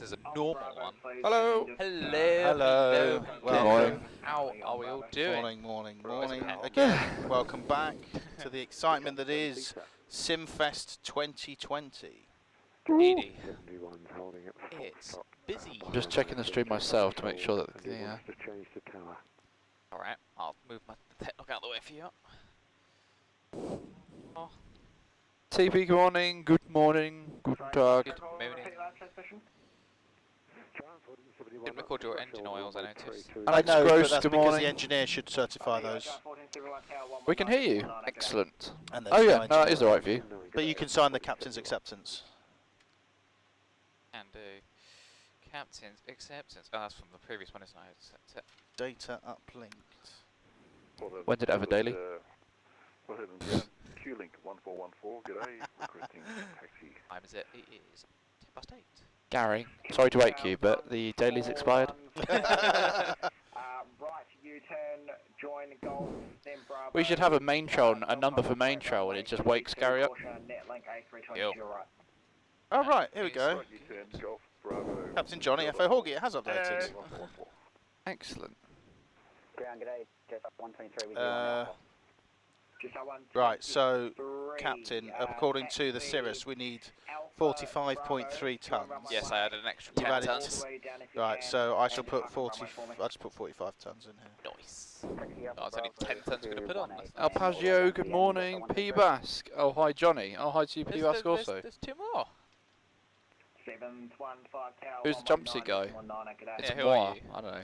there's a normal one. Hello. Hello. Welcome. How are we all doing? Morning again. Welcome back to the excitement that is SimFest 2020. Edie. It's busy. I'm just checking the stream myself to make sure that the Alright, I'll move my headlock out of the way for you. Oh. TP, good morning, guten Tag. Good morning. Didn't record your engine oils, I noticed. I know, Gross, but that's good because morning. the engineer should certify those. We can hear you. Excellent. And Oh yeah, no no, that is engineer. alright view. But you can sign the captain's acceptance. And captain's acceptance. Oh, that's from the previous one, isn't it? Data uplinked. When did it have a daily? Q-Link 1414, g'day, requesting taxi. Time is it? It is 8:10. Gary, sorry to wake you, but the daily's expired. Right, U-turn, join Golf, then Bravo. We should have a main trail, a number for main trail, and it just wakes Gary up. Oh right, here we go. Right, U-turn, Golf, Bravo. Captain Johnny FO Horgy, it has updated. Excellent. Ground, g'day, Jet 123 with you. Right, so Captain, according to the Cirrus, we need 45.3 tons. Yes, I added an extra You've 10 added tons. Right, so I shall put 40. I'll just put 45 tons in here. Nice. Oh, it's only 10 tons we're going to put on. El Pagio, good morning. P Bask. Oh hi Johnny. Oh hi to you P Bask also. There's two more. Who's the jumpsuit guy? It's Yeah, who are moi. you? I don't know.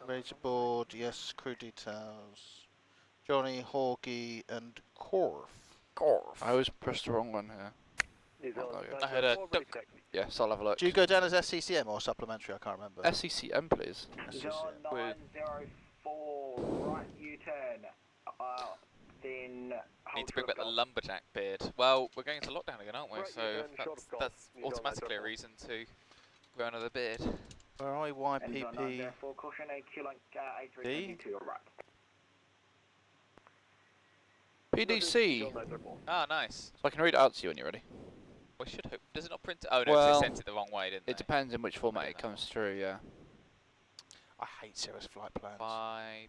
Ready to board, yes, crew details. Johnny, Horgy, and Korf. I always pressed the wrong one here. I heard a duck. Yes, I'll have a look. Do you go down as SCCM or supplementary? I can't remember. SCCM please. SCCM. 904, right U-turn. Then Need to bring back the lumberjack beard. Well, we're going into lockdown again, aren't we? So that's automatically a reason to grow another beard. Where are we? YPPD? PDC. Ah, nice. So I can read it out to you when you're ready. We should hope. Does it not print it? Oh no, Well, they sent it the wrong way, didn't they? It depends in which format it comes through, yeah. I hate Cirrus flight plans. YPPD.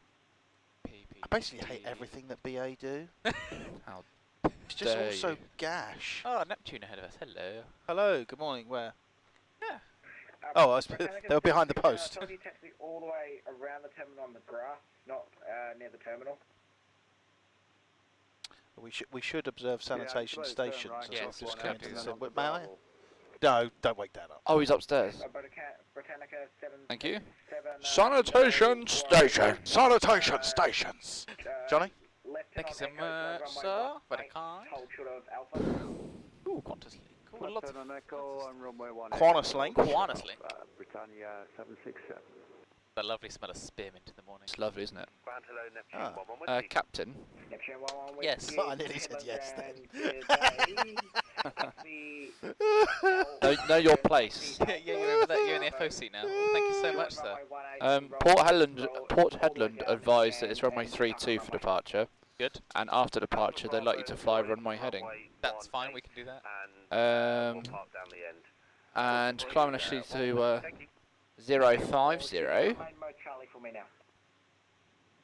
I basically hate everything that BA do. How It's just dare all so you. gash. Oh, Neptune ahead of us. Hello. Hello, good morning, where? Yeah. Oh, they were behind the post. Taxi all the way around the terminal on the grass, not near the terminal. We should observe sanitation stations. Right. Yeah, as well. just Just can't came do to that. the- May I? No, don't wake that up. Oh, he's upstairs. Britannica 7. Thank you. 7, Sanitation station. Sanitation stations. Johnny? Thank you so much, sir. Very kind. Ooh, Qantas link. Cool, lots of Qantas link. Qantas link. Britannia 767. The lovely smell of spearmint in the morning. It's lovely, isn't it? Hello, Neptune 111. Captain. Yes. I nearly said yes then. Know your place. Yeah, you're over there. You're in the FO seat now. Thank you so much, sir. Port Hedland advised that it's runway 32 for departure, Good. and after departure they'd like you to fly runway heading. That's fine. We can do that. Um, Park down the end. and climb initially to 050.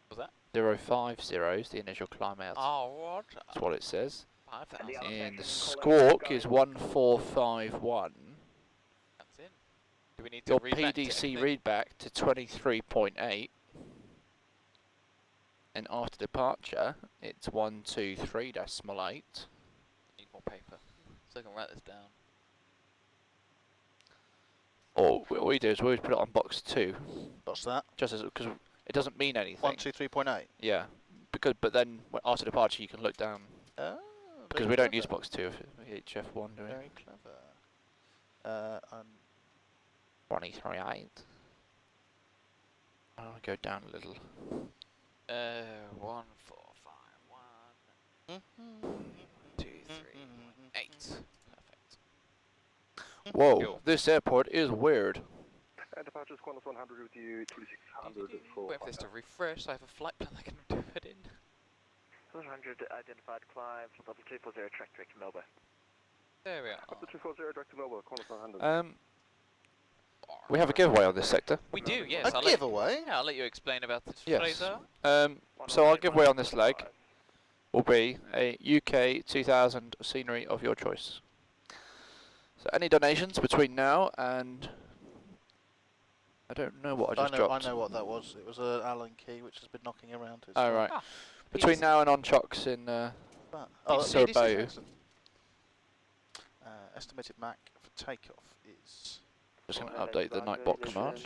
Was that? 050 is the initial climb out. Oh, what? That's what it says. 5,000. And the squawk is 1451. That's in. Do we need to Your read back to PDC anything? readback to 23.8. And after departure, it's 123.8. Need more paper. So I can write this down. Or what we do is we always put it on box 2, What's that? just as because it doesn't mean anything. 123.8. Yeah, but then after departure you can look down Oh, because very we don't clever. use box 2 if HF1 do we? Very clever. 23.8. I'll go down a little. 1, 4, 5, 1, 2, 3, 8. Perfect. Whoa, Cool. this airport is weird. Departures Qantas 100 with you, 2600 for. Wait for this to refresh. I have a flight plan I can do it in. 100 identified climb, level 240 track direct to Melbourne. There we are. Up to 240 direct to Melbourne, Qantas 100. We have a giveaway on this sector. We do, yes. A giveaway? Yeah, I'll let you explain about it, Yes. Fraser. So our giveaway on this leg will be a UK 2000 scenery of your choice. So any donations between now and... I don't know what I just dropped. I know what that was. It was an Allen key which has been knocking around. Oh, right. Ah, Between now and on chocks in Surabaya. Estimated MAC for takeoff is... Just going to update the Nightbot command.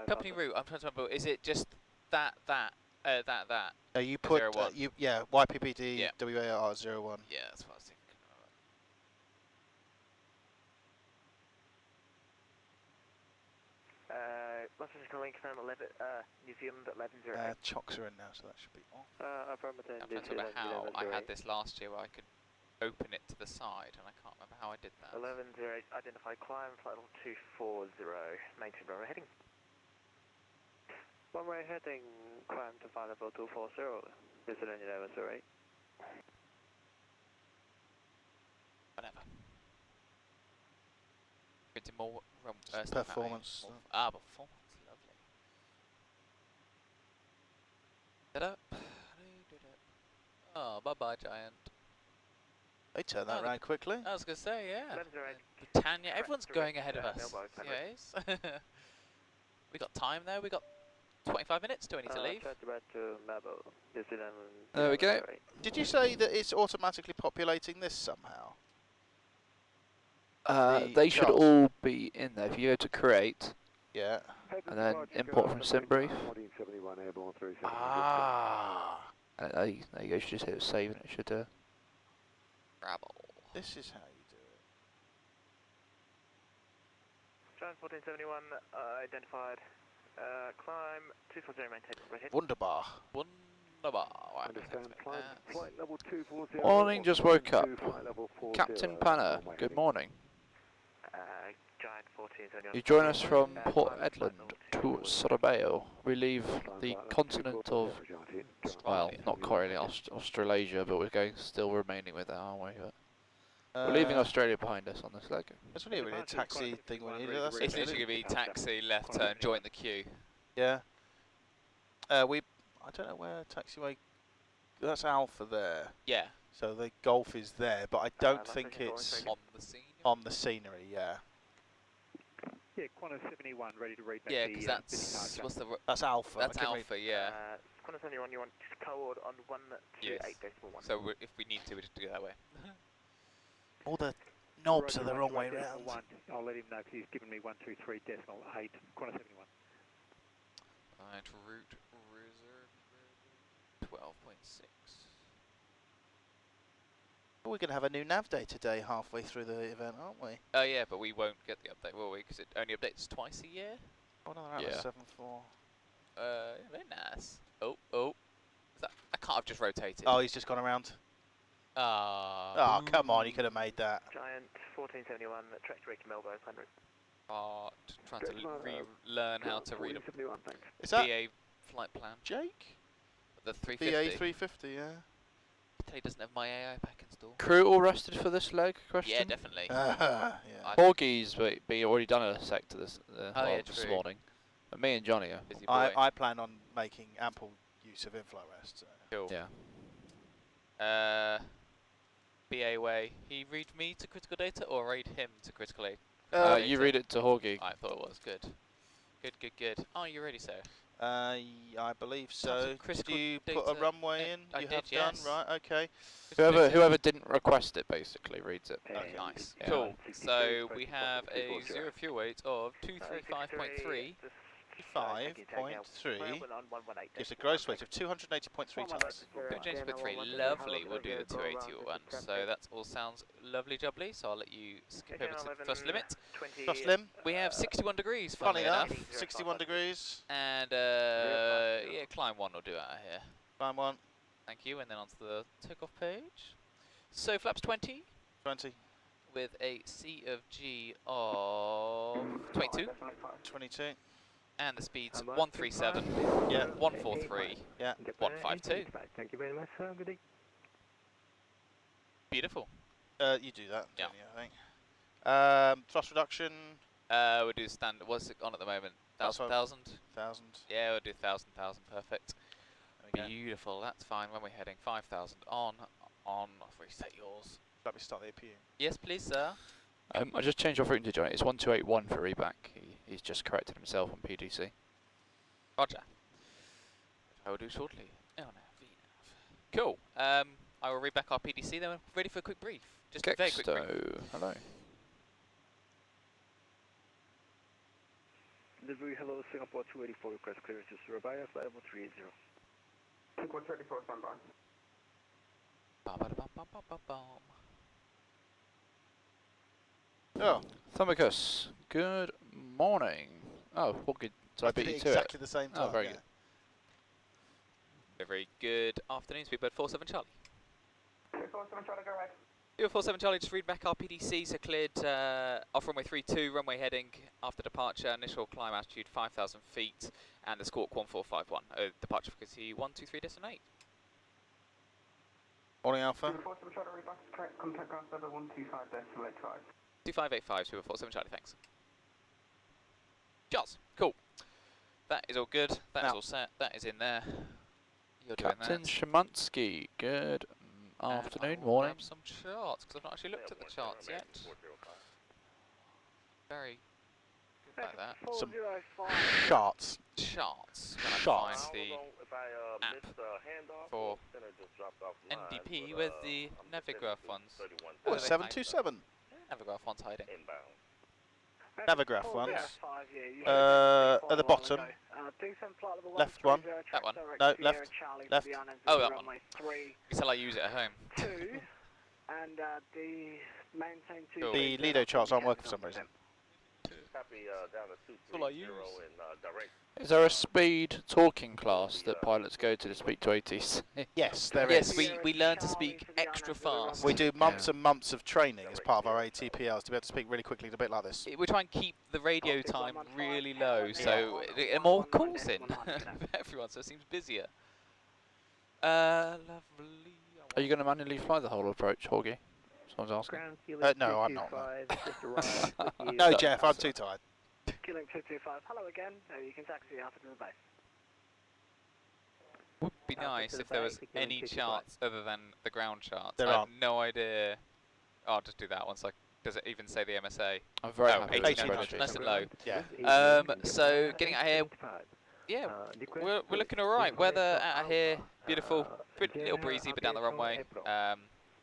company route, I'm trying to remember, is it just that? you put, 01. yeah, YPPD Yeah. WARR 01. Yeah, that's what I was thinking. What's this calling? Confirm 11, New Zealand 1108. Chocks are in now, so that should be off. Affirmative. I'm trying to remember how I had this last year where I could open it to the side, and I can't remember how I did that. 1108, identified climb, flight level 240, maintain runway heading. Runway heading, climb to flight level 240, visit 1108. Whatever. Into more Performance. performance, lovely. Ta-da. Oh, bye-bye, Giant. They turn that around quickly. I was going to say, yeah. 1108. Britannia, everyone's going ahead of us. Yes. We got time there, we got 25 minutes, do we need to leave? There we go. Did you say that it's automatically populating this somehow? They should charts? all be in there. If you go to create, Yeah. and then import from SimBrief, Ah. and there you go, you should just hit save and it should... Rabble. This is how you do it. Giant 1471, identified, climb, 240, maintain runway heading. Wunderbar. Wunderbar. Right, Flight level 240. Morning, just woke up. Flight level 40, Captain Panner, runway good heading. morning. Giant 1471. You join us from Port Hedland to Surabaya. We leave the continent of, well, not quite really Australasia, but we're still remaining with it, aren't we? But we're leaving Australia behind us on this leg. That's really a taxi thing we needed. That's It's it, literally really. going to be taxi, left turn, join the queue. Yeah. I don't know where taxiway. That's Alpha there. Yeah. So the Golf is there, but I don't think it's On the scene. on the scenery. Yeah. Yeah, Qantas 71 ready to read back Yeah, the because that's, what's the, That's Alpha. that's I couldn't read- Alpha, yeah. Qantas 71, you want code on 128.1. So if we need to, we just do it that way. All the knobs Roger, are the wrong way Roger, round. 1. I'll let him know because he's given me 123.8. Qantas 71. Right, route reserve 12.6. We're going to have a new nav day today, halfway through the event, aren't we? Oh yeah, but we won't get the update, will we? Because it only updates twice a year. Oh no, that Yeah. was 7.4. Very nice. Oh. Is that, I can't have just rotated. Oh, he's just gone around. Ah. Oh, come on, you could have made that. Giant 1471, track to Melbourne, 100. Trying to relearn how to read a 71, thanks. Is that BA flight plan. Jake? The BA 350. 350, yeah. He doesn't have my AI pack installed. Crew all rested for this leg? Question. Yeah, definitely. Yeah. Horgy's already done a sector this True. morning. But me and Johnny are. Busy boy. I plan on making ample use of in-flight rest. So. Cool. Yeah. BA way. He read me to critical data or read him to critical aid? You read it to Horgy. I thought it was good. Good. Oh, you ready, sir? I believe Tons so. of Did critical you put a data. runway in? I You did, have yes. done, right? Okay. Whoever didn't request it basically reads it. Okay. Nice. Yeah. Cool. So we have a 0 fuel weight of 235.3. 5.3 gives a gross weight of 280.3 tons. 280.3. Lovely. We'll do the 280 one. So that all sounds lovely jubbly. So I'll let you skip over to the first limit. Cross limb. We have 61 degrees, Funny funnily enough, enough. 61 degrees. And yeah, climb 1 will do out of here. Climb 1, Thank you. And then onto the takeoff page. So flaps 20 20, with a C of G of 22. 22. And the speed's 137, Yeah. 143, Yeah. 152. Thank you very much, sir. Good day. Beautiful. You do that, Yeah. don't you, I think. Thrust reduction. We'll do standard. What's it on at the moment? That's 1,000? 1,000. Yeah, we'll do 1,000, perfect. There we go. Beautiful, that's fine. When we're heading 5,000 on, reset yours. Let me start the APU. Yes, please, sir. I just changed your frequency, Johnny. It's 1281 for reback. He's just corrected himself on PDC. Roger. I will do shortly. Oh, no, VNAV. Cool. I will read back our PDC, then we're ready for a quick brief. Just a very quick brief. Hello. Delivery, hello, Singapore 284, request clearance to Surabaya, flight level 380. Singapore 34, standby. Ba-ba-da-bum-bum-bum-bum. Oh, Thumicus, good morning. Oh, what good? So I beat you to exactly the same time. Oh, very yeah. good. Very good afternoon, Speedbird 47 Charlie. 47 Charlie, go ahead. 47 Charlie, just read back our PDC, so cleared off runway 32, runway heading after departure, initial climb altitude 5,000 feet, and the squawk 1451. Departure frequency 123 destinate. Morning, Alpha. 47 Charlie, read back, correct, contact ground level 125, decimate 5. 2585, Super 47 Charlie, thanks. Charles, cool. That is all good, that is all set, that is in there. You're Captain doing that. Szymanski, good afternoon, And I will morning. grab some charts, because I've not actually looked at the charts yet. Very good like that. Some charts. Charts. When Charts. I find the app for NDP, where's the Navigraph ones? Oh, Where are they hiding? 727. Navigraph one's hiding. Navigraph ones. At the bottom. Left one. That one. No, left. Left. Oh, that one. Until I use it at home. And the maintain to Cool. The Lido charts aren't working for some reason. That's all I use. Is there a speed talking class that pilots go to speak to ATC? Yes, there Yes, is. we learn to speak extra fast. We do months and months of training as part of our ATPLs to be able to speak really quickly, a bit like this. We try and keep the radio time really low, so more calls in for everyone, so it seems busier. Lovely. Are you going to manually fly the whole approach, Horgy? Someone's asking. No, I'm not. No, no Jeff, I'm too tired. Killing 225, hello again. You can taxi after the base. Would be nice if there was any charts other than the ground charts. There I have aren't. no idea. Oh, I'll just do that one. So does it even say the MSA? I'm very Oh, happy with this 1800, spreadsheet. nice and low. Yeah. So getting out here, yeah, we're looking alright. Weather out here, beautiful, pretty little breezy, but down the runway,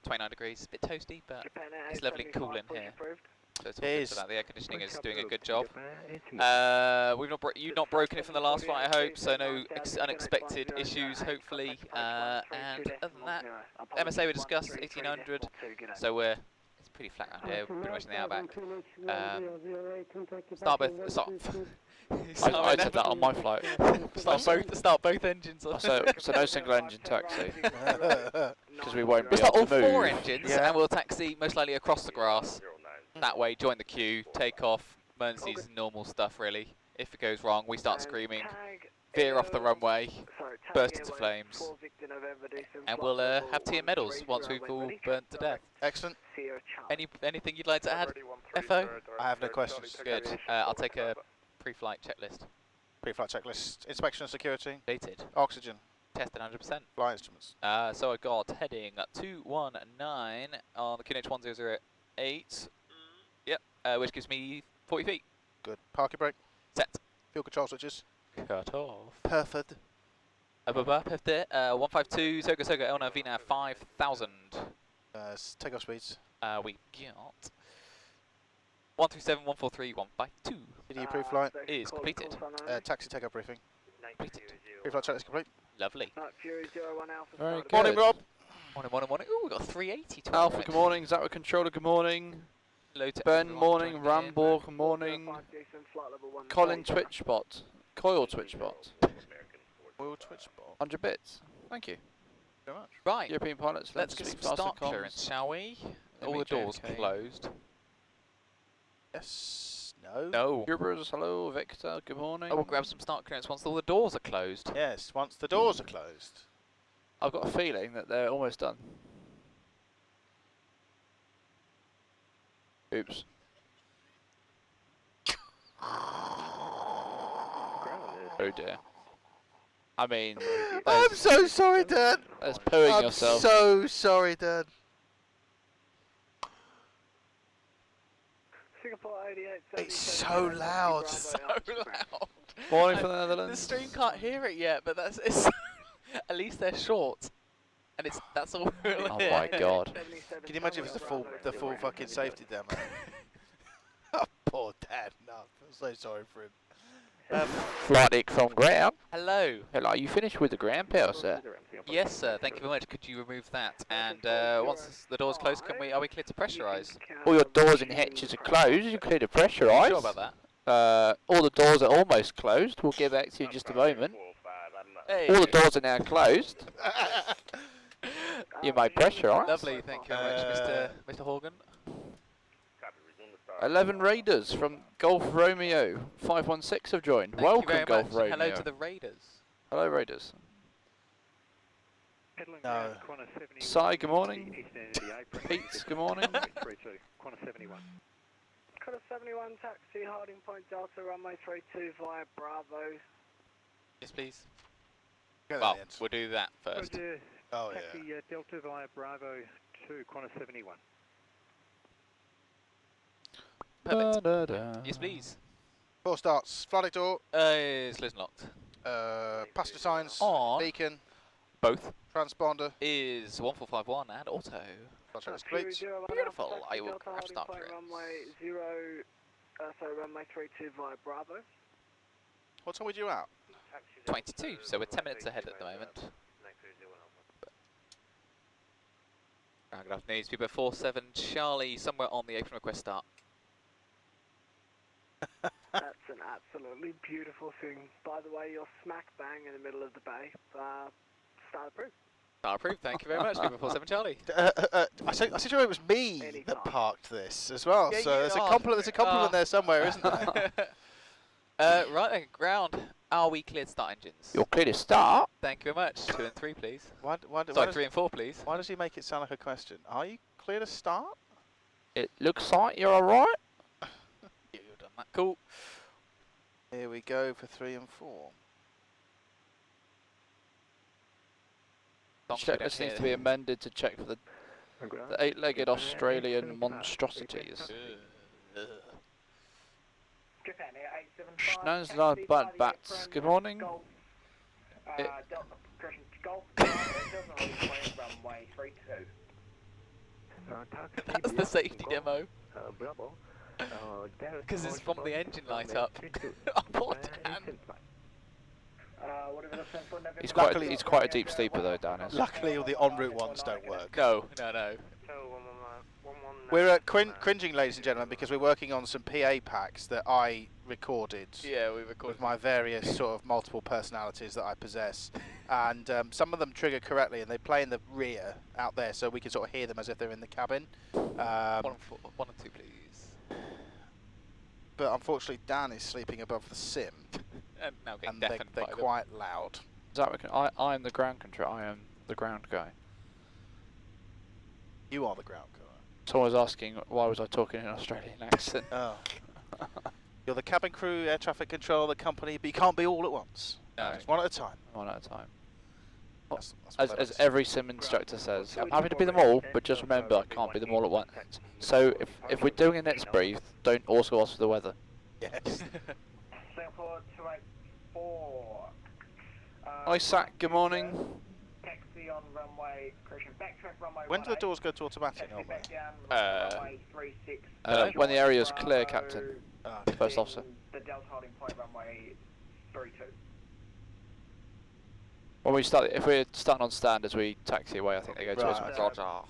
29 degrees, a bit toasty, but it's lovely and cool in here. So it's all good for that. The air conditioning is doing a good job. You've not broken it from the last flight, I hope. So no unexpected issues, hopefully. And other than that, MSA we discussed 1800. So it's pretty flat around here, pretty much in the outback. I said that on my flight. Start both engines. So no single engine taxi. Because we won't be We'll start able all to move. 4 engines, Yeah. and we'll taxi most likely across the grass. That way, join the queue, take off, emergencies, normal stuff really. If it goes wrong, we start screaming, veer off the runway, burst into flames, and we'll have tea and medals once we've all burnt to death. Excellent. Anything you'd like to add, FO? I have no questions. Good. I'll take a pre-flight checklist. Pre-flight checklist. Inspection and security. Dated. Oxygen. Tested 100%. Flight instruments. So I got heading 219 on the QNH 1008. Yep. Which gives me 40 feet. Good. Parking brake. Set. Fuel control switches. Cut off. Perfect. Perfect. 152 Soga Elna VNAV 5000. Takeoff speeds. We got 137 143 152 PD pre-flight. is completed. Taxi takeoff briefing. Completed. Pre-flight checklist complete. Lovely. Very good. Morning, Rob. Morning. Ooh, we got 380 to Alpha, our good morning. Zatwa Controller, good morning. Hello to Ben, everyone morning. joining in. Rambo, good morning. Colin, Twitchbot. Coil Twitchbot. Oil twitch ball. 100 bits. Thank you. Very much. Right. European pilots, Let's to get some speak faster start comms. clearance, shall we? All the meet doors JFK. closed. Yes. No. No. Ubers, hello. Victor, good morning. Oh, we'll grab some start clearance once all the doors are closed. Yes. Once the doors are closed. I've got a feeling that they're almost done. Oops. Oh dear. I mean, I'm so sorry, Dan. that's pooing I'm yourself. so sorry, Dan. Singapore 88, It's so loud. So loud. Morning from the The Netherlands. stream can't hear it yet, but it's at least they're short, and that's all we'll Oh hear. my god. Can you imagine if it's the full fucking safety demo? Oh, poor Dan. No, I feel so sorry for him. Flight from ground. Hello. Hello, you finished with the ground power, sir? Yes, sir. Thank you very much. Could you remove that? And once the door's closed, are we clear to pressurise? All your doors and hatches are closed. You clear to Are you pressurise. sure about that? All the doors are almost closed. We'll get back to you in just a moment. Hey. All the doors are now closed. You may pressurise. Lovely. Thank you very much, Mr. Horgan. 11 Raiders from Golf Romeo 516 have joined. Thank Welcome, you very Golf much. Romeo. Hello to the Raiders. Hello, Raiders. Hedland No. ground, Qantas 71. Si, good morning. East end of the apron. Pete, good morning. 32, Qantas 71. Qantas 71, taxi, holding point Delta, runway 32 via Bravo. Yes, please. Get that Well, in the end. we'll do that first. Roger, Oh, taxi yeah. Delta via Bravo to Qantas 71. Perfect. Da-da-da. Yes, please. 4 starts. Flight door. It's closed and locked. Passenger signs. On. Beacon. Both Transponder. is 1451 and auto. Flight is complete. Beautiful. I will grab start for it. Runway 32 via Bravo. What time were you out? 22, so we're 10 minutes ahead at the moment. Good afternoon, people. 47 Charlie, somewhere on the apron request start. That's an absolutely beautiful thing. By the way, you're smack bang in the middle of the bay. Start approved. Start approved, thank you very much, people. 47 Charlie. I said sure it was me Anytime. that parked this as well. Yeah, so you there's a are. compliment there somewhere, isn't there? Right then, ground. Are we cleared to start engines? You're clear to start. Thank you very much. 2 and 3, please. Why Sorry, does, 3 and 4, please. why does he make it sound like a question? Are you clear to start? It looks like you're alright. You've done that. Cool. Here we go for 3 and 4. Long as we don't Checklist hear needs to be amended to check for the 8-legged Australian monstrosities. Japan Air 875. Schnauzer Bad Bats. Good morning. Golf, It- Delta, correction, Golf, runway 32. That's the safety demo. Bravo. Because it's from the engine light up. Oh, poor Dan. Whatever the for November. He's quite a deep sleeper though, Dan is. Luckily all the en route ones don't work. No. We're cringing, ladies and gentlemen, because we're working on some PA packs that I recorded Yeah, we recorded. with my various sort of multiple personalities that I possess. And some of them trigger correctly and they play in the rear out there so we can sort of hear them as if they're in the cabin. 1 and 2, please. But unfortunately Dan is sleeping above the sim And now getting and they're deafened by them. quite loud. Is that what I'm the ground control. I am the ground guy. You are the ground guy. Someone was asking why was I talking in an Australian accent. Oh. You're the cabin crew, air traffic control of the company, but you can't be all at once. No. It's one at a time. One at a time. That's As what that is. every sim instructor says, I'm happy to be them all, but just remember I can't be them all at once. So if we're doing a next brief, don't also ask for the weather. Yes. Singapore 284. Isaac, good morning. Taxi on runway, correction, backtrack runway When do the 18. doors go to automatic Taxi normally? back down, runway 36. When the area is clear, Bravo, Captain. Ah, First officer. The Delta holding point runway 32. When we start, if we're starting on standards, we taxi away. I think they go to Right. automatic. Roger.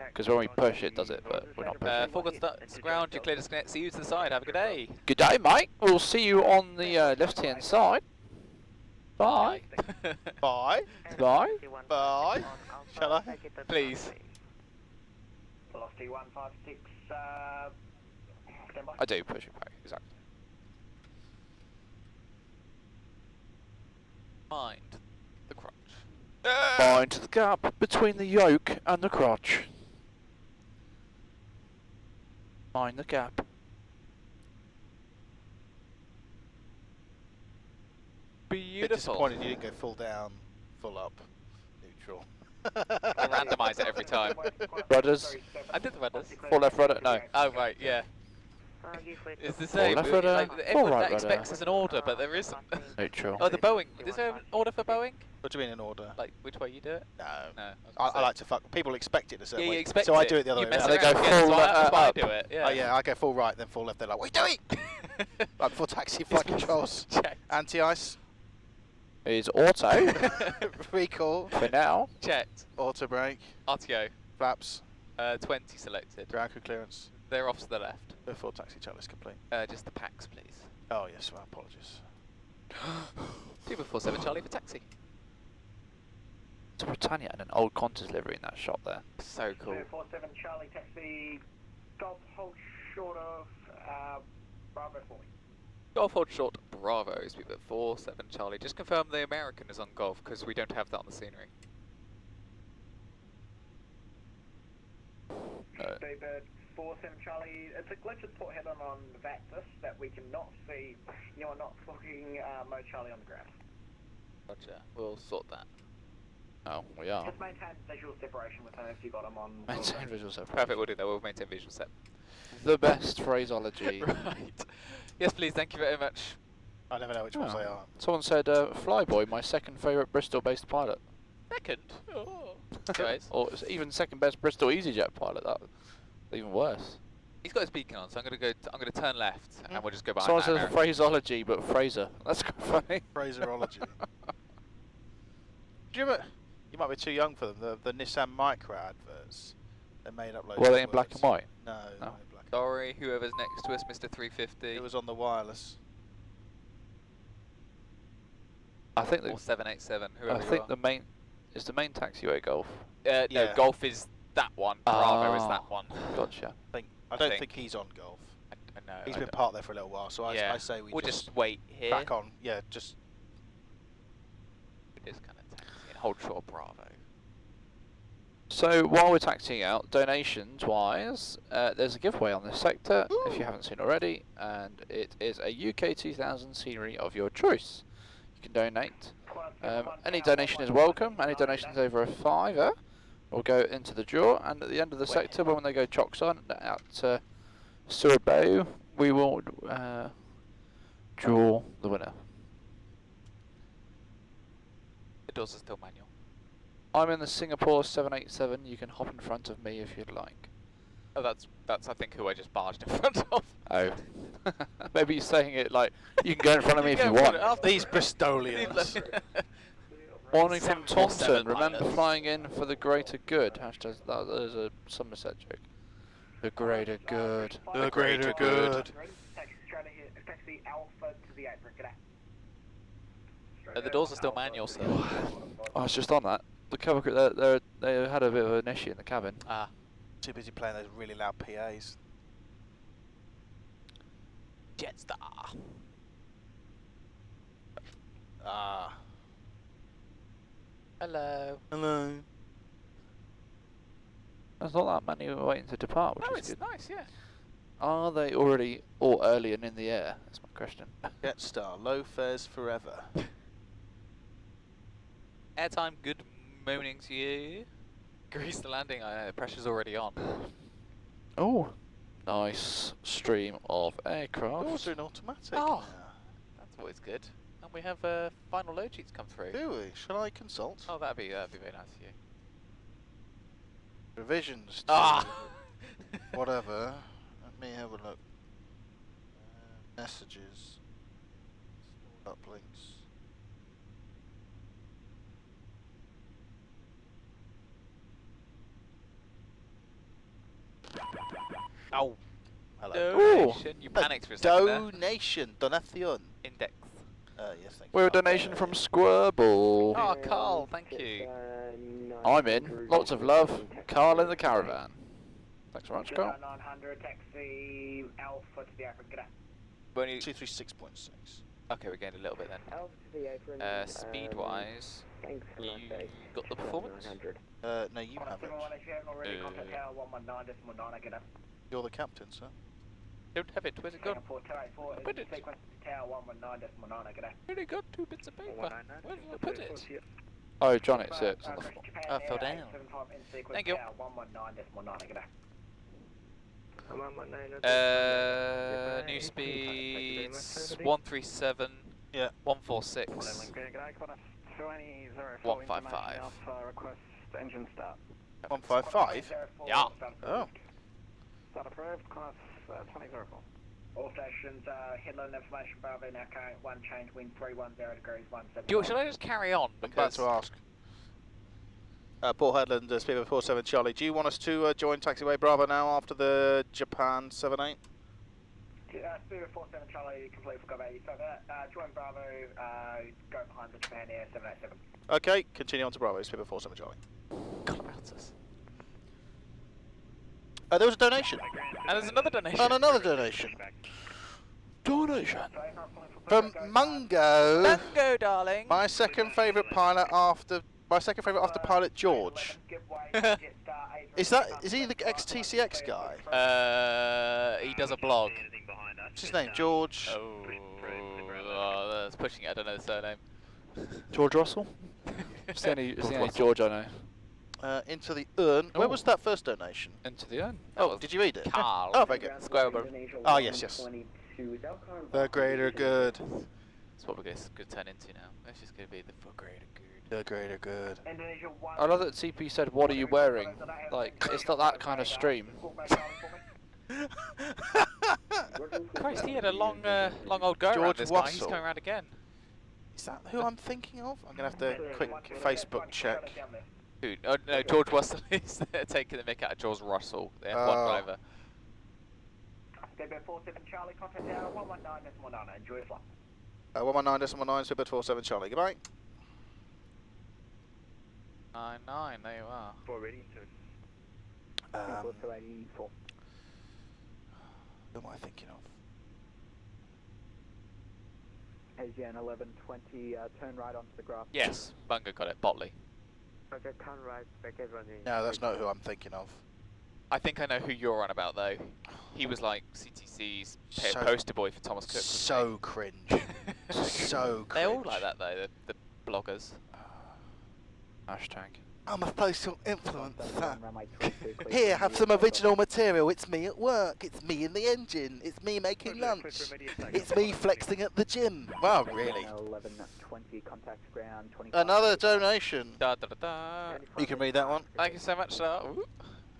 Because when we push, it does it, but we're not pushing. Forward starts ground, you're clear to disconnect. See you to the side. Have a good day. Good day, mate. We'll see you on the left-hand side. Bye. Bye. Bye. Bye. Shall I? Please. Velocity 156. Stand by. I do push it back, exactly. Mind the crotch. Mind the gap between the yoke and the crotch. Mind the gap Beautiful. disappointed you didn't go full down, full up, neutral. I randomise it every time. Rudders. I did the rudders. Full left rudder. No. Oh right, yeah. It's the Full same. left rudder, Like, full everyone right that expects rudder. there's an order, but there isn't. Neutral. Oh, the Boeing. Is there an order for Boeing? What do you mean in order? Like which way you do it? No. No. I like to fuck. People expect it a certain Yeah, way. you expect so it. I do it the other You way mess around. They go around, yeah, full so that's why I up. do it. Yeah. Oh yeah, I go full right, then full left. They're like, "What are you doing?" Like before taxi flight controls. Checked. Anti-ice. Is auto Recall. for now. Checked. Auto brake. RTO. Flaps. 20 selected. Ground crew clearance. They're off to the left. Before taxi checklist complete. Just the packs, please. Oh yes, my apologies. 247 Charlie for taxi. It's a Britannia and an old Qantas livery in that shot there. So cool. 47 Charlie taxi, Golf hold short of Bravo 40. Golf hold short, Bravo is at 47 Charlie. Just confirm the American is on golf because we don't have that on the scenery. Daybird 47 Charlie, it's a glitch at Port Hedland on Vactus that we cannot see. You are not looking Mo Charlie on the ground. Roger, we'll sort that. Oh, we are. Just maintain visual separation with him if you got him on. Maintain visual separation. Perfect, we'll do that. We'll maintain visual set. The best phraseology. Right. Yes, please, thank you very much. I never know which ones Oh. they are. Someone said Flyboy, my second favourite Bristol-based pilot. Second. Oh. Guys. Or it's even second best Bristol EasyJet pilot. That's even worse. He's got his beacon on, so I'm gonna turn left and we'll just go behind Someone that says American. phraseology, but Fraser. That's quite funny. Phraserology. Do you remember? You might be too young for them. The Nissan Micra adverts. They made up loads. Were of they in black words. and white? No, No. not in black. Sorry, whoever's next to us, Mr. 350. It was on the wireless. I think or 787, whoever I you think are. the main is the main taxiway Golf. No, Yeah. golf is that one. Bravo is Ah. that one. Gotcha. I don't think. think he's on golf. I know. He's I been don't- parked there for a little while, so yeah. I say we we'll just wait here. back on. Yeah, just It is kind of taxi and hold short Bravo. So while we're taxiing out, donations wise, there's a giveaway on this sector if you haven't seen already, and it is a UK 2000 scenery of your choice. You can donate. Any donation is welcome. Any donations over a £5 will go into the draw, and at the end of the sector, when they go chocks on out to Surabaya, we will draw the winner. The doors are still manual. I'm in the Singapore 787. You can hop in front of me if you'd like. Oh, that's I think who I just barged in front of. Oh. Maybe you're saying it like, you can go in front of me if Go you in front want. of- these Bristolians. Morning from 747 Taunton. Remember pilots. flying in for the greater good. Hashtag, that is a Somerset joke. The greater good. The greater good. Taxi Alpha to the apron, The doors are still manual, so. I was just on that. The cover crew, they had a bit of an issue in the cabin. Ah, Too busy playing those really loud PAs. Jetstar. Ah. Hello. Hello. There's not that many waiting to depart, which Oh, is it's good. nice, yeah. Are they already all early and in the air? That's my question. Jetstar, low fares forever. Airtime, good morning to you. Grease the landing, pressure's already on. Oh, nice stream of aircraft. Doors are in automatic. Oh. now. That's always good. And we have final load sheets come through. Do we? Shall I consult? Oh, that'd be very nice of you. Revisions to Ah! whatever. Let me have a look. Messages. Uplinks. Oh. Hello. Donation. You panicked for a second there. Donation. Donation. Index. Yes, thank you. We're a donation from Squirble. Oh, Carl, thank you. I'm in. Lots of love. Carl in the caravan. Thanks very much, Carl. 900 taxi Alpha to the apron, Only, 236.6. okay, we're getting a little bit then. Alpha to the apron. Speed-wise, Thanks for you got the performance? No, you haven't. If you haven't already, contact tower 119.9, You're the captain, sir. Don't have it. Where's it gone? Singapore 284 Put is it. sequence tower 119.9, g'day. Really got 2 bits of paper. Where did I put it? Oh, John, it's on the floor. Oh, I fell down. Thank you. 119.9, g'day. New speeds 137. Yeah. 146. 155. Request engine start. 155? Yeah. Oh. Start approved, class 2004. All stations, Hedland information, Bravo now current 1 change, wind 310 degrees, 17. Should I just carry on? I'm about to ask. Port Hedland, Speedbird 47 Charlie, do you want us to join Taxiway Bravo now after the Japan 78? Speedbird 47 Charlie, complete for Kobe. So that, join Bravo, go behind the Japan Air 787. Okay, continue on to Bravo, Speedbird 47 Charlie. God, about us. There was a donation. And there's another donation. And another donation. Donation. From Mungo. Mango, darling. My second favourite pilot after pilot George. Is he the ex-TCX guy? He does a blog. What's his name? George. Oh, that's pushing it. I don't know the surname. George Russell? It's the only George I know. Into the urn. Where was that first donation? Into the urn. Oh, did you read it? Carl. Oh, very good. Square. Oh, yes. The greater good. That's what we're going to turn into now. It's just going to be the for greater good. The greater good. I love that CP said, "What are you wearing?" Like, it's not that kind of stream. Christ, he had a long old go around George this guy. He's Russell. coming around again. Is that who I'm thinking of? I'm going to have to quick Facebook check. Dude, oh, no, George Russell is taking the mick out of George Russell, the F1 driver. Speedbird 47 Charlie, contact tower 119.9, enjoy your flight. 119.9, Speedbird 47 Charlie. Goodbye. 9-9, there you are. 4 reading to Who am I thinking of? Asian 1120, turn right onto the grass. Yes, Bungo got it, Botley. Okay, turn right, back running. No, that's not who I'm thinking of. I think I know who you're on about though. He was like CTC's So- poster boy for Thomas Cook. wasn't So cringe. So cringe. They're all like that though, the bloggers. Hashtag. I'm a social influencer. Runway 22, clear Here, for have some immediate original material. It's me at work. It's me in the engine. It's me making lunch. It's me flexing at the gym. Wow, really? 1120, contact ground 25. Another donation. Da da da da. You can read that one. Thank you so much, sir. Ooh.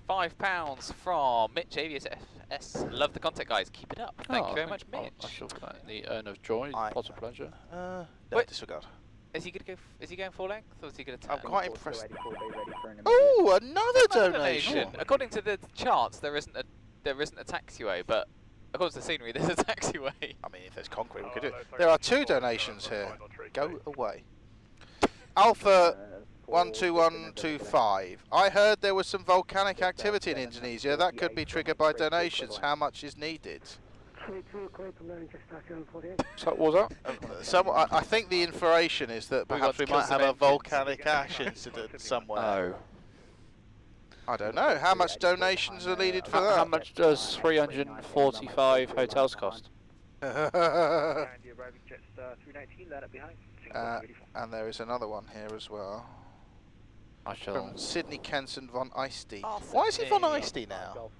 £5 from Mitch AVS FS. Love the content, guys. Keep it up. Thank you very much, Mitch. I shall play the urn of joy. Pot of pleasure. No, Wait. disregard. Is he gonna go? Is he going full length, or is he gonna turn? I'm quite impressed. 284, be ready for an immediate- Oh, another Another donation. According to the charts, there isn't a taxiway, but according to the scenery, there's a taxiway. I mean, if there's concrete, we could do it. There are 2 donations here. Go away. Alpha 12125. I heard there was some volcanic activity in Indonesia. That could be triggered by donations. How much is needed? So what was that? I think the information is that We perhaps got we to kill might some have a engines. volcanic ash incident somewhere. I don't know. How much donations are needed for How that? much does 345 hotels cost? And there is another one here as well. I shall. From Sydney Kenson von Eisty. Oh, Why is he von Sydney. Eisty now?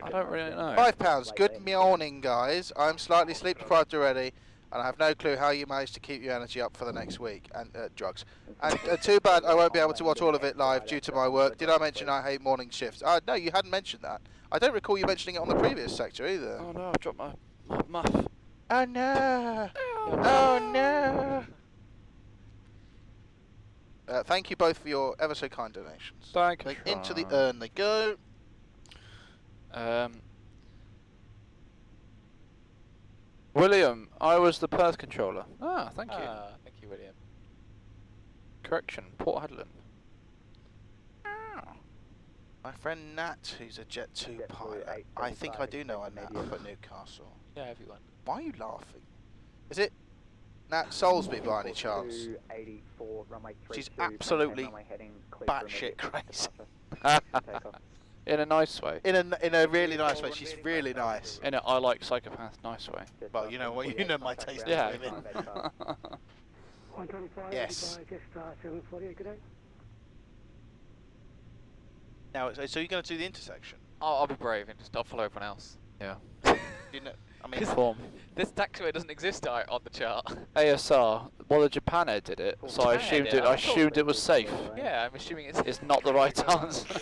I don't really know. £5. Good morning, guys. I'm slightly sleep deprived already, and I have no clue how you managed to keep your energy up for the next week. And drugs. And too bad I won't be able to watch all of it live due to my work. Did I mention I hate morning shifts? No, you hadn't mentioned that. I don't recall you mentioning it on the previous sector either. Oh no, I've dropped my muff. Oh no! Oh no! Thank you both for your ever so kind donations. Thank you. Into the urn they go. William, I was the Perth controller. Ah, thank you. Thank you, William. Correction, Port Hedland. My friend Nat, who's a Jet 2 pilot. I think I do know a Nat up at Newcastle. Yeah, everyone. Why are you laughing? Is it Nat Soulsby by any chance? 284, runway 32, She's absolutely runway heading clear for batshit immediate crazy. departure. Takeoff. In a nice way. In a really nice way. She's really nice. In a I like psychopath nice way. Well, you know what? You know my taste in Yeah. women. 125, Yes. just 748, good day. Now, so you're going to do the intersection? I'll be brave and I'll follow everyone else. Yeah. You know, I mean, Form. This taxiway doesn't exist on the chart. ASR. Well, the Japaner did it, so I assumed it. I assumed it was safe. Yeah, I'm assuming it's. It's not the right answer.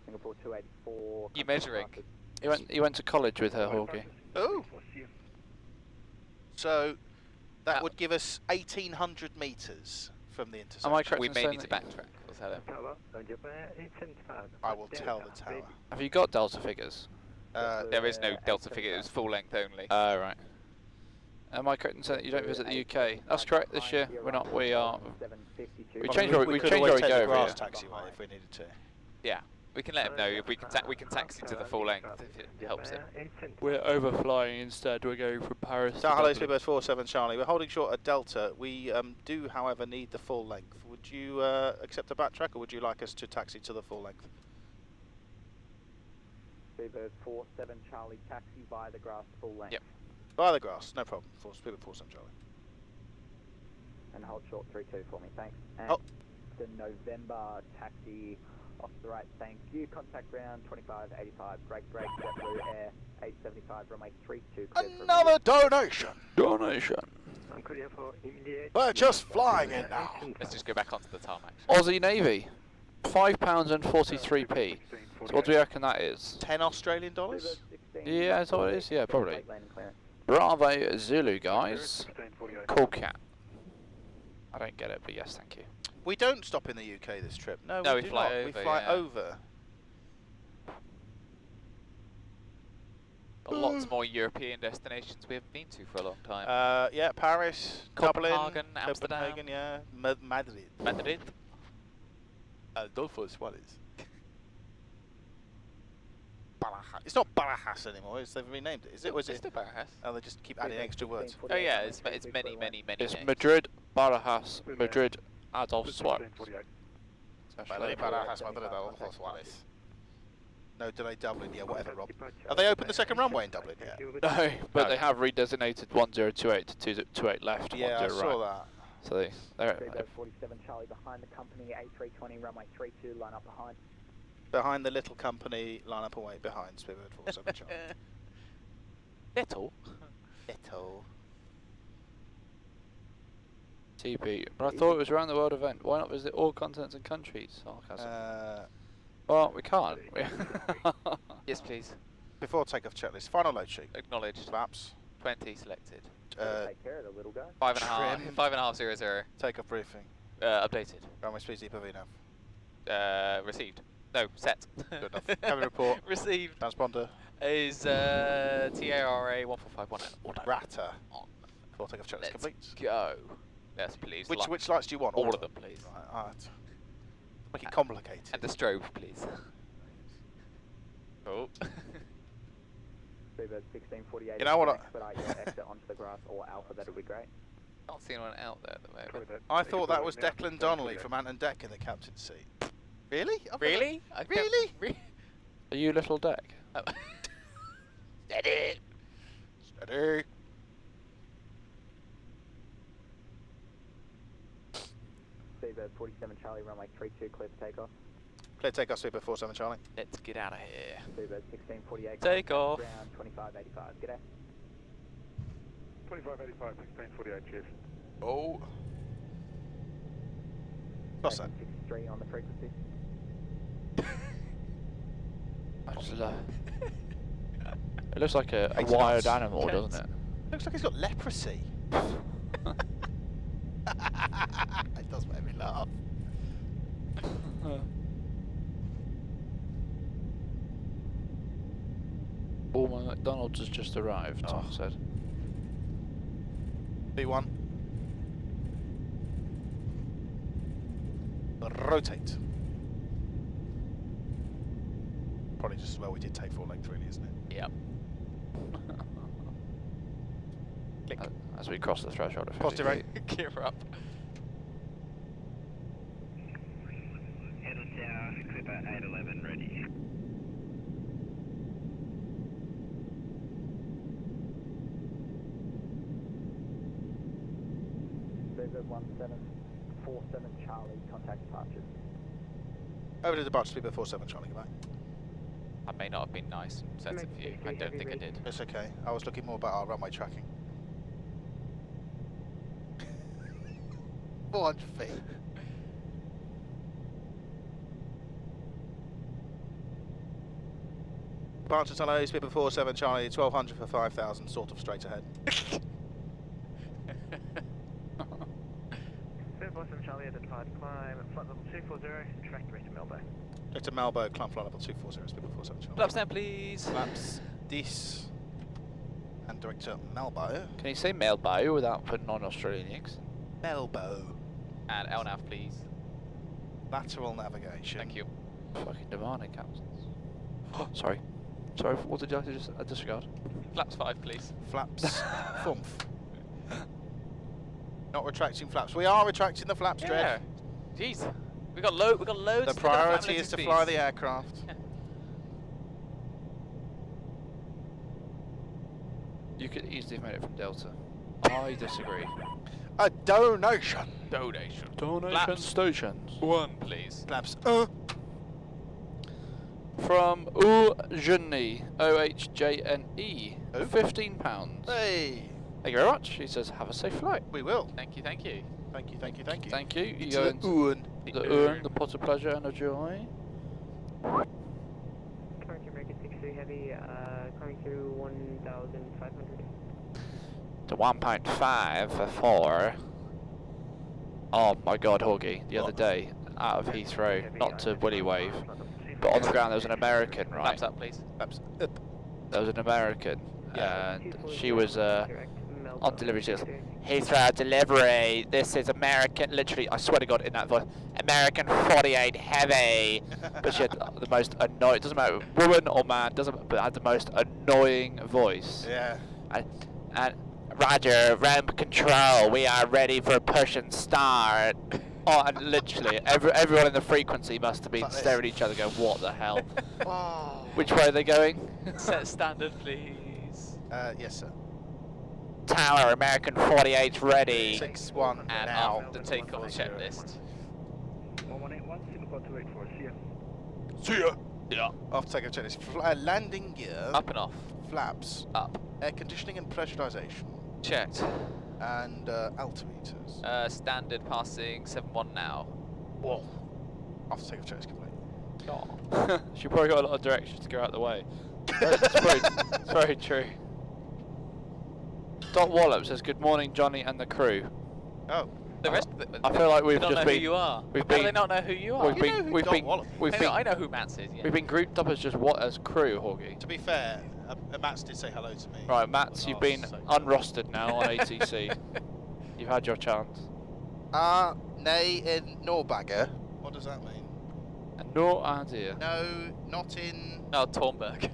Singapore 284. You measuring? He went to college with her, Horgy. oh. So that would give us 1,800 metres from the intersection. Am I correct We in may saying need to that- backtrack. Let's have it. I will tell the tower. Have you got delta figures? There is no delta figure. It was full length only. Right. Am I correct in saying that you don't visit the UK? That's correct. This year we're not. We are. We change our. We could change always our take go the over grass here. taxiway if we needed to. Yeah, we can let him know if we can. We can taxi to the full length if it helps him. We're overflying instead. We're going from Paris. to Hello, Dublin. Speedbird 47 Charlie. We're holding short at Delta. We do, however, need the full length. Would you accept a backtrack, or would you like us to taxi to the full length? Speedbird 47 Charlie, taxi via the grass full length. Yep. By the grass, no problem. Speedbird 47 Charlie. And hold short 32 for me, thanks. And Oh. the November taxi off to the right, thank you. Contact ground 2585, break, JetBlue Air 875, runway 32. Another donation! Donation. We're just flying in now. Let's just go back onto the tarmac. Aussie Navy. £5 and 43p. So what do we reckon that is? 10 Australian dollars? Yeah, that's what it is. Yeah, probably. Bravo Zulu, guys. Cool cat. I don't get it, but yes, thank you. We don't stop in the UK this trip. No, No, we we do fly not. over, We fly yeah. over. Got lots more European destinations we haven't been to for a long time. Yeah, Paris, Dublin, Copenhagen, Amsterdam. Copenhagen, yeah, Madrid. Madrid. Adolfo Suarez. Barajas. It's not Barajas anymore. They've renamed it. Is it? Was It's it? the Barajas. Oh, they just keep adding extra words. Oh yeah, it's many It's names. Madrid, Barajas, Madrid, Adolf Suarez. Madrid, Barajas, Madrid, Adolfo Suarez. No delay, Dublin. Yeah, whatever, Rob. Have they opened the second runway in Dublin yet? No, but they have redesignated 1028 to 228 left. Yeah, I 10 saw right. that. So they're Speedbird 47 Charlie behind the company, A320, runway 32, line up behind. Behind the little company, line up away behind Speedbird 47 Charlie. Little. Little. TP. But I thought it was around the world event. Why not visit all continents and countries? Sarcasm. Well, we can't. Yes, please. Before takeoff checklist, final load sheet. Acknowledged. Maps. 20 selected. Take care of the little guy. 5.5. Trim. 5.500. Takeoff briefing. Updated. Runway speed ZPV nav. Received. No, set. Good enough. Cabin report. Received. Transponder. Is TARA 1451 and auto. Rata. On. Before takeoff checklist Let's complete. go. Yes, please. Which lights do you want? All of them, please. Right, alright. Make it complicated. And the strobe, please. Oh. Speedbird 1648. You know what Expedite your exit onto the grass or Alpha, that would be great. Can't see anyone out there at the moment. I thought that was Declan Donnelly from Ant and Dec in the captain's seat. Really? Really? Really? Really? Are you little deck? Oh. Steady. Steady. Speedbird 47 Charlie, runway 32, clear for takeoff. Clear takeoff, Speedbird 47 Charlie. Let's get out of here. Speedbird 1648. Take off. Ground 2585. G'day. 2585, 1648, cheers. Oh. What's that? 63 on the frequency. It looks like a 80 wild knots. animal, Okay. doesn't it? Looks like he's got leprosy. It does make me laugh. Oh, my McDonald's has just arrived, Tom Oh. said. B1. Rotate. Probably just as well we did take full length, really, isn't it? Yep. Click. As we cross the threshold of 50 Positive rate. feet. Gear up. Hedland Tower, Clipper 811. Fraser 1747 Charlie, contact departures. Over to departure sleeper 47 Charlie, goodbye. I may not have been nice and sensitive of you. I don't think I did. It's okay. I was looking more about our runway tracking. 400 feet. Departure Tunnel, sleeper 47 Charlie, 1200 for 5,000, sort of straight ahead. 47 Charlie, identified climb, flight level 240, track direct to Melbourne. Direct to Malbo, climb flight level 240, sleeper 47 Charlie. Flaps down, please. Flaps this. And direct to Malbo. Can you say Melbow without putting on Australian accent? Melbo. And LNAV, please. Lateral navigation. Thank you. Fucking demanding, captains. Sorry. Sorry, what did I just disregard? Flaps 5, please. Flaps. Thumph. Not retracting flaps. We are retracting the flaps, Dred. Jeez. We got loads. The priority is to fly the aircraft. You could easily have made it from Delta. I disagree. A donation. Donation. Donation Flaps. stations. 1, please. Flaps. From Eugenie, OHJNE, Who? £15. Hey. Thank you very much. He says, have a safe flight. We will. Thank you, thank you. Thank you, thank you, thank you. Thank you. You It's go the into Oon. the urn, the pot of pleasure and of joy. Current American 63 Heavy, coming through 1,500. To 1.5 for 4. Oh my god, Horgy, the other day, out of Heathrow, not to Willy Wave, but on the ground there was an American, right? Flaps up, please. Flaps up. There was an American, Yeah. and she was on delivery. She was, Heathrow delivery, this is American, literally, I swear to God, in that voice, American 48 Heavy. But she had the most annoying, doesn't matter, woman or man, doesn't, but had the most annoying voice. Yeah. And Roger, ramp control, we are ready for push and start. Oh, and literally, everyone in the frequency must have been Like this. staring at each other going, what the hell? Oh. Which way are they going? Set standard, please. Yes, sir. Tower, American 48 ready. 6-1 And now. up the takeoff checklist. 1181, Singapore 284, see ya. See ya. Yeah. After takeoff checklist. Landing gear. Up and off. Flaps. Up. Air conditioning and pressurization. Checked. And altimeters. Standard passing 7-1 now. Whoa. After takeoff checklist complete. Oh. She probably got a lot of directions to go out the way. It's very true. Dot Wallop says, good morning, Johnny and the crew. Oh. The rest of I feel like we've they don't just know been. who you are. we've How do they been- not know who you are? We've been. We've Dot been. Wallop. We've I been. know, I know who Mats is, yeah. We've been grouped up as just what as crew, Horgy. To be fair, Mats did say hello to me. Right, Mats, you've been so- unrostered now on ATC. You've had your chance. Nay in Norbaga. What does that mean? No idea. No, not in. No, Tornberg.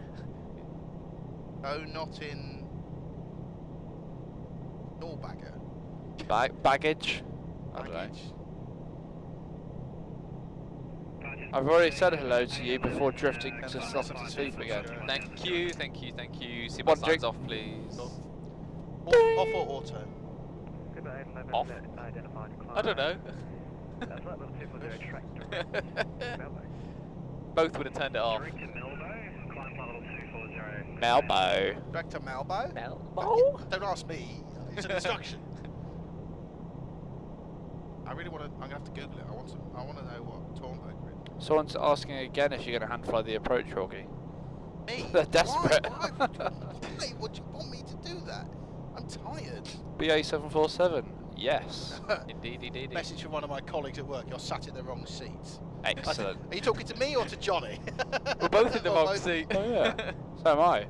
No, not in. Norbaga. Baggage. I don't know. Baggage. I've already said hello to you before drifting to stop to sleep again. Thank you, thank you, thank you. See my One signs drink. off, please. Off or auto? Goodbye, 11 Off. identified climb. I don't know. Flight level 240, track direct. Melbourne. Both would have turned it off. Direct to Melbourne, climb flight level 240. Melbo. Back to Malbo? Melbo? Don't ask me. It's an instruction. I really want to. I'm gonna have to Google it. I want to know what Tornberg read. Someone's asking again if you're going to hand fly the approach, Horgy. Me? They're desperate. Why would you want me to do that? I'm tired. BA747. Yes. Indeed, indeed. Message from one of my colleagues at work. You're sat in the wrong seat. Excellent. Are you talking to me or to Johnny? We're both in the Or wrong both? seat. Oh yeah. So am I.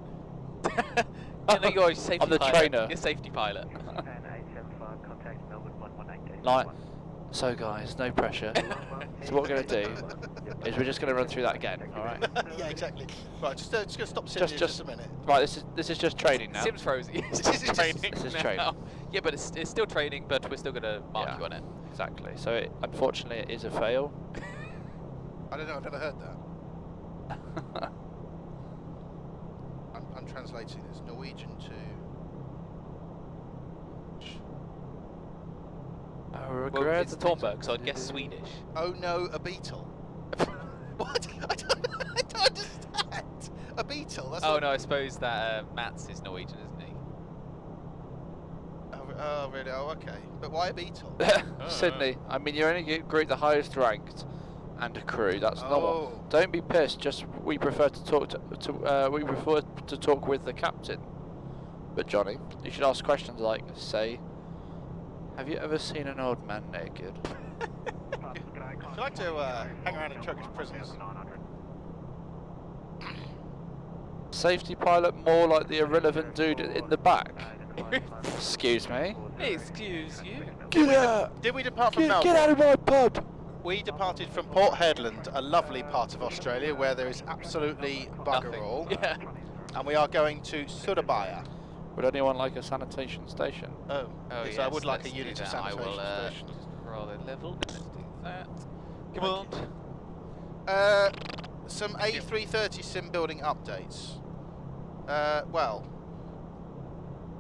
You know, you're a safety I'm the pilot. trainer. You're a safety pilot. And 875, contact Melbourne 118. Like, so guys, no pressure. So what we're going to do is we're just going to run through that again, alright? Yeah, exactly. Right, just going to stop sitting Just- just a minute. Right, this is just training now. Sim's frozen. It's just training. This is now. training. Yeah, but it's still training, but we're still going to mark Yeah. you on it. Exactly. So unfortunately it is a fail. I don't know, I've never heard that. I'm translating this. Norwegian to... Well, it's Thornburg, so I'd guess Swedish. Oh no, a beetle. What? I don't understand. A beetle? That's Oh not... no, I suppose that Mats is Norwegian, isn't he? Oh really? Oh okay. But why a beetle? Sydney, I mean, you only get the highest ranked and a crew. That's normal. Don't be pissed. Just we prefer to talk with the captain. But Johnny, you should ask questions like, say, have you ever seen an old man naked? I'd like to hang around in Turkish prisons. Safety pilot, more like the irrelevant dude in the back. Excuse me. Excuse you. Get out! Did we depart from Melbourne? Get out of my pub! We departed from Port Hedland, a lovely part of Australia where there is absolutely bugger Nothing. all. Yeah. And we are going to Surabaya. Would anyone like a sanitation station? Oh, Oh yes, yes, I would like a let's unit do of that. sanitation I will station. roll a level. Let's do that. Come on. Some A330 sim building updates. Well,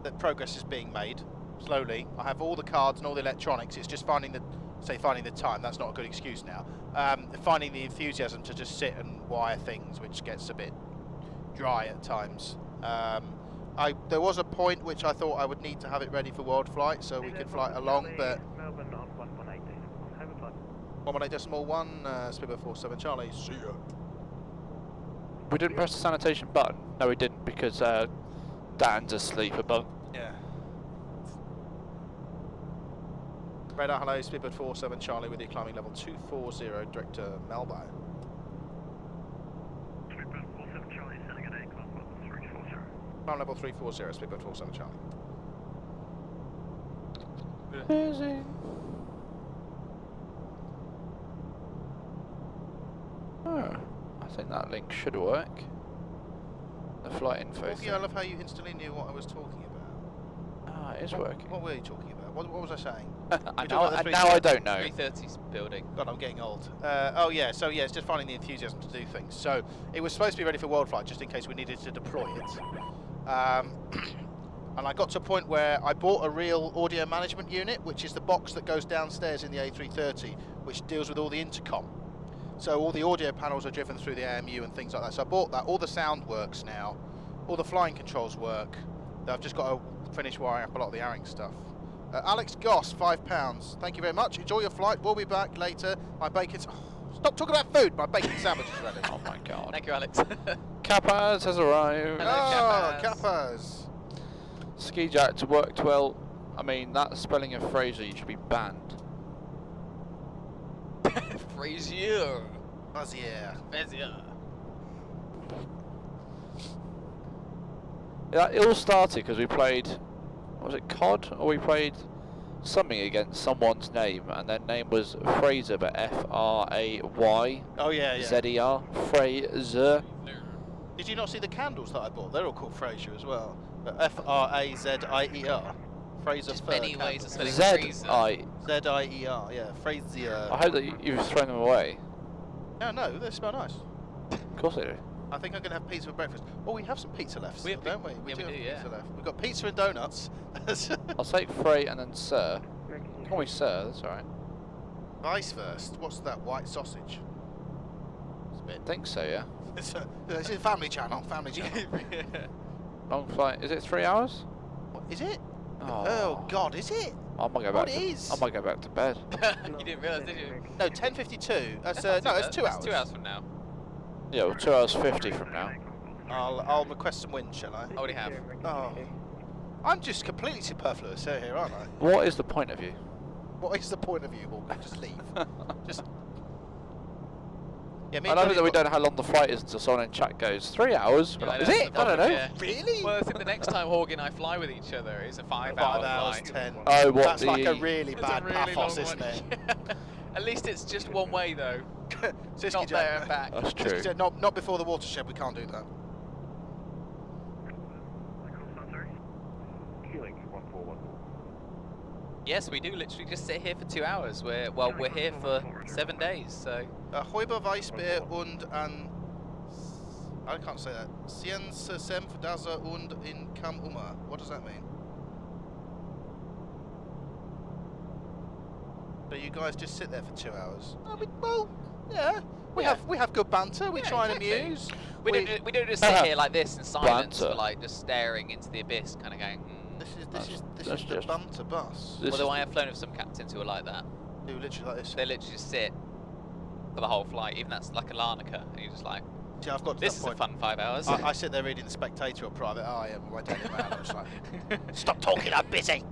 the progress is being made slowly. I have all the cards and all the electronics. It's just finding the time. That's not a good excuse now. Finding the enthusiasm to just sit and wire things, which gets a bit dry at times. There was a point which I thought I would need to have it ready for Worldflight so we could fly along, but Melbourne on 118. Over 118.1, Speedbird 47 Charlie. See ya. We didn't press the sanitation button. No, we didn't, because Dan's asleep above. Yeah. Radar, hello, Speedbird 47 Charlie with you climbing level 240, direct to Melbourne. Speedbird 47 Charlie, sending an A, climb level 340. Climb level 340, Speedbird 47 Charlie. Busy. Oh, I think that link should work. The flight info Horgy, thing. I love how you instantly knew what I was talking about. Ah, it is working. What were you talking about? What was I saying? And talking about the now I don't know. 330's building. God, I'm getting old. Oh yeah, so yeah, it's just finding the enthusiasm to do things. So it was supposed to be ready for Worldflight just in case we needed to deploy it. And I got to a point where I bought a real audio management unit, which is the box that goes downstairs in the A330, which deals with all the intercom. So all the audio panels are driven through the AMU and things like that. So I bought that. All the sound works now. All the flying controls work. I've just got to finish wiring up a lot of the airing stuff. Alex Goss, £5. Thank you very much. Enjoy your flight. We'll be back later. My bacon's... stop talking about food. My bacon sandwich is ready. Oh my god. Thank you, Alex. Kapaz has arrived. Hello, Oh, Kappas. Kappas. Ski Jack to worked well. I mean, that spelling of Fraser, you should be banned. Fraser. Fraser. Fraser. Yeah, it all started because we played, was it COD? Or we played something against someone's name, and their name was Fraser, but F-R-A-Y-Z-E-R. Oh yeah, yeah. Fraser. Did you not see the candles that I bought? They're all called Fraser as well. But F-R-A-Z-I-E-R. Fraser Just Fur many ways of spelling Z-I. Z-I-E-R, yeah. Fraser. I hope that you've thrown them away. No, they smell nice. Of course they do. I think I'm going to have pizza for breakfast. Oh, we have some pizza left, We have don't we? yeah, we have do, pizza yeah. left. We've got pizza and donuts. I'll take Frey and then Sir. Call me Sir, that's alright. Vice first. What's that? White sausage. It's a bit. I think so, yeah. It's a family channel. Family channel. Long flight. Is it 3 hours? What, is it? Oh. Oh God, is it? I might go What back. is? I might go back to bed. You didn't realise, did you? No, 10:52. That's not no, too it's bad. 2 That's hours. 2 hours from now. Yeah, well, 2 hours 50 from now. I'll request some wind, shall I? I already have. Oh, I'm just completely superfluous here, aren't I? What is the point of you? What is the point of you, Morgan? Just leave. Just. Yeah, me I and love it Johnny that we got- don't know how long the flight is until someone in chat goes, 3 hours? We're Yeah, like, I is know, it? it's I don't know. yeah. Really? Well, I think the next time Horgy and I fly with each other is a 5 hour 5 hours, flight. 10. Oh, what That's the... like a really It's bad a really pathos, long isn't one. it? At least it's just one way though. Siski Not there and back. That's Siski true. said, not before the watershed. We can't do that. Yes, we do literally just sit here for 2 hours. We're here for 7 days, so Heute Weißbier und an... I can't say that. Science Senf Daza und in Kam Uma. What does that mean? So you guys just sit there for 2 hours? Well, yeah. We Yeah. have good banter. We Yeah, try exactly. and amuse. We don't just sit here like this in silence, Banter. for like just staring into the abyss, kind of going. This is That's the just- banter bus. This Although is I have flown with some captains who are like that. Do literally like this. They literally just sit for the whole flight, even that's like a Larnaca, and you're just like, See, I've got to this that is point. a fun 5 hours. I sit there reading the Spectator or Private Eye and my daily man. I'm just like, stop talking, I'm busy.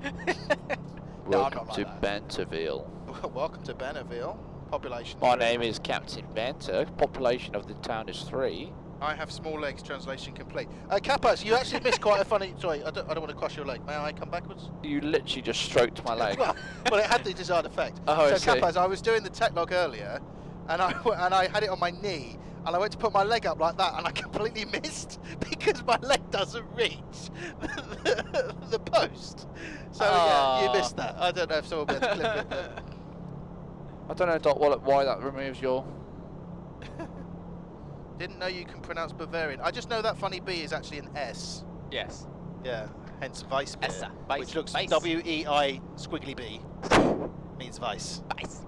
No, I'm Welcome not to like that. Banterville. Welcome to Bennerville. Population. My 3. name is Captain Banter. Population of the town is 3. I have small legs. Translation complete. Kappas, you actually missed quite a funny. Sorry, I don't want to cross your leg. May I come backwards? You literally just stroked my leg. well, it had the desired effect. Oh, I so see. Kappas, I was doing the tech log earlier, and I had it on my knee, and I went to put my leg up like that, and I completely missed because my leg doesn't reach the post. So yeah, you missed that. I don't know if someone will be able to clip it. But I don't know, Doc Wallop, why that removes your... didn't know you can pronounce Bavarian. I just know that funny B is actually an S. Yes. Yeah, hence Weiss beer, Essa, which looks Weiss. W-E-I squiggly B. Means Weiss. Nice.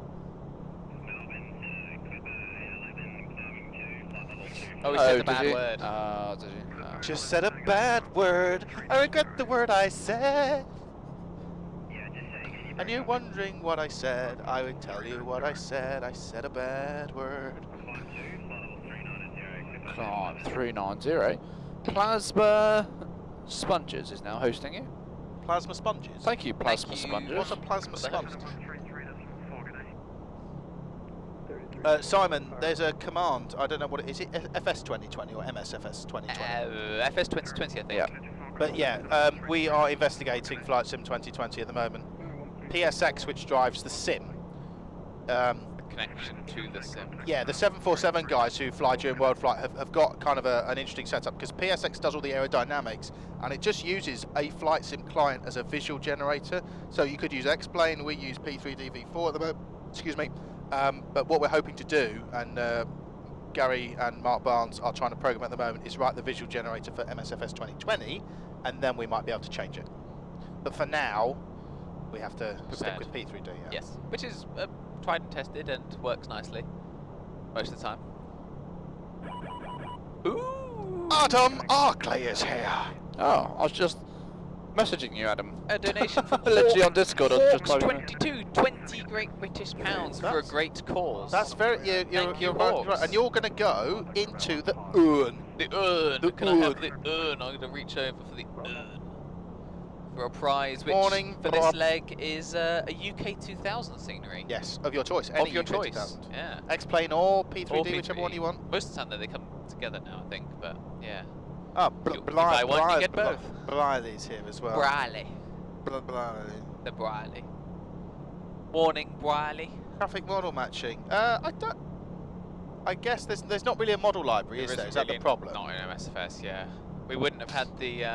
Oh, we said the bad word. Did you? Just said a bad word. I regret the word I said. And you're wondering what I said. I would tell you what I said. I said a bad word. Climb 390. Plasma Sponges is now hosting you. Plasma sponges. Thank you, Plasma you. Sponges. What's a plasma What the hell? sponge? Simon, there's a command. I don't know what it is. Is it FS 2020 or MSFS 2020? FS 2020, I think. Yeah. But yeah, we are investigating Flight Sim 2020 at the moment. PSX, which drives the sim. Connection to the sim. Yeah, the 747 guys who fly during Worldflight have got kind of an interesting setup because PSX does all the aerodynamics and it just uses a flight sim client as a visual generator. So you could use X-Plane, we use P3DV4 at the moment, excuse me. But what we're hoping to do, and Gary and Mark Barnes are trying to program at the moment, is write the visual generator for MSFS 2020 and then we might be able to change it. But for now, we have to stick with P3D. Yeah. Yes. Which is tried and tested and works nicely. Most of the time. Ooh! Adam Arkley is here. Oh, I was just messaging you, Adam. A donation from Literally on Discord. I was just Hawks typing. 22, 20 great British pounds for a That's- great cause. That's very. Thank you, right, Hawks. and you're going to go into the urn. The urn. The Can I have urn. the urn? I'm going to reach over for the urn. For a prize, which Morning, for Rob. this leg is a UK 2000 scenery. Yes, of your choice. Of Any your UK choice. 2000. Yeah. X-Plane or P3D, Or whichever one you want. Most of the time though, they come together now, I think, but yeah. Oh, You buy one, you get both. Blythe's here as well. Briley. Blythe. The Briley. Morning, Briley. Traffic model matching. I guess there's not really a model library, is there? Is that the problem? Not in MSFS, yeah. We wouldn't have had the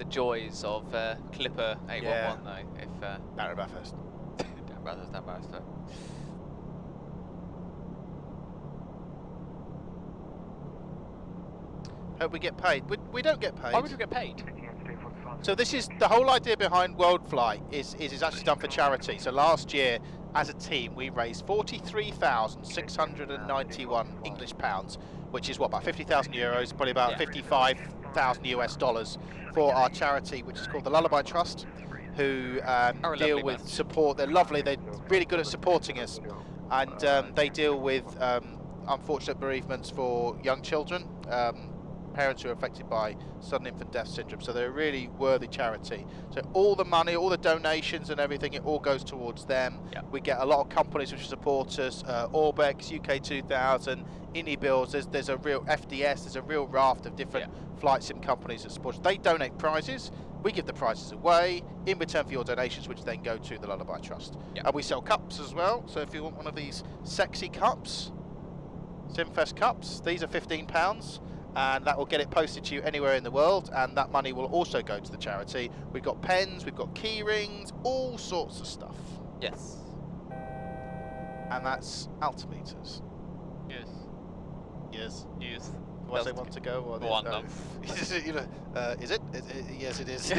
joys of Clipper 811 though if Barry Bathurst. Dan Brothers. Hope we get paid. We don't get paid. Why would you get paid? So this is the whole idea behind Worldflight is actually done for charity. So last year, as a team, we raised 43,691 English pounds, which is what, about 50,000 euros, probably about Yeah. 55,000 US dollars for our charity, which is called the Lullaby Trust, who a deal lovely with bunch. support. They're lovely. They're really good at supporting us, and they deal with unfortunate bereavements for young children. Parents who are affected by sudden infant death syndrome, so they're a really worthy charity. So all the money, all the donations and everything, it all goes towards them. Yep. We get a lot of companies which support us, Orbex, UK 2000, Inibills, there's a real FDS, there's a real raft of different flight sim companies that support us. They donate prizes, we give the prizes away in return for your donations, which then go to the Lullaby Trust. Yep. And we sell cups as well, so if you want one of these sexy cups, Simfest cups, these are £15. And that will get it posted to you anywhere in the world, and that money will also go to the charity. We've got pens, we've got key rings, all sorts of stuff. Yes. And that's altimeters. Yes. Yes. Yes. Do I say one to go? Or Go on, no. no. You know, is it? Yes, it is.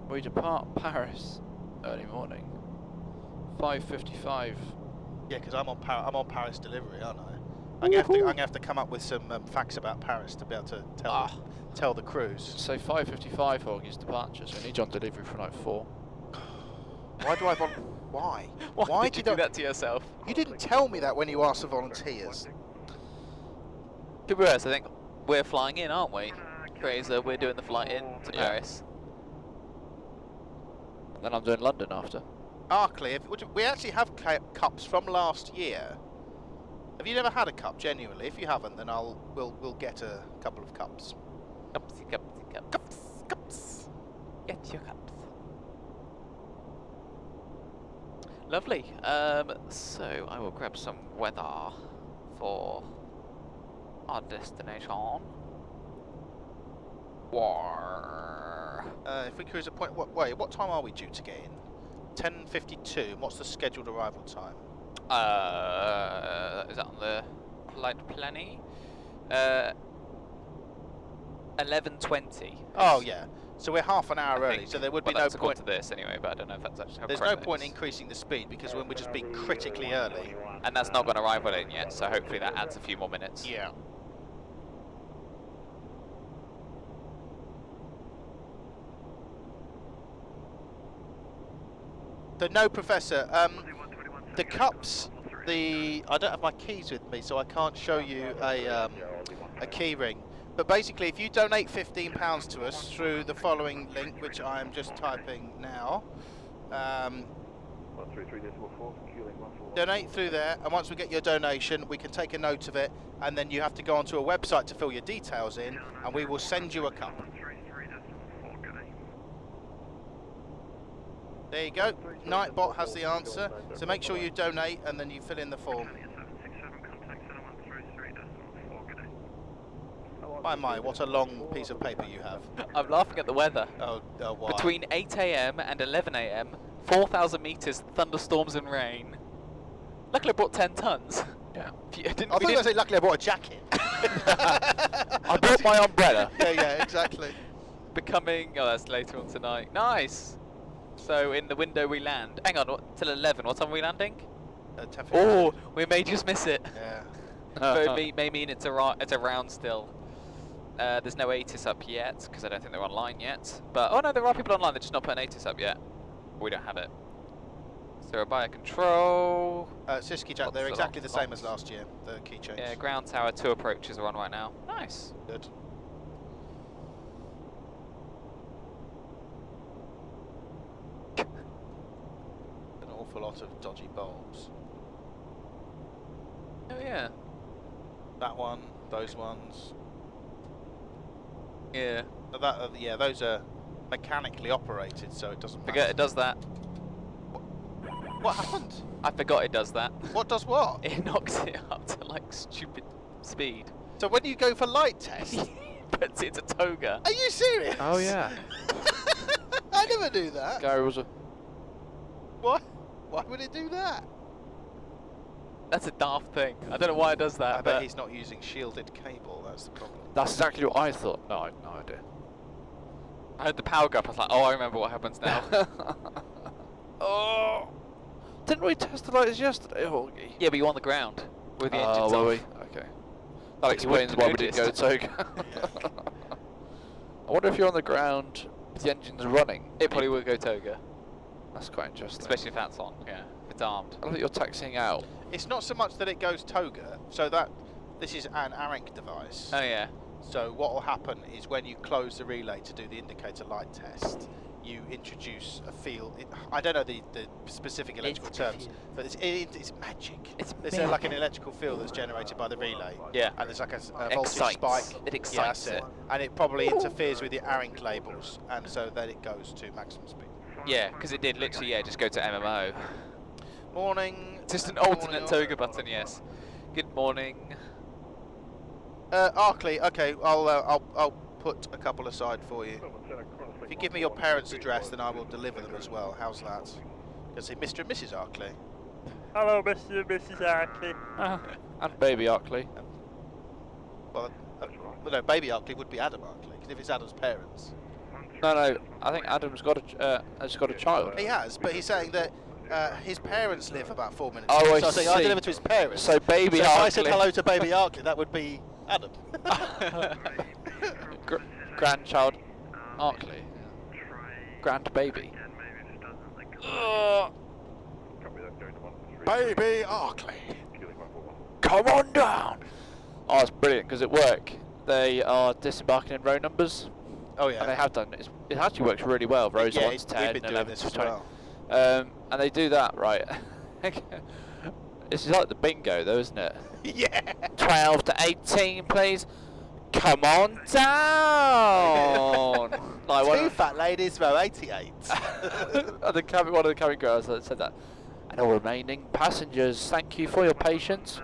We depart Paris early morning. 5:55. Yeah, because I'm on Paris delivery, aren't I? I'm gonna have to come up with some facts about Paris to be able to tell the crews. So 5:55 Horgy's departure. So we need you on delivery for like 4. Why do I Why? Why did you do that to yourself? You didn't tell me that when you asked for volunteers. To be honest, I think we're flying in, aren't we? Fraser, we're doing the flight in to Yeah. Paris. And then I'm doing London after. Arkley, we actually have cups from last year. Have you never had a cup, genuinely? If you haven't, then we'll get a couple of cups. Cupsy, cupsy, cups. Cups. Get your cups. Lovely. So I will grab some weather for our destination. WARR. If we cruise at what time are we due to get in? 10:52. And what's the scheduled arrival time? Is that on the flight planning? 11:20. Oh yeah. So we're half an hour early. So there would be no that's point. according to this anyway, but I don't know if that's actually how There's no correct that point is. increasing the speed because when we're just being critically early. And that's not got arrival in yet, so hopefully that adds a few more minutes. Yeah. So no, Professor. The cups. I don't have my keys with me, so I can't show you a key ring. But basically, if you donate £15 to us through the following link, which I am just typing now, donate through there, and once we get your donation, we can take a note of it, and then you have to go onto a website to fill your details in, and we will send you a cup. There you go. Nightbot has the answer, so make sure you donate, and then you fill in the form. My, what a long piece of paper you have. I'm laughing at the weather. Oh, why? Between 8 AM and 11 AM, 4,000 metres, thunderstorms and rain. Luckily I brought 10 tons. Yeah. I thought you were going to say, luckily I bought a jacket. I brought my umbrella. Yeah, exactly. Becoming, oh that's later on tonight. Nice! So in the window we land. Hang on, till 11, what time are we landing? 10:50. Oh, we may just miss it. Yeah. So it may mean it's around still. There's no ATIS up yet, because I don't think they're online yet. But, oh no, there are people online, they're just not putting ATIS up yet. We don't have it. Surabaya control. Siski Jack, they're exactly the same as last year, the key change. Yeah, ground tower, 2 approaches are on right now. Nice. Good. An awful lot of dodgy bulbs. Oh yeah. That one, those ones. Yeah. Yeah, those are mechanically operated, so it doesn't Forget matter. it does that. What happened? I forgot it does that. What does what? It knocks it up to like stupid speed. So when you go for light test, Puts it into toga. are you serious? Oh yeah. I never knew that. Gary was a. What? Why would it do that? That's a daft thing. I don't know why it does that. I but bet he's not using shielded cable, that's the problem. That's exactly what I thought. No, I had no idea. I heard the power go up. I was like, oh, I remember what happens now. Oh! Didn't we test the lighters yesterday, Horgy? Yeah, but you're on the ground with the engines were off. we? Okay. That explains wouldn't why have we didn't go to Toga. I wonder if you're on the ground with the engines running. It probably will go toga, That's quite interesting. especially if that's on. Yeah, if it's armed. I love that you're taxiing out. It's not so much that it goes toga, so that this is an ARINC device. Oh yeah. So what will happen is when you close the relay to do the indicator light test, you introduce a field. I don't know the specific electrical terms, but it's magic. It's There's like an electrical field that's generated by the relay. Yeah. And there's like a voltage Excites. spike. It Yeah, excites that's it. And it probably interferes with the ARINC labels, and so then it goes to maximum speed. Yeah, because it did literally. Yeah, just go to MMO. Morning. Just an morning, alternate toga button. Yes. Good morning. Arkley, okay, I'll put a couple aside for you. If you give me your parents' address, then I will deliver them as well. How's that? Because Mr. and Mrs. Arkley. Hello, Mr. and Mrs. Arkley. And baby Arkley. Well, no, baby Arkley would be Adam Arkley, because if it's Adam's parents. No, I think Adam's got a child. He has, but he's saying that his parents live about 4 minutes. Oh, away. I So I think I see. delivered to his parents. So baby if I said Arkley. hello to baby Arkley, that would be Adam. Grandchild Arkley. Grand baby. Baby Arkley. Come on down. Oh, it's brilliant because at work they are disembarking in row numbers. Oh yeah. And they have done. It actually works really well. Rows yeah, 1 to 10, we've been 11 doing this to as 20. well. And they do that, right? It's like the bingo though, isn't it? Yeah. 12 to 18, please. Come on down. Like Two fat ladies, row 88. one of the cabin girls that said that. And all remaining passengers, thank you for your patience.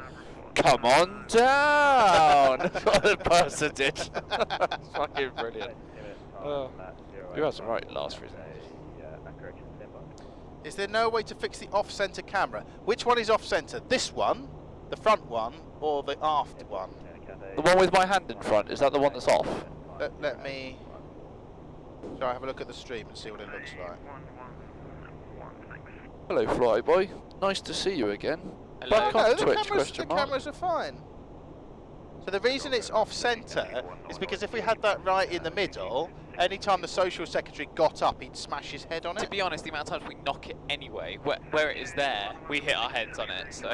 Come on down. That's what the person did. That's fucking brilliant. You had some right last reason. Is there no way to fix the off-center camera? Which one is off-center? This one, the front one, or the aft one? The one with my hand in front, is that the one that's off? Let me... Shall I have a look at the stream and see what it looks like? Hello, Flyboy. Nice to see you again. Hello. Back No, on the Twitch, cameras, question the mark. cameras are fine. So the reason it's off-centre is because if we had that right in the middle, anytime the social secretary got up, he'd smash his head on To it. be honest, the amount of times we knock it anyway, where it is there, we hit our heads on it. So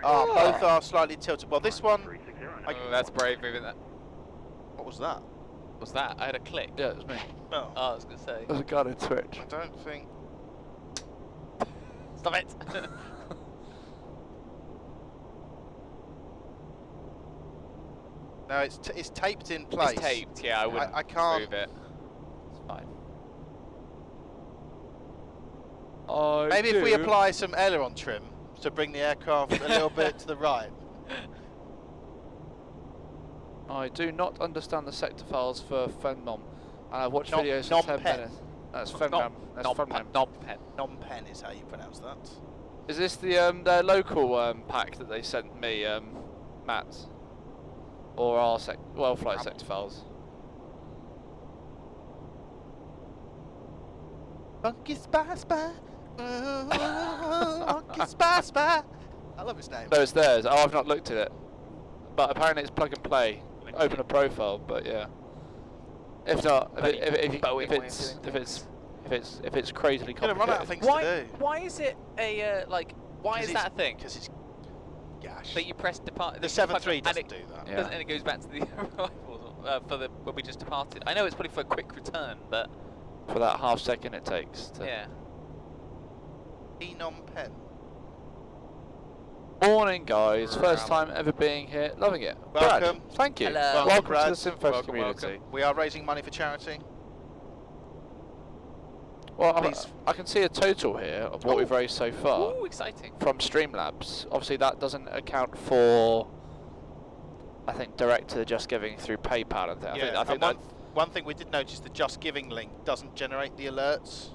Both are slightly tilted. Well, this one... oh, that's brave moving that. What was that? What's that? I had a click. Yeah, it was me. Oh, Oh, I was gonna say. There's a guy on Twitch. I don't think... Stop it. No, it's taped in place. It's taped. Yeah, I wouldn't I can't... move it. It's fine. Maybe if we apply some aileron trim to bring the aircraft a little bit to the right. I do not understand the sector files for Phenom, and I've watched Nom- videos for nom 10 pen. minutes. That's Phenom. That's Phenom. Non-pen. Non-pen is how you pronounce that. Is this the their local pack that they sent me, Matt? Or our Worldflight sector files? Funky Spy Spy. Funky Spy Spy. I love his name. No, it's theirs. Oh, I've not looked at it. But apparently it's plug and play. Open a profile, but yeah. If not, if it's crazily Gonna run out of complicated. things to do. Why is it a Why is that a thing? Because it's gash. That you press depart. The 7.3 doesn't do that. Yeah. And it goes back to the arrivals for the when we just departed. I know it's probably for a quick return, but For that half second it takes to... yeah. Phenom pen. Morning guys, first time ever being here, loving it. Welcome. Brad, thank you. Hello. Welcome Brad. to the Synfest Welcome, community. welcome. We are raising money for charity. Well, Please. I can see a total here of what we've raised so far Ooh, exciting. from Streamlabs. Obviously that doesn't account for, I think, direct to the Just Giving through PayPal and things. Yeah, I think and one thing we did notice, the Just Giving link doesn't generate the alerts.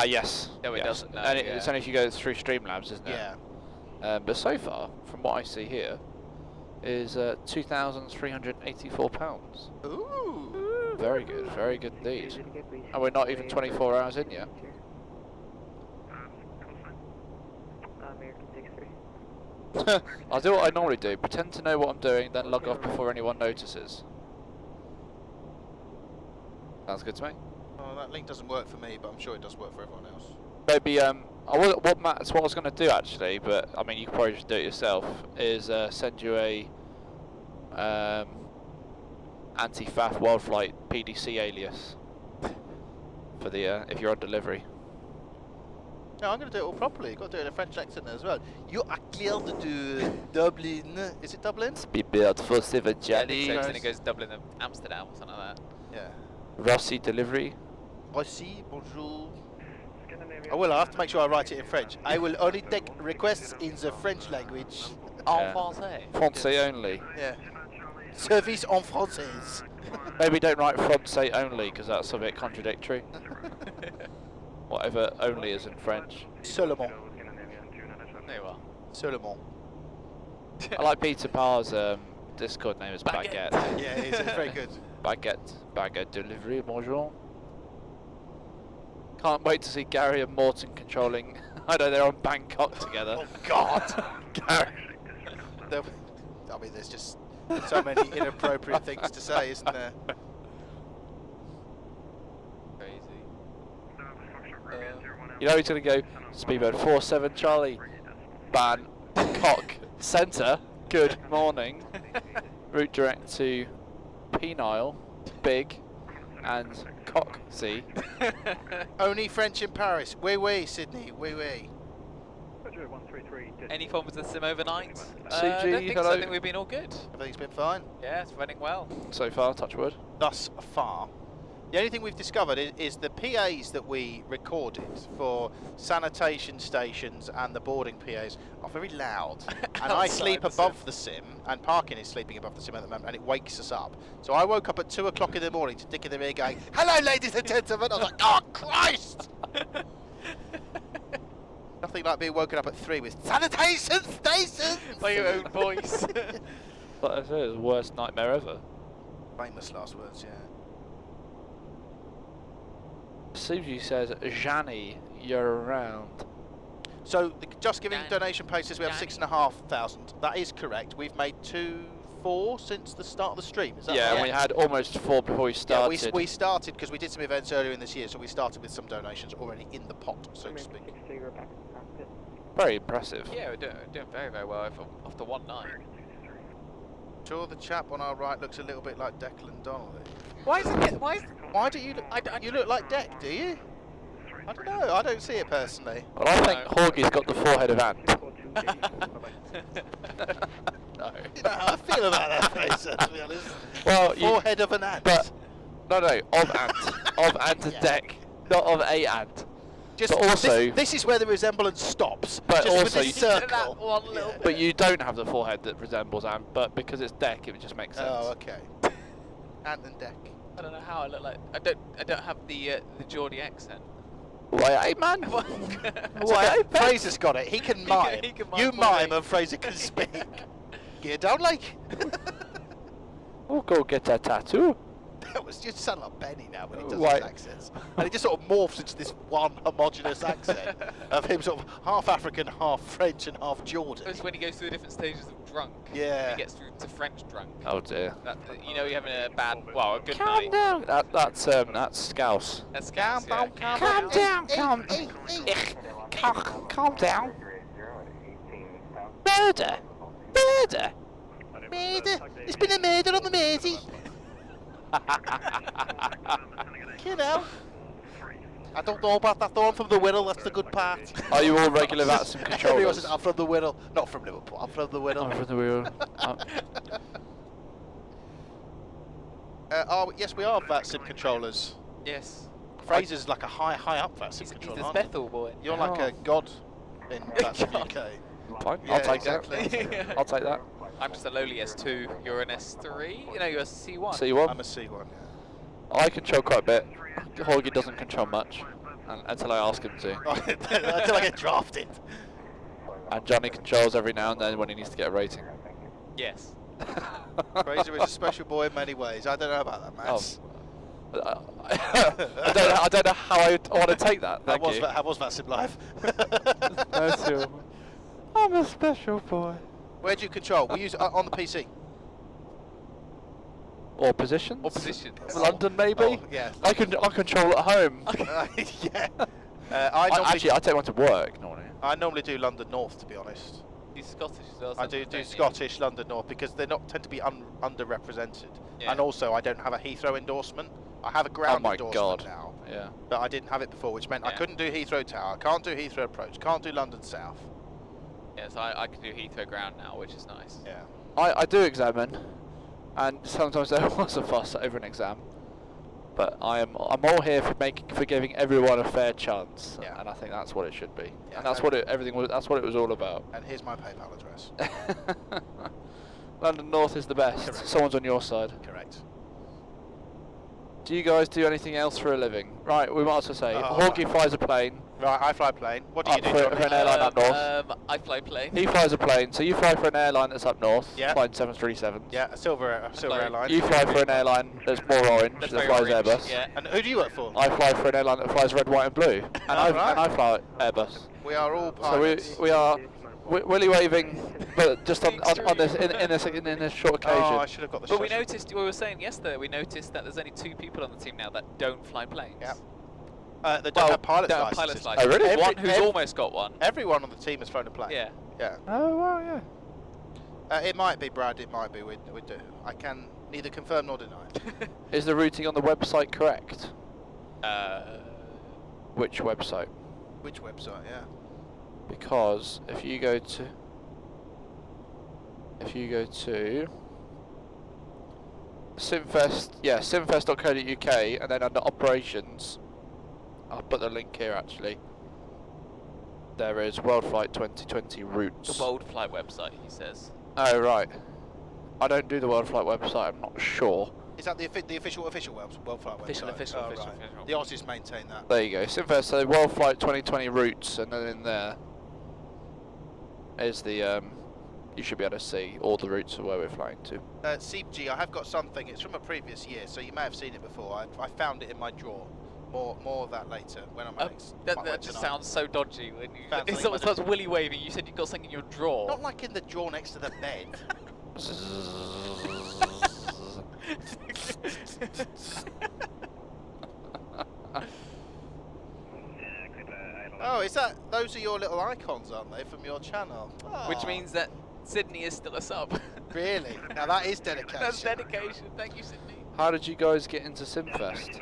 yes. No, it yes. doesn't, no, And yeah. it's only if you go through Streamlabs, isn't it? Yeah. But so far, from what I see here, is £2,384. Ooh. Very good indeed. And we're not even 24 hours in yet. I'll do what I normally do, pretend to know what I'm doing, then log off before anyone notices. Sounds good to me. Oh, that link doesn't work for me, but I'm sure it does work for everyone else. Maybe, that's what I was going to do actually, but I mean you could probably just do it yourself, is send you a anti-faff Worldflight PDC alias for the if you're on delivery. No, I'm going to do it all properly. You've got to do it in a French accent as well. You are cleared to Dublin. Is it Dublin? Be built for Silver Yeah, I think Johnny. so, 'cause then it goes Dublin and Amsterdam or something like that. Yeah. Rossi delivery. Voici, bonjour. I will. I have to make sure I write it in French. I will only take requests in the French language. Yeah. En français. Francais only. Yeah. Service en français. Maybe don't write Francais only because that's a bit contradictory. Whatever only is in French. Seulement. There you are. Seulement. I like Peter Parr's Discord name is Baguette. Baguette. Yeah, it's very good. Baguette delivery, bonjour. Can't wait to see Gary and Morton controlling. I know they're on Bangkok together. Oh God! Gary. I mean, there's just so many inappropriate things to say, isn't there? Crazy. You know he's going to go speedbird 47 Charlie, Bangkok Centre. Good morning. Route direct to Penile, Big, and Coxsey. Only French in Paris. Oui, oui, Sydney. Oui, oui. Any problems with the sim overnight? CG, I don't think so. hello. I think we've been all good. Everything's been fine Yeah, it's running well. So far, touch wood. thus far. The only thing we've discovered is the PAs that we recorded for sanitation stations and the boarding PAs are very loud. And I sleep the sim. above the sim, and Parkin is sleeping above the sim at the moment, and it wakes us up. So I woke up at 2 o'clock in the morning to Dick in the ear going, "Hello, ladies and gentlemen." I was like, "Oh, Christ!" Nothing like being woken up at 3 with sanitation stations! By your own voice. But I say, it's the worst nightmare ever. Famous last words, yeah. CG says, Jani, you're around. So, just giving Dan. donation places, we have Dan. 6,500. That is correct. We've made 4 since the start of the stream. Is that Yeah, right? and we had almost 4 before we Yeah, started. we started because we did some events earlier in this year, so we started with some donations already in the pot, so to speak. Very impressive. Yeah, we're doing very, very well after one night. Sure, the chap on our right looks a little bit like Declan Donnelly. Why is it? Why do you look? You look like Deck, do you? I don't know. I don't see it personally. Well, I think Horgy's got the forehead of Ant. No. You know how I feel about that, Fraser, to be honest. Well, Forehead of an ant. But, no, of Ant. Of Ant and Yeah. Deck. Not of a Ant. Just but also- this is where the resemblance stops. But just with also this you- circle. That one little Yeah. But you don't have the forehead that resembles Ant, but because it's Deck, it just makes sense. Oh, okay. Ant and Deck. I don't know how I look like. I don't have the Geordie accent. Why, hey, man? Why? Fraser's got it. He can mime. he can mime You for mime me. and Fraser can speak. Get down, like. We'll go get a tattoo. That was just sound like Benny now when he does Why? his accents, and it just sort of morphs into this one homogenous accent of him sort of half African, half French, and half Jordan. It's when he goes through the different stages of drunk. Yeah. He gets through to French drunk. Oh dear. That, you know, you're having a bad, well, a good Calm night. down. That's Scouse. That's gas, yeah. Calm down. Calm down. Murder. Murder! There's been a murder on the Mersey. You know. I don't know about that. Though I'm from the Wirral. That's the good part. Are you all regular VATSIM Everyone controllers? says I'm from the Wirral. Not from Liverpool. I'm from the Wirral. I'm from the wheel. Yes, we are VATSIM controllers. Yes. Fraser's like a high up VATSIM He's controller. a aren't you? Bethel boy. You're like a god in VATSIM God. UK. Fine. Yeah, I'll take exactly. that. I'll take that. I'm just a lowly S2. You're an S3. You know, you're a C1. C1. I'm a C1. Yeah. I control quite a bit. Horgy doesn't control much, until I ask him to. Until I get drafted. And Johnny controls every now and then when he needs to get a rating. Yes. Fraser is a special boy in many ways. I don't know about that, Matt. I don't know how I want to take that. Thank you. How was VATSIM Live? That's you. I'm a special boy. Where do you control? We use on the PC. Or positions? Or positions. London, maybe? Oh, yeah. I control at home. Yeah. I normally I take one to work normally. I normally do London North, to be honest. He's Scottish as well. I do Scottish London North because they tend to be underrepresented, Yeah. and also I don't have a Heathrow endorsement. I have a ground Oh my endorsement God. now, Yeah. but I didn't have it before, which meant I Yeah. couldn't do Heathrow Tower, can't do Heathrow Approach, can't do London South. Yeah, so I can do Heathrow ground now, which is nice. Yeah. I do examine, and sometimes there was a fuss over an exam. But I'm all here for giving everyone a fair chance, Yeah. and I think that's what it should be. Yeah, And that's what that's what it was all about. And here's my PayPal address. London North is the best. Correct. Someone's on your side. Correct. Do you guys do anything else for a living? Right, we might as well say, Oh. Horgy flies a plane. Right, I fly plane. What do you do, For Johnny? an airline up north. I fly plane. He flies a plane, so you fly for an airline that's up north, Yeah. flying 737s. Yeah, a silver airline. You fly for an airline that's more orange, That's that very flies orange, Airbus. Yeah. And who do you work for? I fly for an airline that flies red, white and blue. And, I fly Airbus. We are all So pilots. we are willy waving, but just on this in a short occasion. Oh, I should have got the But we shot. noticed, we were saying yesterday, we noticed that there's only 2 people on the team now that don't fly planes. Yeah. They don't have pilot's Don't have licenses. pilot's Oh, really? license. One who's almost got one. Everyone on the team has flown a plane. Yeah. Yeah. Oh wow, yeah. It might be Brad. It might be. We do. I can neither confirm nor deny. Is the routing on the website correct? Which website? Which website? Yeah. Because if you go to Simfest, yeah, simfest.co.uk, and then under operations, I'll put the link here actually. There is Worldflight 2020 routes. The Worldflight website, he says. Oh right. I don't do the Worldflight website. I'm not sure. Is that the official Worldflight website? Official. Right. The Aussies maintain that. There you go. Simfest, so Worldflight 2020 routes, and then in there is the you should be able to see all the routes of where we're flying to. CG, I have got something. It's from a previous year, so you may have seen it before. I found it in my drawer. More of that later when I'm That just sounds so dodgy when you. Found It's something almost like willy waving. You said you got something in your drawer. Not like in the drawer next to the bed. Oh, is that? Those are your little icons, aren't they, from your channel? Which Oh, means that Sydney is still a sub. really? Now that is dedication. That's dedication. Thank you, Sydney. How did you guys get into Simfest?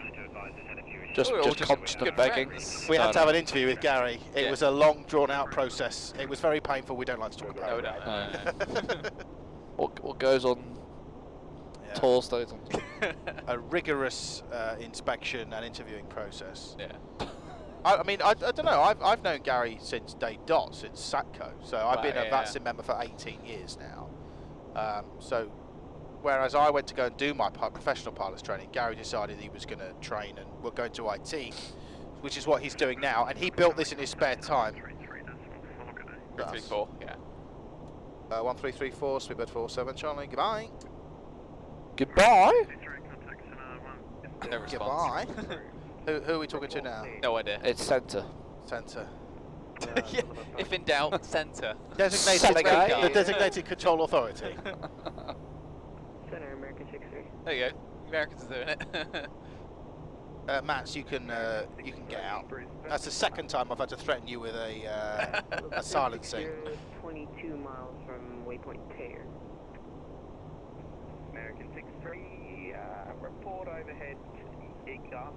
Just We're all just constant good begging. friends. We had No, to have an interview with Gary. It Yeah. was a long, drawn-out process. It was very painful. We don't like to talk No, about no, it. What goes on Yeah. tour stays on tour. A rigorous inspection and interviewing process. Yeah. I mean, I don't know. I've known Gary since day dot, since SATCO. So I've been a Right, yeah. VATSIM member for 18 years now. So, whereas I went to go and do my professional pilot's training, Gary decided he was going to train and we're going to IT, which is what he's doing now. And he built this in his spare time. 334. Yeah. 1334, Speedbird 47, Charlie. Goodbye. Goodbye. No response. Goodbye. Who are we talking to now? No idea. It's centre. Centre. Yeah, if in doubt, centre. Designated, the designated control authority. Center, American 63. There you go. Americans are doing it. Mats, you can get out. That's the second time I've had to threaten you with a silencing. 22 miles from waypoint 2. American 63, report overhead EGAR.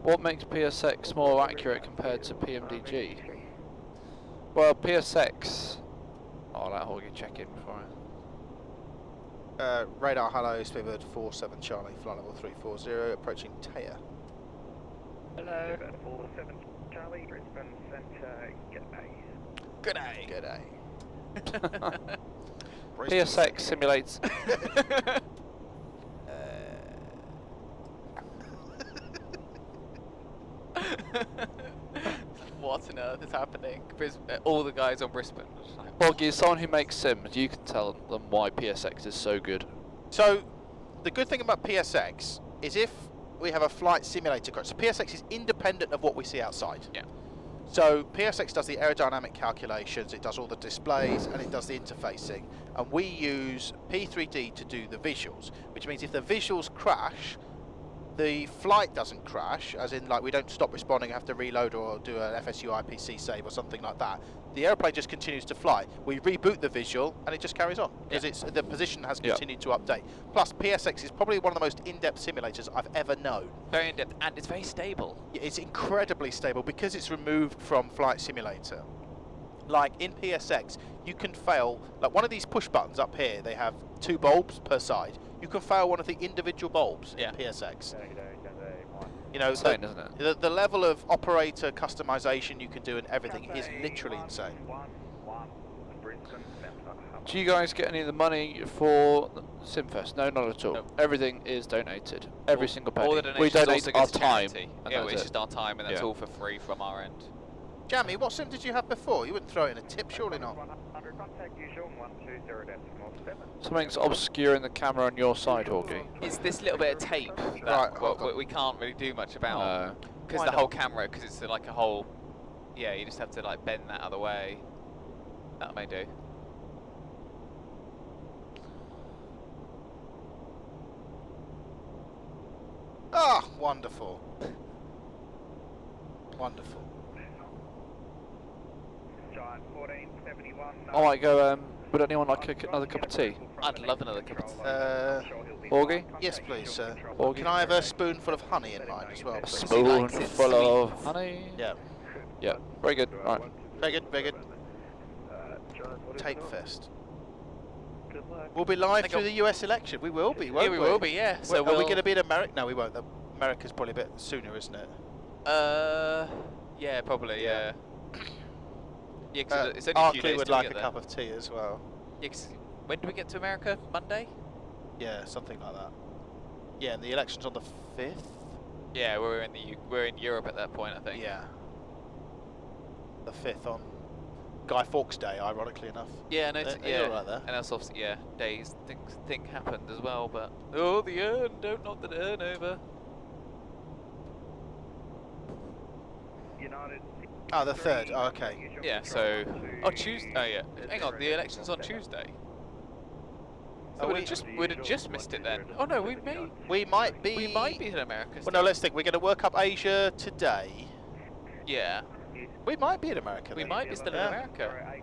What makes PSX more accurate compared to PMDG? Well, PSX. I'll let Horgy check in before I. Radar, hello, Speedbird 47 Charlie, flight level 340, approaching Taya. Hello. 47 Charlie, Brisbane Centre, g'day. G'day. PSX simulates. What on earth is happening? All the guys on Brisbane. Horgy, as someone who makes sims, you can tell them why PSX is so good. So, the good thing about PSX is if we have a flight simulator crash, so PSX is independent of what we see outside. Yeah. So PSX does the aerodynamic calculations, it does all the displays, and it does the interfacing. And we use P3D to do the visuals, which means if the visuals crash, the flight doesn't crash, as in like we don't stop responding, have to reload or do an FSU IPC save or something like that. The airplane just continues to fly. We reboot the visual and it just carries on because it's the position has continued to update. Plus PSX is probably one of the most in-depth simulators I've ever known. Very in depth, and it's very stable. It's incredibly stable because it's removed from Flight Simulator. Like in PSX, you can fail, like one of these push buttons up here, they have 2 bulbs per side. You can fail one of the individual bulbs in PSX. You know, Insane, isn't it? the level of operator customization you can do and everything is literally insane. Do you guys get any of the money for Simfest? No, not at all. Nope. Everything is donated. Every single penny. All the We donations donate also our go to time. charity. And Yeah, that's it's it. just our time, and that's Yeah. all for free from our end. Jammy, what sim did you have before? You wouldn't throw it in a tip, surely not. 100 contact usual 120.7. Something's obscuring the camera on your side, Horgy. It's this little bit of tape that Right, hold on. we can't really do much about. Because Why the whole not? camera, because it's like a whole, yeah, you just have to like bend that other way. That may do. Ah, wonderful. Wonderful. Giant 1471. I might go, would anyone like another cup of tea? I'd love another cup of tea. Horgy? Yes, please, sir. Horgy? Can I have a spoonful of honey in mine as well, A please? spoonful of honey. Yeah. Yeah, very good. Right. Very good, very good. Tape Fest. Good luck. We'll be live Thank through you. the US election. We will be, won't Yeah, we will be, yeah. So Are we we'll- going to be in America? No, we won't. America's probably a bit sooner, isn't it? Yeah, probably, yeah. Yeah, 'cause it's only a few Arkley days would till we like get a there. cup of tea as well. Yeah, 'cause when do we get to America? Monday? Yeah, something like that. Yeah, and the election's on the 5th? Yeah, we're in Europe at that point, I think. Yeah. The 5th on Guy Fawkes Day, ironically enough. Yeah, no, You're yeah. all right there. And that's obviously, yeah, days thing happened as well, but oh, the urn, don't knock the urn over. United. Oh, the 3rd. Oh, okay. Yeah, so Tuesday. Oh yeah, hang on, the election's on Tuesday. So Oh, we'd have just missed it then. Oh no, we might be. might be in America. Well, Still. no, let's think. We're going to work up Asia today. Yeah, We might be in America. we then. might be still in Yeah. America.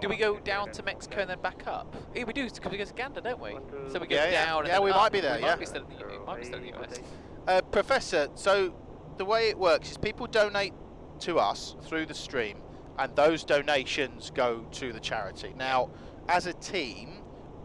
Do we go down to Mexico and then back up? Yeah, we do, because we go to Uganda, don't we? So we go Yeah, yeah. down. and Yeah, then we up. might be there, We yeah. might be still in the, might be still in the US. Professor, so the way it works is people donate to us through the stream, and those donations go to the charity. Now, as a team,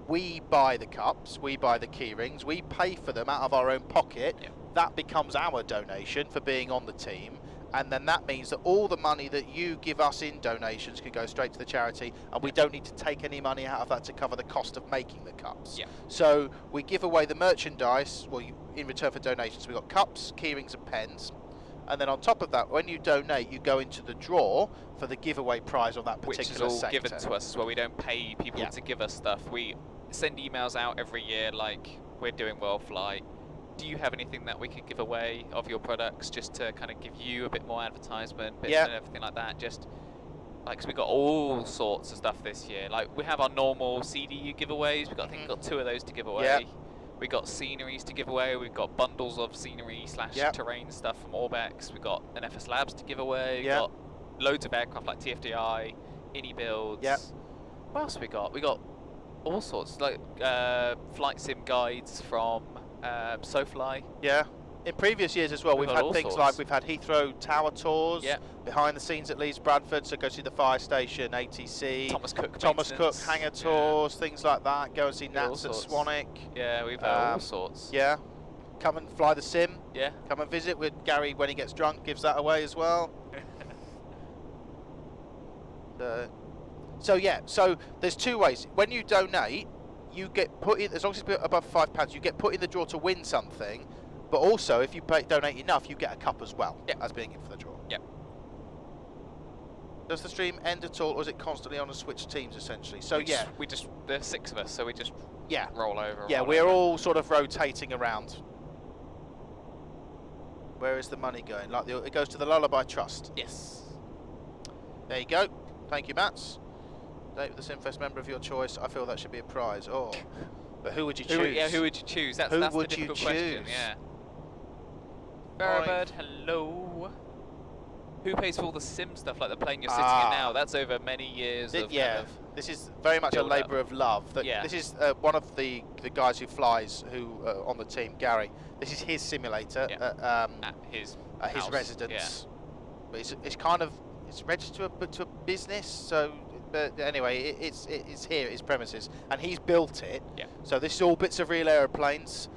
we buy the cups, we buy the key rings, we pay for them out of our own pocket. Yeah. That becomes our donation for being on the team, and then that means that all the money that you give us in donations can go straight to the charity, and we don't need to take any money out of that to cover the cost of making the cups. Yeah. So we give away the merchandise, well, in return for donations. We've got cups, key rings and pens. And then on top of that, when you donate, you go into the draw for the giveaway prize on that Which particular is all sector. given to us as well. We don't pay people Yeah. to give us stuff. We send emails out every year, like we're doing Worldflight. Do you have anything that we could give away of your products, just to kind of give you a bit more advertisement, bits Yeah. and everything like that? Just like, 'cause we got all sorts of stuff this year. Like we have our normal CDU giveaways. We got, I think, we got 2 of those to give away. Yeah. We got sceneries to give away. We've got bundles of scenery / Yeah. terrain stuff from Orbex. We've got an FS Labs to give away. We've Yeah. got loads of aircraft like TFDI, INI builds. Yeah. What else we got? We got all sorts, like flight sim guides from SoFly. Yeah. In previous years as well, We've we've got had all things sorts. like we've had Heathrow Tower tours, Yeah. behind the scenes at Leeds Bradford, so go see the fire station, ATC, Thomas Cook Thomas Cook maintenance. hangar Yeah. tours, things like that. Go and see Yeah, all Nats at sorts. Swanwick. Yeah, we've all Um, sorts. Yeah. Come and fly the sim. Yeah. Come and visit with Gary when he gets drunk, gives that away as well. So yeah, so there's 2 ways. When you donate, you get put in, as long as it's above £5, you get put in the draw to win something. But also, if you donate enough, you get a cup as well, Yeah. as being in for the draw. Yeah. Does the stream end at all, or is it constantly on a switch teams essentially? So we just there's 6 of us, so we just yeah, roll over. yeah, roll we're over. all sort of rotating around. Where is the money going? Like it goes to the Lullaby Trust. Yes. There you go. Thank you, Mats. Date with the Simfest member of your choice. I feel that should be a prize. Oh, but who would you choose? Yeah, who would you choose? That's Who the would you difficult question. choose? Yeah. Right. Bird, hello. Who pays for all the sim stuff, like the plane you're sitting Ah. in now? That's over many years of Yeah, kind of, this is very much a build up. labour of love. That Yeah. This is one of the guys who flies on the team, Gary. This is his simulator Yeah. at his his house. residence. But it's kind of it's registered to a business, so. But anyway, it's here at his premises, and he's built it. Yeah. So this is all bits of real aeroplanes.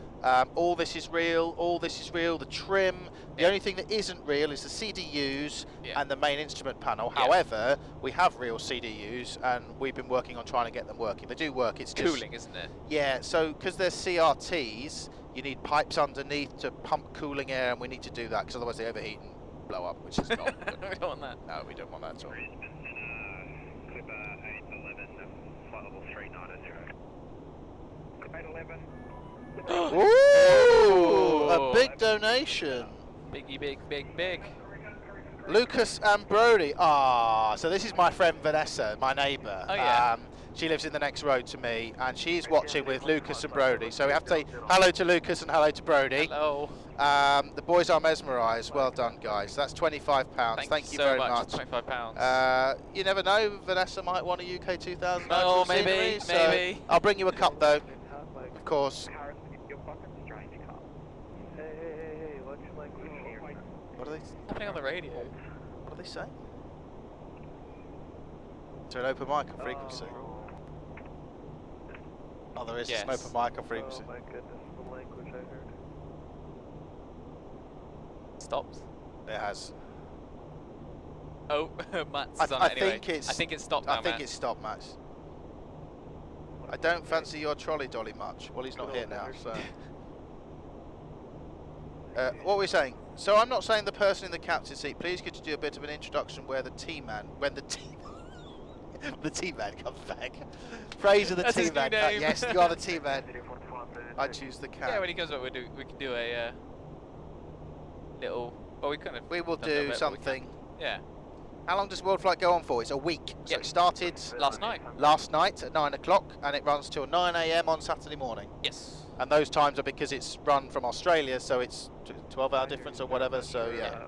All this is real. All this is real. The trim. The Yeah. only thing that isn't real is the CDUs Yeah. and the main instrument panel. Yeah. However, we have real CDUs, and we've been working on trying to get them working. They do work. It's just Cooling, isn't it? yeah. So because they're CRTs, you need pipes underneath to pump cooling air, and we need to do that because otherwise they overheat and blow up, which is not good. We don't want that. No, we don't want that at all. Clipper 811, flight level 3900. Clip 811. Ooh, a big donation. Biggie, big, big, big. Lucas and Brody. Ah, so this is my friend Vanessa, my neighbour. Oh, yeah. She lives in the next road to me, and she's watching with Lucas and Brody. So we have to say hello to Lucas and hello to Brody. Hello. The boys are mesmerised. Well done, guys. That's £25. Thank you so very much. much. £25. You never know. Vanessa might want a UK 2000. Oh, scenery, maybe, so maybe. I'll bring you a cup though, of course. Your fucking strange car. Hey, what's your language? What are they? Happening on the radio. What are they saying? To an open mic on frequency. Oh, there is just an Yes. open mic on frequency. Oh my goodness, the language I heard. Stopped. It has. Oh, Matt's I on it anyway. think it's. I think it's stopped now, I think Matt. it's stopped, Max. I don't fancy your trolley dolly much. Well, he's not here now, so. What were we saying? So I'm not saying the person in the captain's seat. Please could you do a bit of an introduction where the T-man, when the the T-man comes back. Fraser the That's his T-man. new name. Yes, you are the T-man. I choose the cat. Yeah, when he comes up, we can do a little. Well, we kind of. We will done a little do bit, but we can- something. Yeah. How long does Worldflight go on for? It's a week. So Yep. it started Last night. last night at 9 o'clock and it runs till 9 AM on Saturday morning. Yes. And those times are because it's run from Australia, so it's 12-hour difference or whatever, so yeah.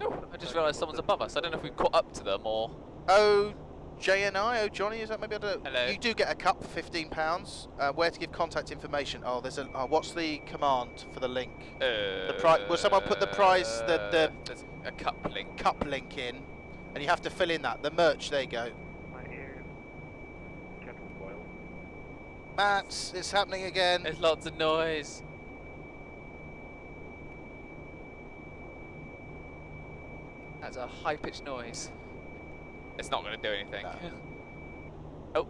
Oh, I just realised someone's above us. I don't know if we've caught up to them or. Oh, JNI, oh Johnny, is that maybe? I don't know. Hello. You do get a cup for £15. Where to give contact information? Oh, there's a. Oh, what's the command for the link? Will someone put the prize, the There's a cup link. cup link in, and you have to fill in that. The merch, there you go. My ear. Captain Boyle. Matt, it's happening again. There's lots of noise. That's a high-pitched noise. It's not going to do anything. No.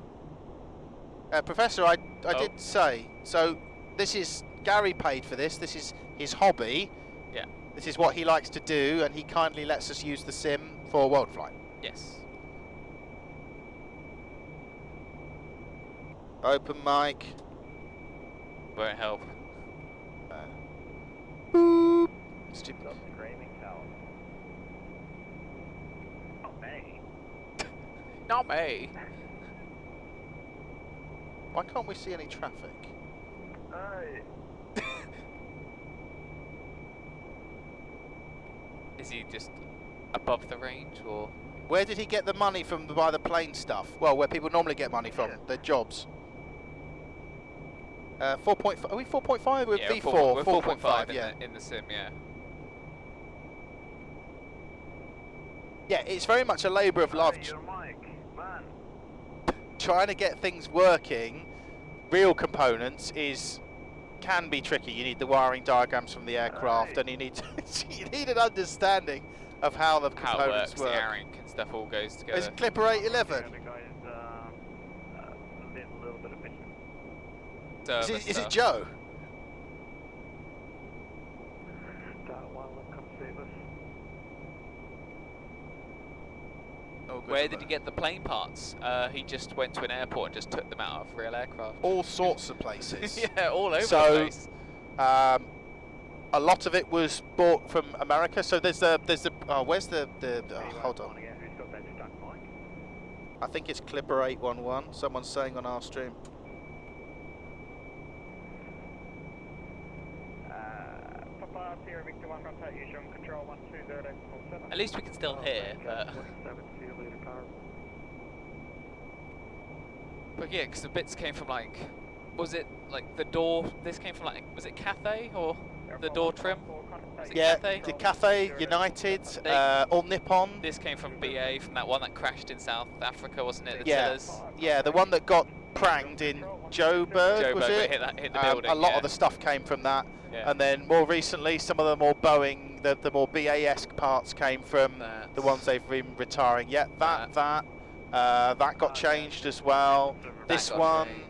Oh, Professor, I Oh. did say, so this is, Gary paid for this, this is his hobby. Yeah. This is what he likes to do, and he kindly lets us use the sim for Worldflight. yes. Open mic. Won't help. Boop. Stupid. Screaming cow. Not me. Not me. Why can't we see any traffic? Hey. Is he just above the range or? Where did he get the money from to buy the plane stuff? Well, where people normally get money from, their jobs. 4.5, are we 4.5? We're Yeah, V4, we're 4.5, in yeah. in the sim, yeah. Yeah, it's very much a labour of love. Hey, your mic, man. Trying to get things working, real components, can be tricky. You need the wiring diagrams from the aircraft, and you need you need an understanding of how the How it components works, work. the ARINC and stuff all goes together. Is Clipper 811? The guy is a little bit of mission. Is it Joe? That one will come save us. Oh, good Where for did that. he get the plane parts? He just went to an airport and just took them out of real aircraft. All sorts of places. Yeah, all over So, the place. A lot of it was bought from America. So there's the where's the hold on. Who's got that stuck mic? I think it's Clipper 811. Someone's saying on our stream. Papa Sierra Victor 1 contact you from control 120.47. At least we can still hear, but See you later, power. yeah, because the bits came from like, was it like the door? This came from like, was it Cathay or the door trim? Was it Yeah, Cathay? the Cathay, United, They- All Nippon. This came from BA, from that one that crashed in South Africa, wasn't it? The Yeah, tillers. yeah, the one that got pranged in Joburg, was Joburg, it? hit the building. A lot yeah. of the stuff came from that, Yeah. and then more recently, some of the more Boeing, the more BA-esque parts came from the ones they've been retiring. Yeah, that got changed as well. That This got one, changed.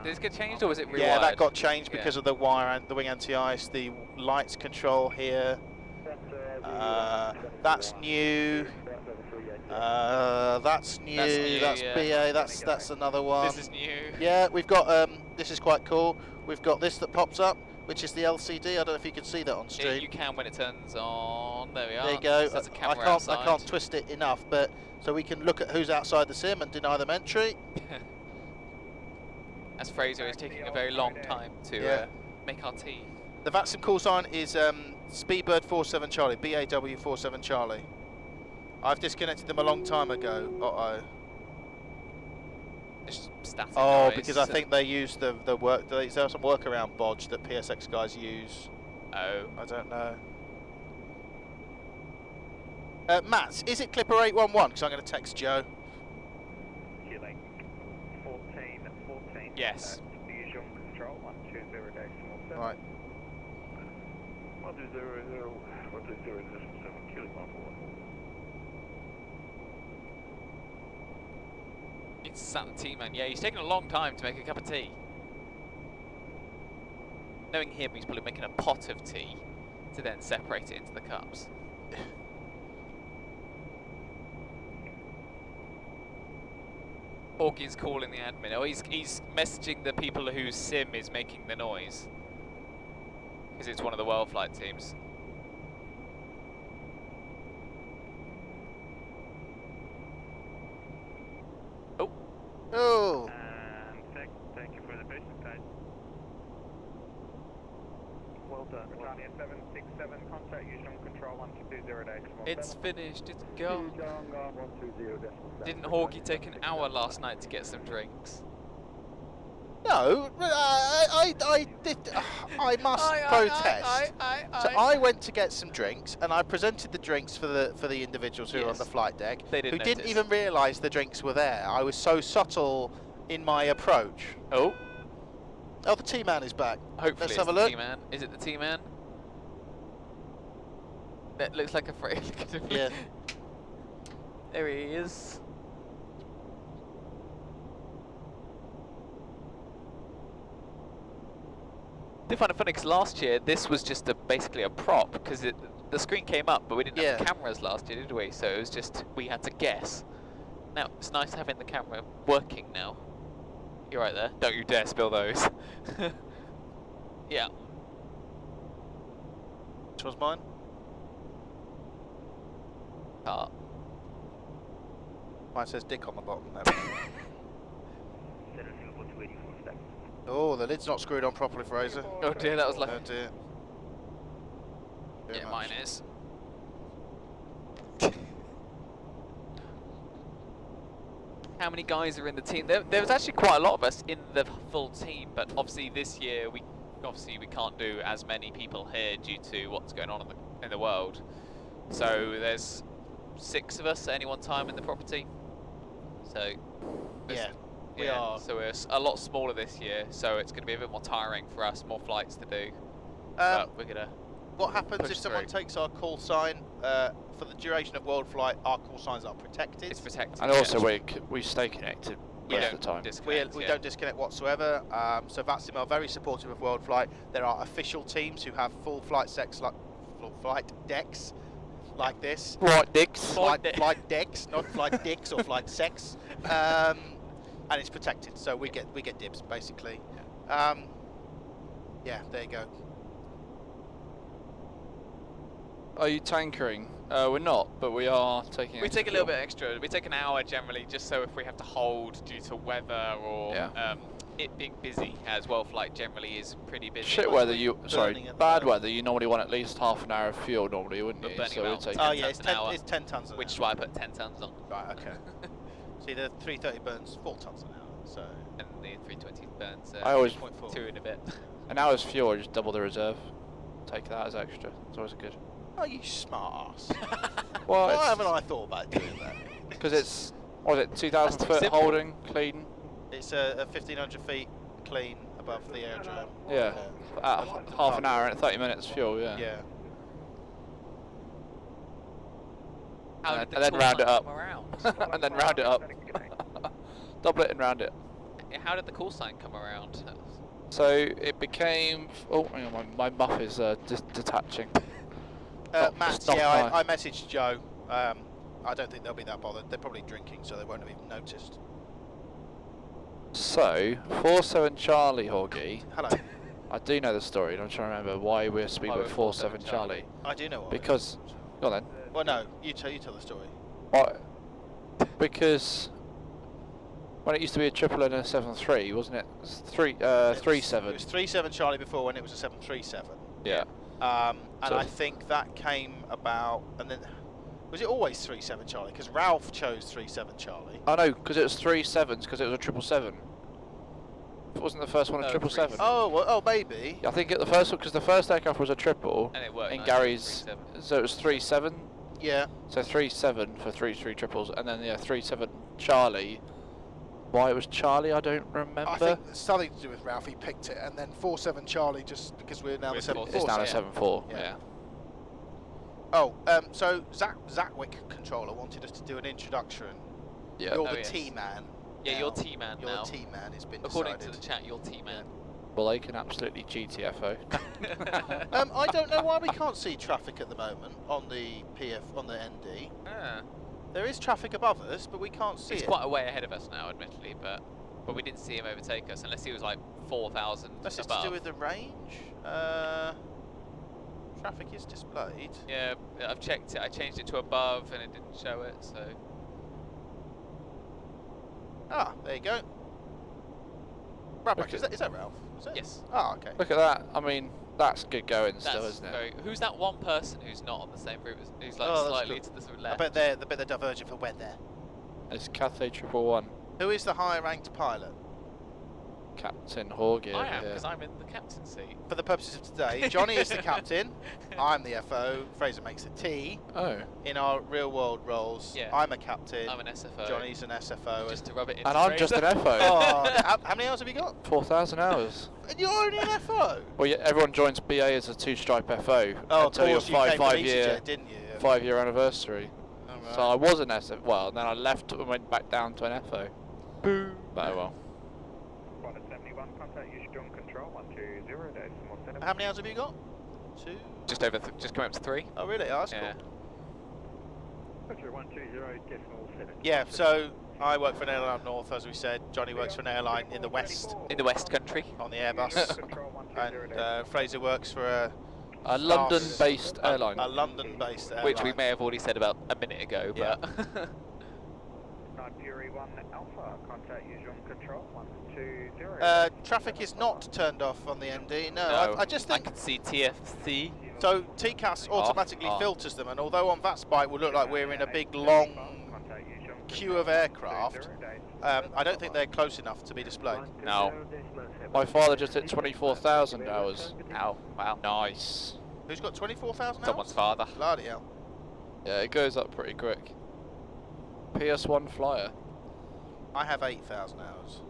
Did it get changed or was it rewired? yeah, that got changed Yeah. because of the wire and the wing anti-ice, the lights control here. That's new. That's new. That's yeah. BA. That's another one. This is new. Yeah, we've got. This is quite cool. We've got this that pops up, which is the LCD. I don't know if you can see that on Yeah, stream. you can when it turns on. There we are. There you go. So that's a I camera can't. outside. I can't twist it enough, but so we can look at who's outside the sim and deny them entry. As Fraser is taking a very long time to make our tea. The VATSIM call sign is Speedbird 47 Charlie, BAW 47 Charlie. I've disconnected them a long time ago. Uh-oh. Just static Oh, noise. because I think they use the work. There's some workaround bodge that PSX guys use. Oh. I don't know. Matt, is it Clipper 811? Because I'm going to text Joe. Killing 14. Yes. Usual control 120.7. Right. 120.7, killing 141. It's sat the tea man. Yeah, he's taking a long time to make a cup of tea. Knowing him, he's probably making a pot of tea to then separate it into the cups. Horgy's calling the admin. Oh, he's messaging the people whose sim is making the noise. Because it's one of the Worldflight teams. Oh. Oh. And thank you for the patience, guys. Well done. Britannia 767, contact usual control 120.7. It's finished. It's gone. Didn't Horgy take an hour last night to get some drinks? No, I did. I must protest. So I went to get some drinks, and I presented the drinks for the individuals who were on the flight deck, They didn't who didn't notice. even realise the drinks were there. I was so subtle in my approach. Oh. Oh, the T-man is back. Hopefully Let's it's have a the look. T-man. Is it the T-man? That looks like a Fraser. Yeah. There he is. I find it funny because last year this was just basically a prop because the screen came up, but we didn't have cameras last year, did we? So it was just we had to guess. Now it's nice having the camera working now. You're right there. Don't you dare spill those. Yeah. Which was mine? Mine says dick on the bottom. Oh, the lid's not screwed on properly, Fraser. Oh dear, that was like. Oh dear. Very Yeah, much. mine is. How many guys are in the team? There was actually quite a lot of us in the full team, but obviously this year we can't do as many people here due to what's going on in the world. So there's 6 of us at any one time in the property. So Yeah, we yeah, are. So we're a lot smaller this year, so it's going to be a bit more tiring for us, more flights to do. But we're gonna. What happens push if someone through. takes our call sign for the duration of Worldflight? Our call signs are protected. It's protected. And also yeah. we stay connected We most don't of the time. disconnect, We yeah. don't disconnect whatsoever. So VATSIM are very supportive of Worldflight. There are official teams who have full flight decks like this. Right, dicks. Flight decks, not flight dicks or flight sex. And it's protected, so we get dibs basically. Yeah, there you go. Are you tankering? We're not, but we are taking. We extra take a little fuel. bit extra. We take an hour generally, just so if we have to hold due to weather or it being busy, as Worldflight generally is pretty busy. Shit weather, sorry, Burning at the bad moment. weather. You normally want at least half an hour of fuel, normally, wouldn't But you? burning So we about take. 10 Oh yeah, tons an hour, it's 10 tons an which hour. is why I put 10 tons on, Right, okay. See, the 330 burns 4 tons an hour, so and the 320 burns I always 0.4. 2 and a bit. an hour's fuel, just double the reserve. Take that as extra. It's always good. Oh, you smart ass. Well, Why haven't I thought about doing that? because it's what is it, 2,000 That's foot simple. holding clean. It's a 1,500 feet clean above the aerodrome. Yeah, at half an hour and 30 minutes fuel. Yeah. Yeah. How And did then the round call it sign up. come around? And then round it up. Double it and round it. How did the call sign come around? So it became. Oh, hang on, my muff is detaching. Matt, it's not yeah, nice. I messaged Joe. I don't think they'll be that bothered. They're probably drinking, so they won't have even noticed. So 47 Charlie, Horgy. Hello. I do know the story, and I'm trying to remember why we're speed Why with we're 47 Charlie. I do know what. Because, go on then. Well, no, you tell the story. Why? Because when it used to be a triple and a 7-3, wasn't it? It was 3-7. It was 37 Charlie before when it was a 737. Yeah. And So- I think that came about, and then was it always 37 Charlie? Because Ralph chose 37 Charlie. I know, because it was 3 7s, because it was a 777. It wasn't the first one a No, 777. Oh, well, oh, maybe. I think the first one, because the first takeoff was a triple, And it worked. in nice, Gary's, 3-7. so it was 3-7. Yeah. So 3-7 for 3 triples, and then 3-7 Charlie. Why it was Charlie, I don't remember. I think it's something to do with Ralph. He picked it, and then 47 Charlie just because we're now We're the 7-4. it's now a yeah. 7-4. Yeah. Yeah. Oh, so Zachwick controller wanted us to do an introduction. Yeah. You're Oh, the yes. T-man. Yeah, now. you're T-man You're now. the T-man. It's been According decided. to the chat, you're T-man. Well, they can absolutely GTFO. I don't know why we can't see traffic at the moment on the ND. Ah. There is traffic above us, but we can't see He's it. quite a way ahead of us now, admittedly, but we didn't see him overtake us unless he was like 4,000 That's just above. to do with the range. Traffic is displayed. Yeah, I've checked it. I changed it to above and it didn't show it, so. Ah, there you go. Ralph, Okay. is that Ralph? Is it? Yes. Ah, okay. Look at that. I mean, that's good going still, That's isn't it? very. Who's that one person who's not on the same route as, who's like Oh, that's slightly cool. to the sort of I left? bet they're diverging for weather. It's Cathay 111, Who is the higher ranked pilot? Captain Horgy. I am, over here. because I'm in the captain's seat. For the purposes of today, Johnny is the captain. I'm the FO. Fraser makes the T. Oh. In our real world roles, Yeah. I'm a captain. I'm an SFO. Johnny's an SFO. Just to rub it in. And I'm just an FO. Oh, how many hours have you got? 4,000 hours. And you're only an FO. Well, yeah, everyone joins BA as a 2-stripe FO Oh, of until your course, you came from five-year EasyJet, didn't you? 5-year anniversary. Alright. So I was an SFO. Well, and then I left and went back down to an FO. Boo. But oh well. 171, contact use strong control, 120, decimal 7. How many hours have you got? 2. Just over, just coming up to 3. Oh, really? Oh, that's Yeah. cool. Roger, 120, decimal 7. Yeah, so I work for an airline up north, as we said. Johnny works for an airline in the west In the West Country. on the Airbus. And Fraser works for a London-based airline. A London-based airline. Which we may have already said about a minute ago, Yeah. but. 9 Fury 1 Alpha, contact use strong control, 120. Traffic is not turned off on the ND. No, No, I just I think can see TFC. so. TCAS automatically off. filters them, and although on that spike will look like we're in a big long queue of aircraft, I don't think they're close enough to be displayed. No. My father just hit 24,000 hours. Ow. Wow. Nice. Who's got 24,000 Someone's hours? father. Bloody hell. Yeah, it goes up pretty quick. PS1 flyer. I have 8,000 hours.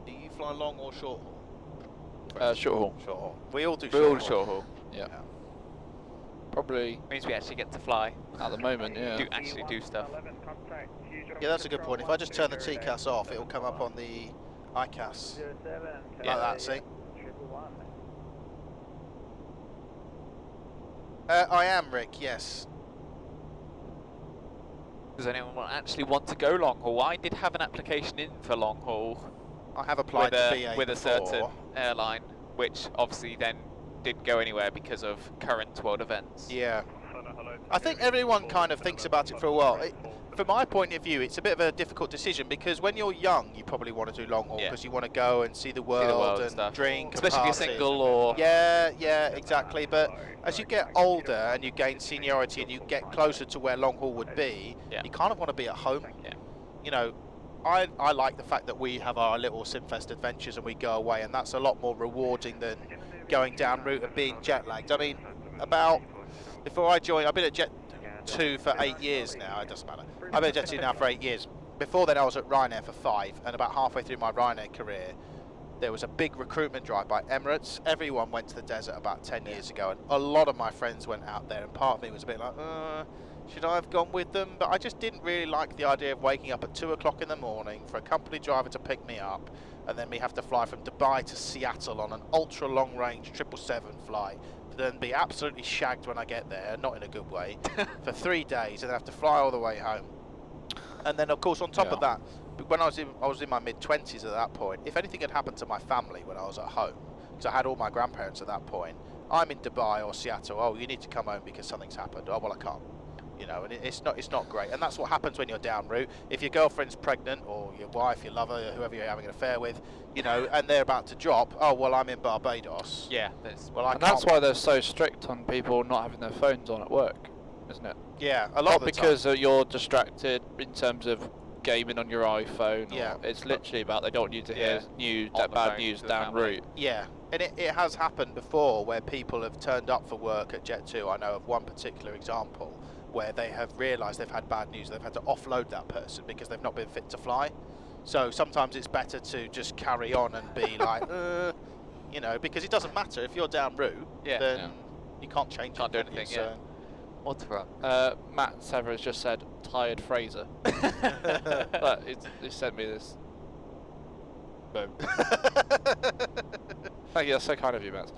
Do you fly long or short haul? Short haul. Short haul. We all do We're all short haul. short haul. Yeah. Probably Means we actually get to fly. at the moment, yeah. Do actually do stuff. Yeah, that's a good point. If I just turn the TCAS off, it'll come up on the ICAS. Like that, see? I am, Rick, yes. Does anyone actually want to go long haul? I did have an application in for long haul I have applied with to BA with a before. certain airline, which obviously then didn't go anywhere because of current world events. Yeah. I think everyone kind of thinks about it for a while. From my point of view, it's a bit of a difficult decision because when you're young, you probably want to do long haul Yeah. because you want to go and see the world, and stuff. drink, Especially and if you're party. single or. Yeah, exactly. But as you get older and you gain seniority and you get closer to where long haul would be, Yeah. you kind of want to be at home. Yeah. You know, I like the fact that we have our little Simfest adventures and we go away, and that's a lot more rewarding than going down route and being jet lagged. I mean, before I joined, I've been at Jet 2 for 8 years now. It doesn't matter. I've been at Jet 2 now for 8 years. Before then, I was at Ryanair for 5, and about halfway through my Ryanair career, there was a big recruitment drive by Emirates. Everyone went to the desert about 10 years ago, and a lot of my friends went out there, and part of me was a bit like, Should I have gone with them? But I just didn't really like the idea of waking up at 2 o'clock in the morning for a company driver to pick me up, and then me have to fly from Dubai to Seattle on an ultra long range 777 flight, to then be absolutely shagged when I get there, not in a good way, for 3 days, and then have to fly all the way home. And then of course on top of that, when I was in my mid-20s at that point, if anything had happened to my family when I was at home, because I had all my grandparents at that point, I'm in Dubai or Seattle, oh, you need to come home because something's happened. Oh, well, I can't. You know, and it's not great. And that's what happens when you're down route. If your girlfriend's pregnant, or your wife, your lover, whoever you're having an affair with, you know, and they're about to drop, oh, well, I'm in Barbados. Yeah. Well, I And can't. that's why they're so strict on people not having their phones on at work, isn't it? Yeah, a lot Not of the because you're distracted in terms of gaming on your iPhone. Yeah. Or it's literally about they don't want you to hear news, On the bad phone news to the down family. route. Yeah, and it has happened before where people have turned up for work at Jet2. I know of one particular example where they have realised they've had bad news. They've had to offload that person because they've not been fit to fly. So sometimes it's better to just carry on and be like, you know, because it doesn't matter if you're down route, then you can't change. Can't do it, can you? anything. Yeah. What's wrong? Matt Severus just said, tired Fraser. But he sent me this. Boom. Thank you, that's so kind of you, Matt.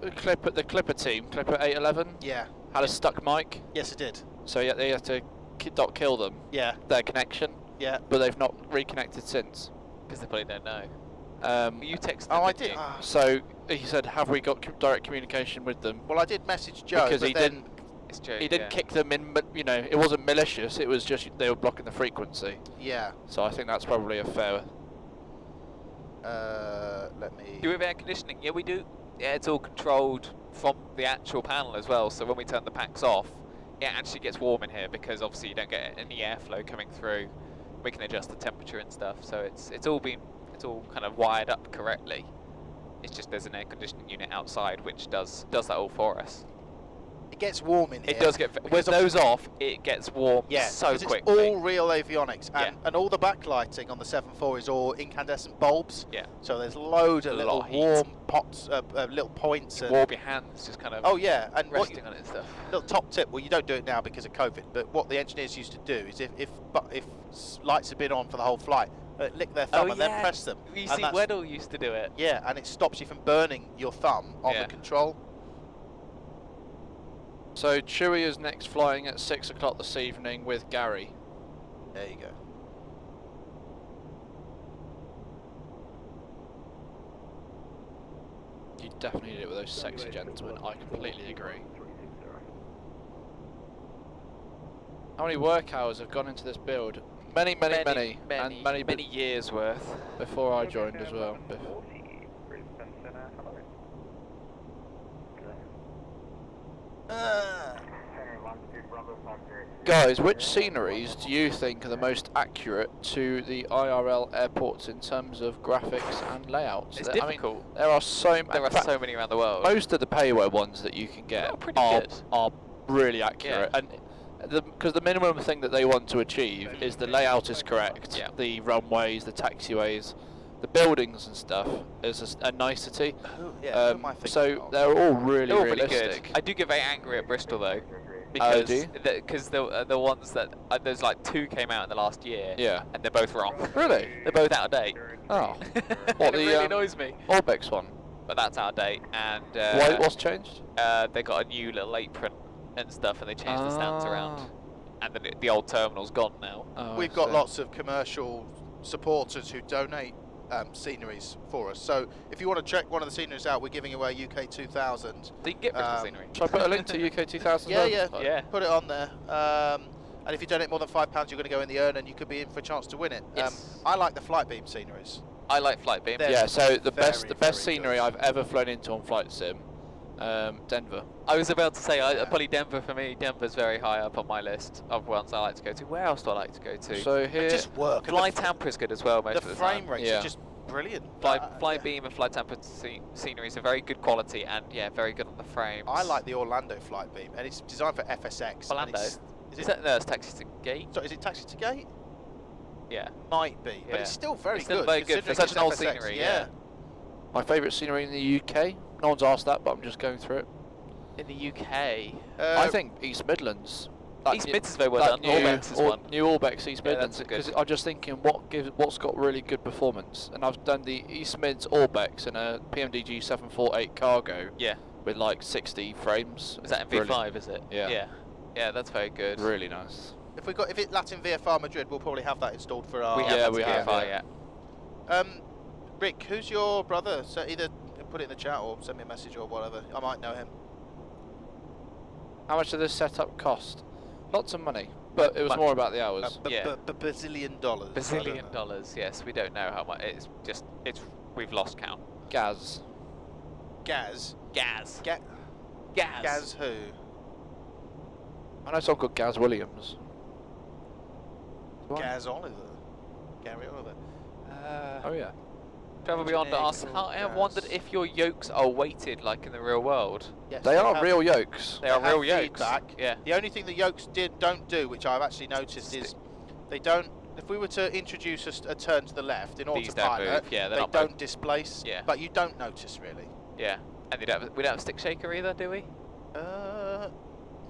The Clipper team, Clipper 811, Yeah. had a stuck mic, Yes, it did. so yeah, they had to dot kill them, Yeah. their connection, Yeah. but they've not reconnected since. Because they probably don't know. You texted Oh, them, I didn't did. you? Ah. So he said, have we got direct communication with them? Well, I did message Joe Because but he then, didn't. It's true. He didn't kick them in, you know, it wasn't malicious, it was just they were blocking the frequency. Yeah. So I think that's probably a fair. Let me. Do we have air conditioning? Yeah, we do. Yeah, it's all controlled from the actual panel as well. So when we turn the packs off, it actually gets warm in here because obviously you don't get any airflow coming through. We can adjust the temperature and stuff. So it's all kind of wired up correctly. It's just there's an air conditioning unit outside which does that all for us. It gets warm in here. It does get with because those off. It gets warm Yeah, so 'cause quickly. it's all real avionics, and all the backlighting on the 7.4 is all incandescent bulbs. Yeah. So there's loads of A little lot of heat. warm pots, little points. You And warm your hands, just kind of. oh yeah, and what resting on it and stuff. little top tip. Well, you don't do it now because of COVID, but what the engineers used to do is if lights had been on for the whole flight, lick their thumb and then press them. You And see, that's- Weddell used to do it. Yeah, and it stops you from burning your thumb on Yeah. the control. So Chewie is next flying at 6 o'clock this evening with Gary. There you go. You definitely did it with those sexy gentlemen, I completely agree. How many work hours have gone into this build? Many, and many years worth. before I joined as well. Guys, which sceneries do you think are the most accurate to the IRL airports in terms of graphics and layouts? It's I mean, difficult. there are so There are so many around the world. Most of the payware ones that you can get They're pretty good. are really accurate, and because the minimum thing that they want to achieve is the layout is correct, Yeah. the runways, the taxiways, the buildings and stuff is a nicety. Yeah, who am I thinking So of? they're all really They're all really realistic. good. I do get very angry at Bristol though, Oh, do because you? the ones that there's like 2 came out in the last year, Yeah. and they're both wrong. Really? They're both out of date. Oh. And What, it the, really annoys me. Orbex one? But that's out of date, and What's changed? they got a new little apron and stuff, and they changed the stands around, and the old terminal's gone now. Oh, We've I got see. lots of commercial supporters who donate sceneries for us. So if you want to check one of the sceneries out, we're giving away UK 2000. So you can get Bristol scenery. Shall I put a link to UK 2000? Yeah, then? Yeah. Put it on there. And if you donate more than £5, you're going to go in the urn, and you could be in for a chance to win it. Yes. I like the flight beam sceneries. I like Flight Beam. They're Yeah, so the very, best very scenery good. I've ever flown into on Flight Sim, Denver. I was about to say, Yeah. probably Denver for me. Denver's very high up on my list of ones I like to go to. Where else do I like to go to? So here, Just work. and Fly the, Tampa is good as well most the of the frame time. rates Yeah. are just brilliant. Fly Yeah. Beam and Fly Tampa sceneries are very good quality and very good on the frames. I like the Orlando flight beam, and it's designed for FSX. and Orlando? it's- Is Is it? that, no, it's Taxi to Gate. So is it Taxi to Gate? Yeah. Might be, but Yeah. it's still very It's still good. very good for considering such an old it's FSX. scenery, Yeah. yeah. my favourite scenery in the UK. No one's asked that, but I'm just going through it. In the UK. I think East Midlands. East Midlands is very well done. Orbex is one. New Orbex East Yeah, Midlands. that's a good. Because I'm just thinking what's got really good performance, and I've done the East Mids Orbex in a PMDG 748 cargo. Yeah. With like 60 frames. Is that in V5? Is it? Yeah. Yeah. Yeah, that's very good. Really nice. If it's Latin VFR Madrid, we'll probably have that installed for our. We have Yeah, we have, VFR, yeah. Rick, who's your brother? So either put it in the chat or send me a message or whatever. I might know him. How much did this setup cost? Lots of money, but it was Much. more about the hours. Yeah. Bazillion dollars. Bazillion dollars. Yes, we don't know how much. We've lost count. Gaz. Gaz. Gaz. Gaz. Gaz who? I know someone called Gaz Williams. Gaz Oliver. Gary Oliver. Oh yeah. Travel Beyond engineer asks, called I have Gaz. wondered if your yokes are weighted like in the real world. Yes, They are have- real yokes. They are have real yokes. feedback. Yeah. The only thing the yokes don't do, which I've actually noticed, is they don't. If we were to introduce a turn to the left in These don't autopilot, move. Yeah, they're they not don't displace. Yeah. But you don't notice really. Yeah. And we don't have a stick shaker either, do we? No.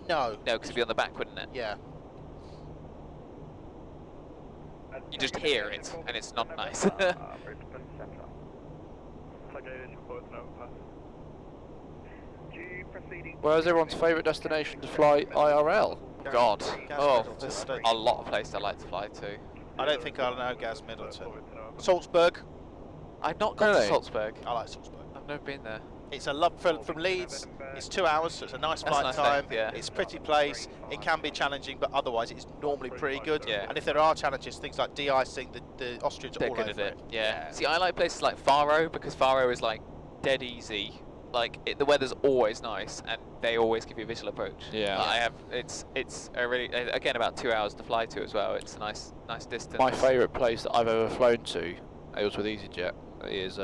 No, because it'd be on the back, wouldn't it? Yeah. You just hear it, and it's not nice. Where's everyone's favourite destination to fly IRL? God. Gaz Oh, Middleton. there's a lot of places I like to fly to. I don't think I'll know Gaz Middleton. Salzburg. I've not gone Really? to Salzburg. I like Salzburg. I've never been there. It's a love from Leeds. It's 2 hours, so it's a nice That's flight nice time. length, yeah. It's a pretty place. It can be challenging, but otherwise it's normally pretty good. Yeah. And if there are challenges, things like de-icing, the Austrians are They're all good over at it. it. Yeah. See, I like places like Faro because Faro is like dead easy. Like the weather's always nice, and they always give you a visual approach. Yeah. Like, I have. It's a really again about 2 hours to fly to as well. It's a nice distance. My favourite place that I've ever flown to, it was with EasyJet, is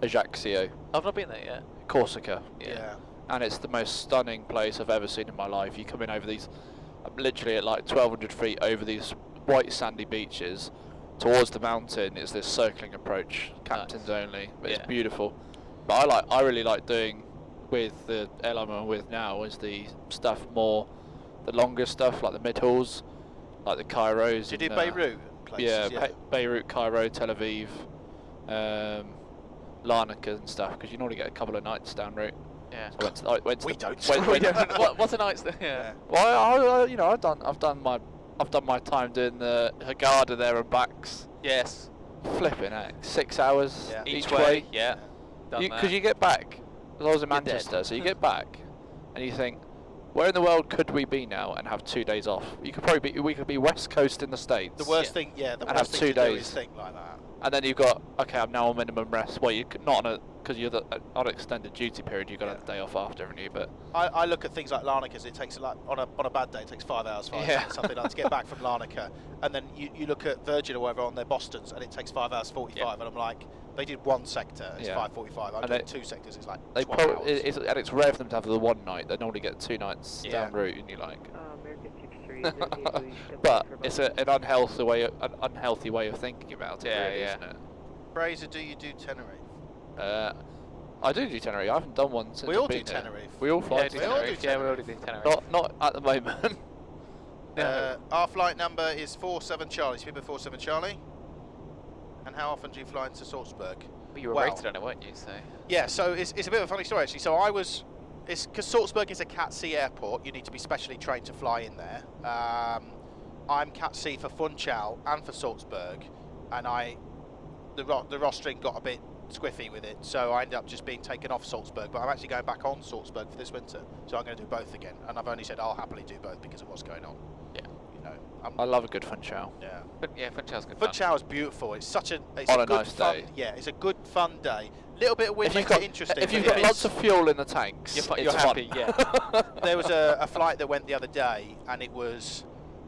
Ajaccio, I've not been there yet. Corsica. Yeah. And it's the most stunning place I've ever seen in my life. You come in over these, I'm literally at like 1,200 feet over these white sandy beaches. Towards the mountain is this circling approach, captains only, but it's Yeah. beautiful. But I really like doing with the airline I'm with now is the stuff more, the longer stuff like the mid-hauls, like the Cairos. Did you do and, Beirut? Places, yeah, Beirut, Cairo, Tel Aviv, Larnaca and stuff, because you normally get a couple of nights down route. Yeah. So I went to We the- don't. went- We went- don't. What's a night's there? Yeah. Well, you know, I've done my time doing the Haggadah there and backs. Yes. Flipping heck, 6 hours Yeah. Each way. Yeah. Done Because that. you get back. 'Cause I was in You're dead. Manchester, so you get back, and you think, where in the world could we be now and have 2 days off? We could be West Coast in the States. The worst thing, the And have worst thing 2 to do days. is think like that. And then you've got, okay, I'm now on minimum rest. Well, you could not because you're on an extended duty period. You've got to have the day off after, haven't you? But I look at things like Larnaca, it takes like on a bad day it takes 5 hours, Yeah. something like to get back from Larnaca, and then you look at Virgin or whatever on their Bostons and it takes 5 hours 45, Yeah. and I'm like, they did one sector, it's Yeah. 5:45. I'm And doing they- 2 sectors, it's like they 12 hours. and it's rare for them to have the one night. They normally get 2 nights Yeah. down route, and you're like, American 63, but it's an unhealthy way of thinking about it, Yeah, really, yeah. isn't it? Fraser, do you do Tenerife? I do Tenerife. I haven't done one since We all I've do been here. Tenerife. We all fly Yeah, to We all do Tenerife. Yeah, we already do Tenerife. Not at the moment. Our flight number is 47 Charlie, Speedbird 47 Charlie. And how often do you fly into Salzburg? Well, you were Well. rated on it, weren't you? So. Yeah, so it's a bit of a funny story actually. So it's because Salzburg is a Cat C airport, you need to be specially trained to fly in there. I'm Cat C for Funchal and for Salzburg, and the rostering got a bit squiffy with it, so I ended up just being taken off Salzburg, but I'm actually going back on Salzburg for this winter, so I'm going to do both again, and I've only said I'll happily do both because of what's going on. Yeah. You know, I love a good fun chow. yeah. But yeah, Funchal's good fun. Funchal is beautiful. It's such a On good a nice fun, day. Yeah, it's a good fun day. Little bit of wind If you've makes got, it interesting. if you've but got it's- lots of fuel in the tanks, You're it's happy, fun. There was a flight that went the other day, and it was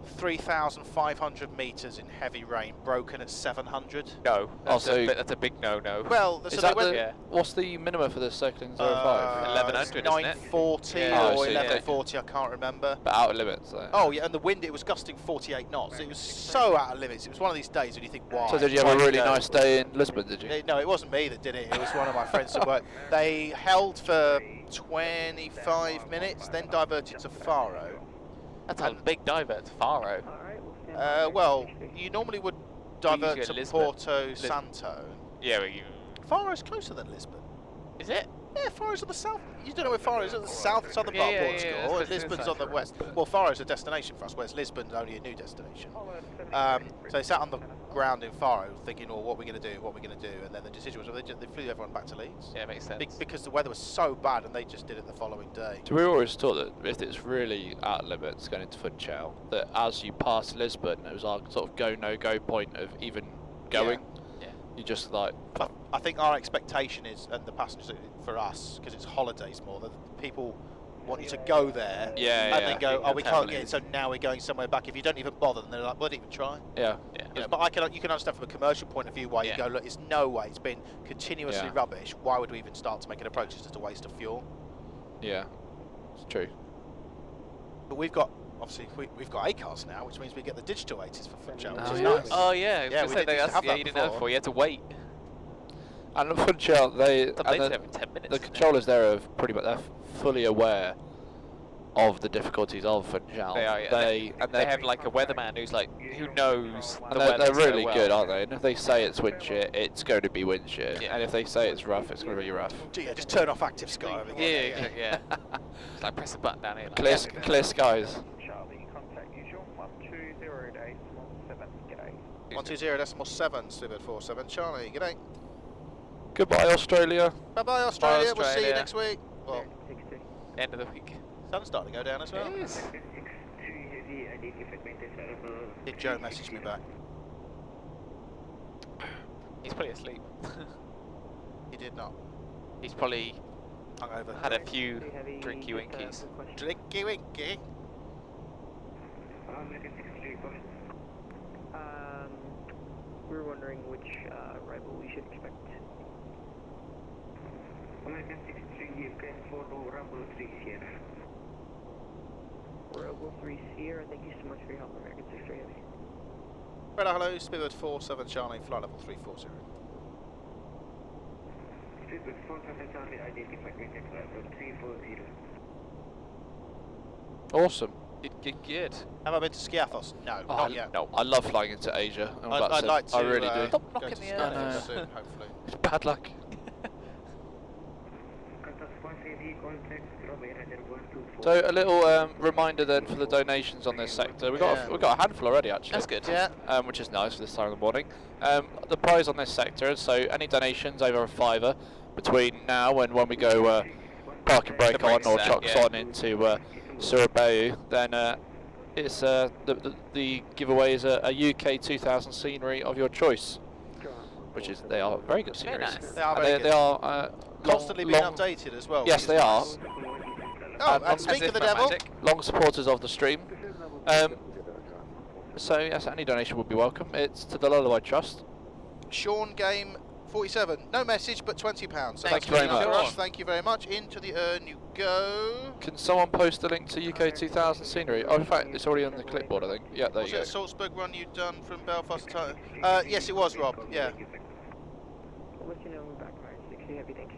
3,500 metres in heavy rain, broken at 700. No, that's, so- that's a big no-no. Well, Is so that they went, yeah. what's the minimum for the circling 05? 1100, isn't it? 940 Yeah. Oh, I or see. 1140, I can't remember. But out of limits. Though. Oh yeah, and the wind, it was gusting 48 knots. It was so out of limits. It was one of these days when you think, why? So did you have a really nice day in Lisbon? Did you? No, it wasn't me that did it. It was one of my friends at work. They held for 25 minutes, then diverted to Faro. That's a big divert to Faro. Well, you normally would divert Usually to Lisbon. Porto Santo. Yeah, well, you... Faro's closer than Lisbon. Is it? Yeah, Faro's on the south. You don't know where Faro is? At the south, southern part of Portugal. yeah, and that's Lisbon's what on the west. Well, Faro's a destination for us, whereas Lisbon's only a new destination. So they sat on the ground in Faro thinking, oh, what are we going to do, what are we going to do? And then the decision was, well, they flew everyone back to Leeds. Yeah, makes sense. Because the weather was so bad and they just did it the following day. So we were always taught that if it's really out of limits going into Funchal, that as you pass Lisbon, it was our sort of go no go point of even going. Yeah. You just like I think our expectation is, and the passengers for us, because it's holidays more, that people want you to go there and then go, oh, we can't get it, so now we're going somewhere back. If you don't even bother, then they're like, well, didn't even try. yeah. You know, but you can understand from a commercial point of view why you go, look, it's no way, it's been continuously rubbish. Why would we even start to make an approach? It's just a waste of fuel. Yeah, it's true. But we've got, obviously, we've got A-cars now, which means we get the digital 80s for Funchal, which Oh, is yeah. nice. Oh, yeah. Yeah, we didn't used to have that you didn't have it before. before. You had to wait. And at Funchal, It's and updated every 10 minutes. the controllers there are pretty much they're fully aware of the difficulties of Funchal. They are, yeah. They have like a weatherman who's like, who knows the And weather they're so really well. good, aren't they? And if they say it's wind shear, it's going to be wind shear. Yeah. And if they say it's rough, it's going to be rough. Yeah, just turn off active sky. Yeah. It's like press a button down here. Like, Clear skies. Charlie, contact usual 120.7, 120.7, g'day. 120.7, Stupid 47, Charlie, g'day. Goodbye, Australia. Bye-bye, Australia. We'll see you Australia. next week. Well, End of the week. sun's starting to go down as well. It is. Did Joe message me back? He's probably asleep. He did not. He's probably Hungover. had a few drinky winkies. Drinky winky. We were wondering which arrival we should expect. American 63, press for Rumble 3 Sierra. Rumble 3 Sierra, thank you so much for your help, American 63 Heavy. Hello, Speedbird 47 Charlie, flight level 340. Speedbird 47 Charlie, identified contact level 340. Awesome. Good. Have I been to Skiathos? No, not yet. No, I love flying into Asia. I'd like to. I really do. Stop go knocking to the Skiathos air. soon, hopefully. It's bad luck. So a little reminder then for the donations on this sector. We've got a handful already actually. That's good. Yeah. Which is nice for this time of the morning. The prize on this sector. So any donations over a $5 between now and when we go park and brake on or chocks on into Surabaya, then it's the giveaway is a UK 2000 scenery of your choice, which is they are very good Very sceneries. nice. They are And very they good. are Constantly being long, updated as well. Yes, which they is are. nice. Oh, and speak of the devil. Long supporters of the stream. So yes, any donation would be welcome. It's to the Lullaby Trust. Sean Game 47. No message, but £20. So Thank that's you very good enough for much. us. Thank you very much. Into the urn you go. Can someone post a link to UK 2000 scenery? Oh, in fact, it's already on the clipboard, I think. Yeah, there Was you it go. a Salzburg run you'd done from Belfast to... yes, it was, Rob. Yeah. I'll let you know when we're back, American 60 Heavy, thanks.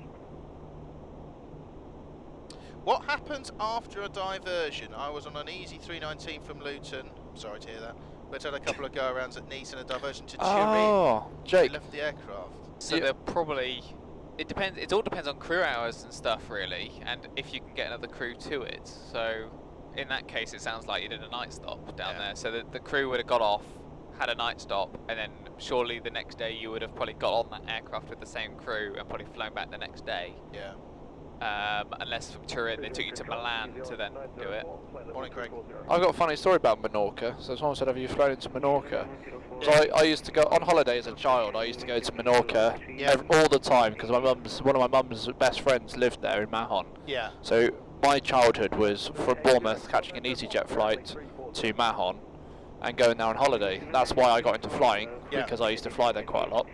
What happens after a diversion? I was on an easy 319 from Luton. Sorry to hear that. But had a couple of go-arounds at Nice and a diversion to Turin. Oh, We Jake. left the aircraft. So Yeah. they'll probably... It depends. It all depends on crew hours and stuff, really, and if you can get another crew to it. So, in that case, it sounds like you did a night stop down there. So the crew would have got off, had a night stop, and then surely the next day you would have probably got on that aircraft with the same crew and probably flown back the next day. Yeah. Unless from Turin they took you to Milan to then do it. Morning, Craig. I've got a funny story about Menorca. So someone said, have you flown into Menorca? So I used to go on holiday as a child. I used to go to Menorca all the time because one of my mum's best friends lived there in Mahon. Yeah. So my childhood was from Bournemouth catching an EasyJet flight to Mahon, and going there on holiday. That's why I got into flying, Yeah. because I used to fly there quite a lot.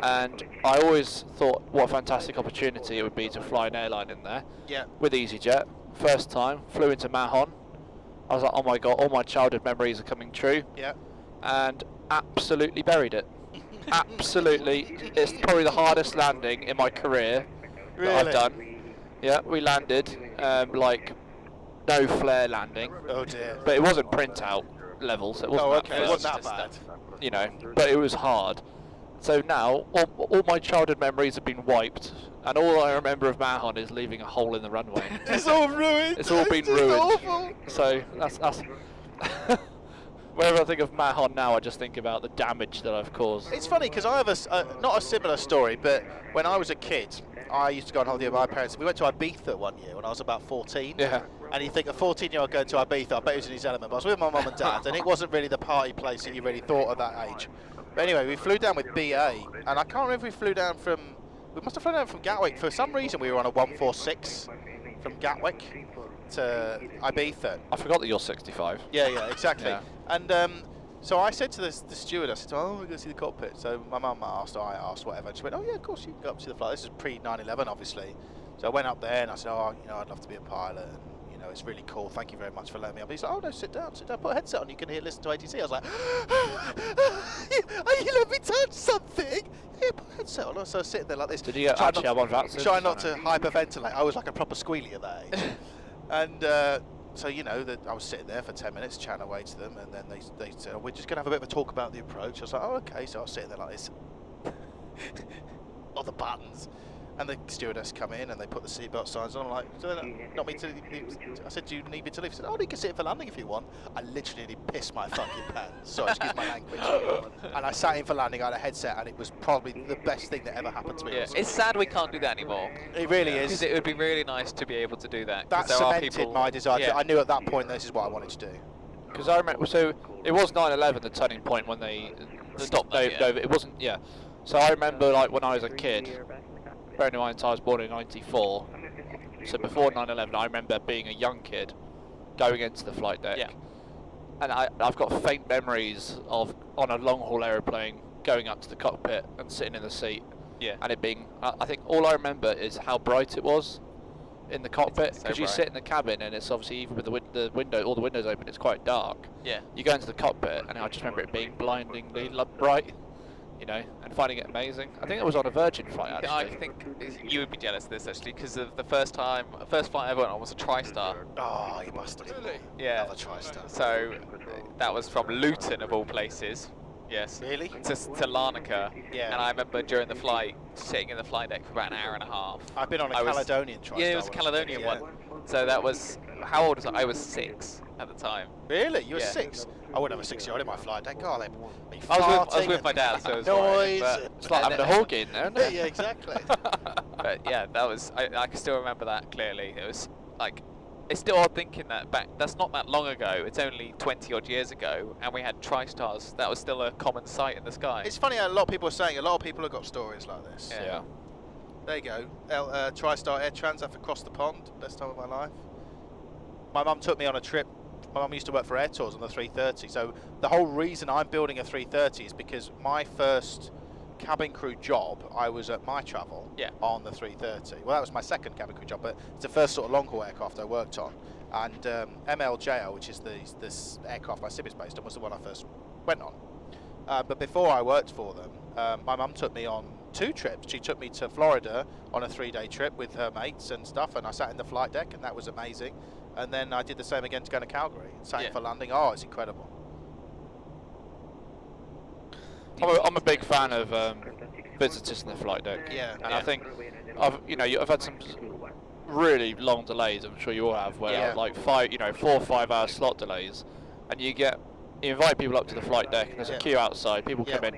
And I always thought what a fantastic opportunity it would be to fly an airline in there Yeah. with EasyJet. First time, flew into Mahon. I was like, oh my god, all my childhood memories are coming true. Yeah. And absolutely buried it. Absolutely. It's probably the hardest landing in my career that I've done. Yeah, we landed like no flare landing. Oh dear. But it wasn't printout level, so it wasn't Oh, that okay. It bad. wasn't that bad. You know, but it was hard. So now, all my childhood memories have been wiped, and all I remember of Mahon is leaving a hole in the runway. It's all ruined. It's all been just ruined. Awful. So that's whenever I think of Mahon now, I just think about the damage that I've caused. It's funny because I have not a similar story, but when I was a kid, I used to go on holiday with my parents. We went to Ibiza one year when I was about 14. Yeah. And you think a 14-year-old going to Ibiza, I bet he was in his element. But I was with my mum and dad, and it wasn't really the party place that you really thought at that age. But anyway, we flew down with BA, and I can't remember if we flew down from. We must have flown down from Gatwick. For some reason, we were on a 146 from Gatwick to Ibiza. I forgot that you're 65. Yeah, exactly. Yeah. And so I said to the steward, I said, oh, we're going to see the cockpit. So my mum asked, or I asked, whatever. And she went, oh, yeah, of course, you can go up to the flight. This is pre-9/11, obviously. So I went up there and I said, oh, I'd love to be a pilot. And, it's really cool. Thank you very much for letting me up. He's like, oh, no, sit down, put a headset on. You can listen to ATC. I was like, you let me touch something. Yeah, put a headset on. So I was sitting there like this. Did you actually have on vaccines? Trying not to hyperventilate. I was like a proper squealy at that age. And so, I was sitting there for 10 minutes chatting away to them, and then they said, oh, we're just going to have a bit of a talk about the approach. I was like, oh, okay. So I was sitting there like this. All the buttons. And the stewardess come in and they put the seatbelt signs on. I'm like, do they not me to leave? I said, do you need me to leave? She said, oh, you can sit in for landing if you want. I literally pissed my fucking pants. Sorry, excuse my language. And I sat in for landing, I had a headset, and it was probably the best thing that ever happened to me. Yeah, it's sad we can't do that anymore. It really is. Because it would be really nice to be able to do that. That there are cemented people, my desire. yeah. I knew at that point this is what I wanted to do. Because I remember, so it was 9/11, the turning point when they Stopped that, yeah. No, it wasn't. Yeah. So I remember, like, when I was a kid. Bearing in mind, I was born in '94. So before 9/11, I remember being a young kid, going into the flight deck. Yeah. And I've got faint memories of on a long-haul aeroplane going up to the cockpit and sitting in the seat. Yeah. And it being, I think all I remember is how bright it was in the cockpit, because you sit in the cabin and it's obviously, even with the window, all the windows open, it's quite dark. Yeah. You go into the cockpit and I just remember it being blindingly bright, and finding it amazing. I think it was on a Virgin flight, actually. I think you would be jealous of this, actually, because the first flight I ever went on was a TriStar. Oh, you bastard. Really? Yeah. Another TriStar. So that was from Luton, of all places. Yes. Really? To Larnaca. Yeah. And I remember during the flight, sitting in the flight deck for about an hour and a half. I've been on a Caledonian TriStar. Yeah, it was a Caledonian one. So that was, how old was I? I was 6 at the time. Really? You were Yeah. 6? I wouldn't have a 6-year-old in my flight deck. God, are you I was farting with my dad, so it was noise. alright, It's like having a Horgy in there, isn't it? Yeah, exactly. But yeah, that was, I can still remember that clearly. It was like, it's still odd thinking that that's not that long ago. It's only 20 odd years ago, and we had TriStars. That was still a common sight in the sky. It's funny how a lot of people are saying, a lot of people have got stories like this. Yeah. There you go. TriStar Air Transat across the pond. Best time of my life. My mum took me on a trip. My mum used to work for Air Tours on the 330. So the whole reason I'm building a 330 is because my first cabin crew job, I was at My Travel on the 330. Well, that was my second cabin crew job, but it's the first sort of long-haul aircraft I worked on. And MLJL, which is this aircraft my sim is based on, was the one I first went on. But before I worked for them, my mum took me on 2 trips. She took me to Florida on a 3-day trip with her mates and stuff, and I sat in the flight deck, and that was amazing. And then I did the same again to go to Calgary. Sat in for landing. Oh, it's incredible. I'm a big fan of visitors in the flight deck. Yeah. And I think I've had some really long delays. I'm sure you all have, where like 4 or 5 hour slot delays, and you invite people up to the flight deck, and there's a queue outside. People come in,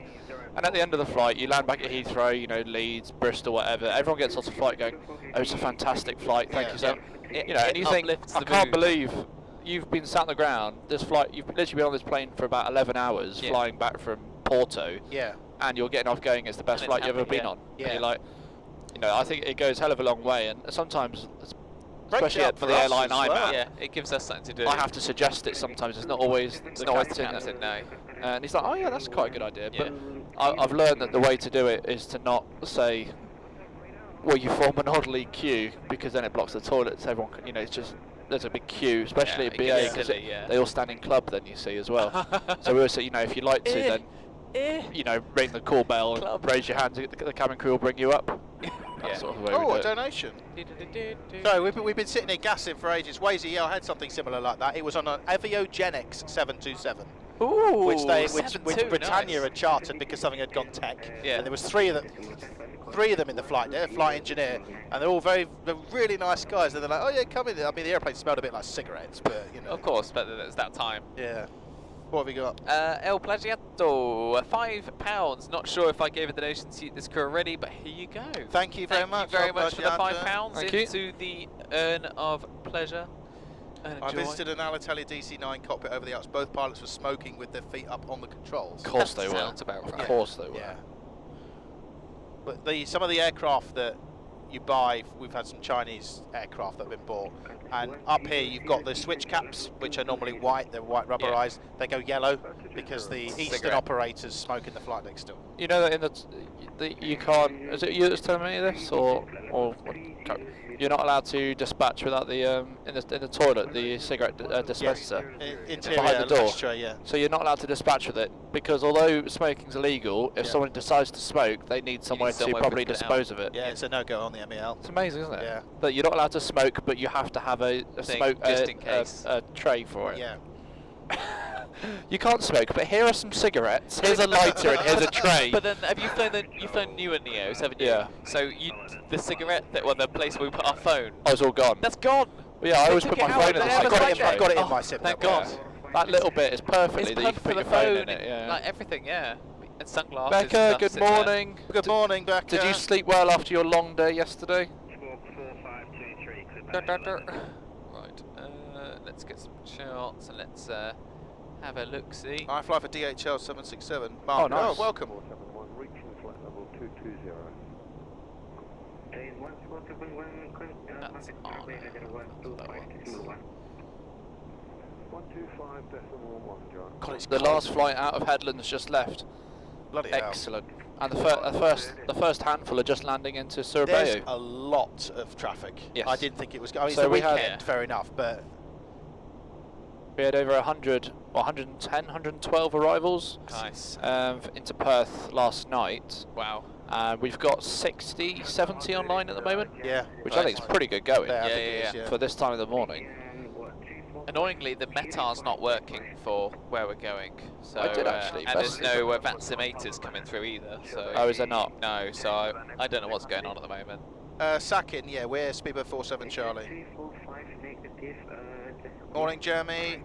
and at the end of the flight, you land back at Heathrow, Leeds, Bristol, whatever. Everyone gets off the flight going, "Oh, it's a fantastic flight. Thank you so much." And you think, I can't believe you've been sat on the ground. This flight, you've literally been on this plane for about 11 hours, flying back from Porto. Yeah. And you're getting off going, it's the best flight you've ever been on. Yeah. And you're like, I think it goes a hell of a long way. And sometimes especially up for for the us airline as I'm well. at. Yeah, it gives us something to do. I have to suggest it sometimes. It's not always It's the not always the captain. captain, no. And he's like, oh yeah, that's quite a good idea. Yeah. But I've learned that the way to do it is to not say, well, you form an orderly queue, because then it blocks the toilets. Everyone, can, it's just there's a big queue, especially Yeah, at it BA, gets because silly, yeah. they all stand in club. Then you see as well. So we always say, if you'd like to, then ring the call bell and raise your hand. The cabin crew will bring you up. That's sort of the way we do a it. donation. Sorry, we've been sitting here gassing for ages. Wazy, yeah, I had something similar like that. It was on an Aviogenics 727. Ooh, which 7.2, Britannia nice. had chartered because something had gone tech. Yeah. And there was three of them in the flight there, flight engineer, and they're all they're really nice guys. And they're like, oh yeah, come in. I mean, the airplane smelled a bit like cigarettes, but Of course, but it's that time. Yeah. What have we got? El Plagiato, £5. Not sure if I gave a donation to this crew already, but here you go. Thank you very much. Thank you very much for the Plagiato. £5 into the urn of pleasure. And I joy. visited an Alitalia DC-9 cockpit over the Alps. Both pilots were smoking with their feet up on the controls. Of course they were. Sounds about right. Of course they were. Yeah. But some of the aircraft that you buy, we've had some Chinese aircraft that have been bought, and up here you've got the switch caps, which are normally white, they're white rubberized. They go yellow because the Eastern Cigarette. operators smoke in the flight deck still. You know that in you can't. Is it you that's telling me this, or you're not allowed to dispatch without the in the toilet the cigarette dispenser Interior behind the door. ashtray, yeah. So you're not allowed to dispatch with it, because although smoking's illegal, if Yeah. someone decides to smoke, they need somewhere to somewhere properly to put it out. dispose of it. Yeah, it's a no-go on the MEL. It's amazing, isn't it? Yeah. But you're not allowed to smoke, but you have to have a Thing, smoke just in case. a tray for it. Yeah. You can't smoke, but here are some cigarettes. Here's a lighter and here's a tray. But then, have you flown newer Neos, haven't you? Yeah. So the cigarette the place where we put our phone. Oh, it's all gone. That's gone. But yeah, I They always took put it my out, phone in they the never cigarette touched tray. I've got it in Oh, my SIP. thank now. God. That little bit is perfectly It's that you can perfect put for your the phone phone in it. Yeah. like everything, yeah. And sunglasses. Becca, and stuff good sit there. morning. Good morning, Becca. Did you sleep well after your long day yesterday? Right, let's get some shots and let's have a look-see. I fly for DHL 767. Oh, Mark, nice. welcome. That's God, it's The cold. last flight out of Hedland's just left. Bloody hell. Excellent. And the first handful are just landing into There's Surabaya. a lot of traffic. Yes. I didn't think it was. I mean, So it's the we had- weekend, fair enough, but We had over 100, or 110, 112 arrivals Nice. into Perth last night. Wow. And we've got 60, 70 online at the moment, yeah. which I think is pretty good going Yeah, I Yeah, think it yeah, is, yeah. for this time of the morning. Annoyingly, the METAR's not working for where we're going. So, I did actually, and but- there's no vancimeters coming through either. So Oh, is there not? No, so I don't know what's going on at the moment. Sakin, yeah, we're Speedbird 47 Charlie. Morning, Jeremy.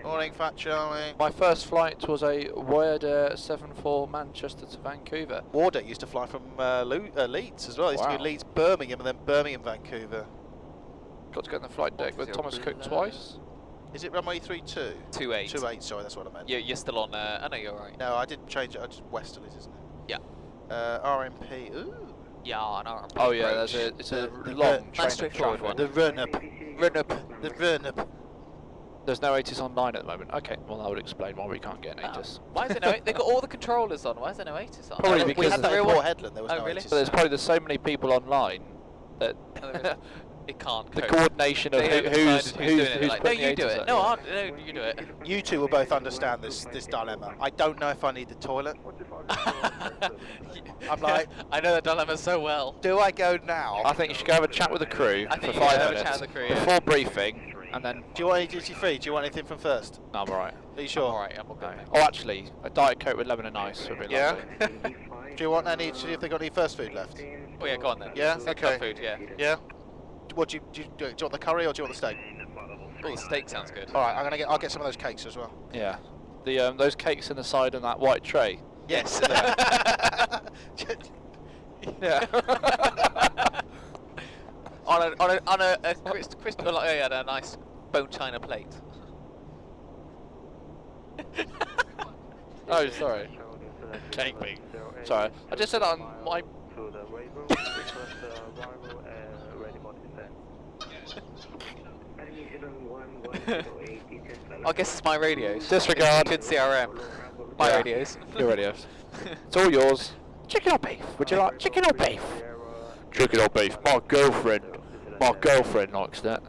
Morning, Fat Charlie. My first flight was a WARR 74 Manchester to Vancouver. Warder used to fly from Leeds as well. He used to Wow. do Leeds, Birmingham, and then Birmingham, Vancouver. Got to get on the flight deck with Thomas Cook twice. Is it runway 32? 28. 28, sorry, that's what I meant. You're still on. I know you're right. No, I didn't change it. I just westerlies, isn't it? Yeah. RMP. Ooh. Yeah, I know. Oh yeah, it's a long train straightforward traffic. one. The run-up. Run-up. The run-up. There's no 80s online at the moment. Okay, well that would explain why we can't get an Oh. 80s. Why is there no? They've got all the controllers on. Why is there no 80s on? Probably Oh, because we had the that in real Port one. Hedland. There was Oh, no really? 80s. But there's so many people online that It can't. the cope. coordination of They haven't who's decided who's doing it. Like, no, putting the you do 80s it. on. No, no, you do it. You two will both understand this dilemma. I don't know if I need the toilet. I'm like, I know that dilemma so well. do I go now? I think you should go have a chat with the crew I for think you 5 should have a minutes chat with the crew, yeah. before briefing, and then Do you want any duty free? Do you want anything from first? no, I'm alright. Are you sure? Alright, I'm all good. Oh, actually, a Diet Coke with lemon and ice would be Yeah? lovely. Do you want any? See if they got any first food left? Oh yeah, go on then. Yeah? Stick Okay. up food, yeah. Yeah. What do you want the curry or do you want the steak? Oh, the steak sounds good. All right, I'll get some of those cakes as well. Yeah, the those cakes in the side on that white tray. Yes. Yeah. on a crystal, like, yeah, a nice bone china plate. Oh, sorry. Cake me. Sorry, I just said that on my. I guess it's my radios. Disregard. Good CRM. My Yeah. radios. Your radios. It's all yours. Chicken or beef? Would you like chicken or beef? Chicken or beef? My girlfriend likes that.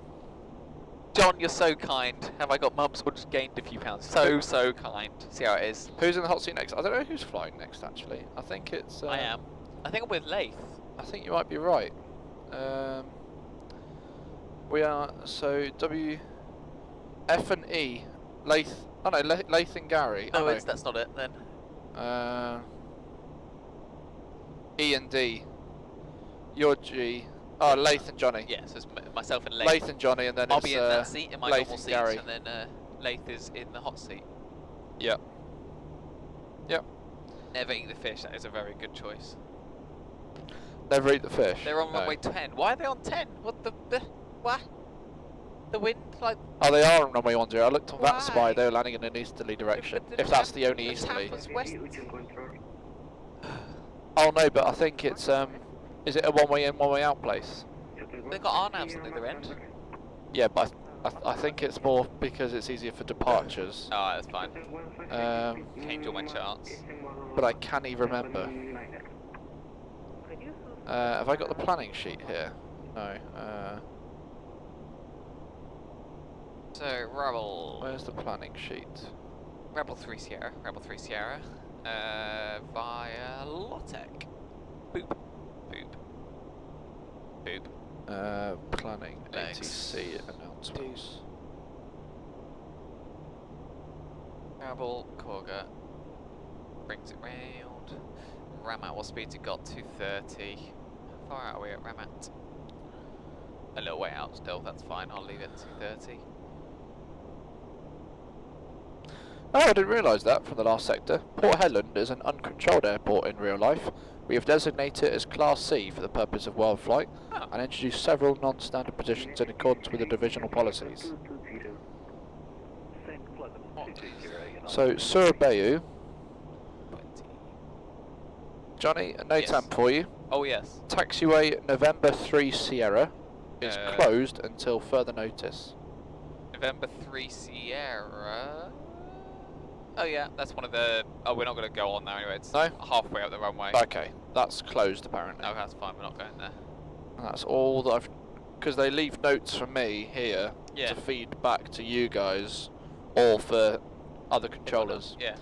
John, you're so kind. Have I got mumps or just gained a few pounds? So kind. See how it is. Who's in the hot seat next? I don't know who's flying next actually. I think it's... I am. I think I'm with Lath. I think you might be right. We are, so W... F and E. Lath... Oh no, Lath and Gary. No, Oh, no. that's not it then. E and D. You're G. Oh, Lath and Johnny. Yeah, so it's myself and Lath. Lath and Johnny, and then I'll it's, be in that seat, in my Lath normal and seat, Gary. and then Lath is in the hot seat. Yep. Yep. Never eat the fish, that is a very good choice. Never eat the fish. They're on No. runway 10. Why are they on 10? What the what? The wind, like... Oh, they are on runway 10. I looked on Why? that spy, they were landing in an easterly direction. But the If that's the tap- only the easterly. tap was west. Oh no, but I think it's, is it a one-way in, one-way out place? They've got RNAVs on the other end. Yeah, but I think it's more because it's easier for departures. Oh, that's fine. Changed all my charts. But I can't even remember. Have I got the planning sheet here? No. So, Rebel... Where's the planning sheet? Rebel 3 Sierra. Rebel 3 Sierra. Via Lotec. Boop. Boop. Boop. Planning Thanks. ATC announcements. Rebel, Corga. Brings it round. Ramat, what speed's it got? 230. How far out are we at Ramat? A little way out still, that's fine. I'll leave it at 230. Oh, I didn't realise that from the last sector. Port Hedland is an uncontrolled airport in real life. We have designated it as Class C for the purpose of Worldflight and introduced several non-standard positions in accordance with the divisional policies. So, Surabaya. Johnny, a no Yes. temp for you. Oh yes. Taxiway November 3 Sierra is closed until further notice. November 3 Sierra. Oh yeah, that's one of the... Oh, we're not going to go on there anyway. It's No? halfway up the runway. Okay, that's closed apparently. No, that's fine. We're not going there. And that's all that I've... Because they leave notes from me here Yeah. to feed back to you guys or for other controllers. Yeah.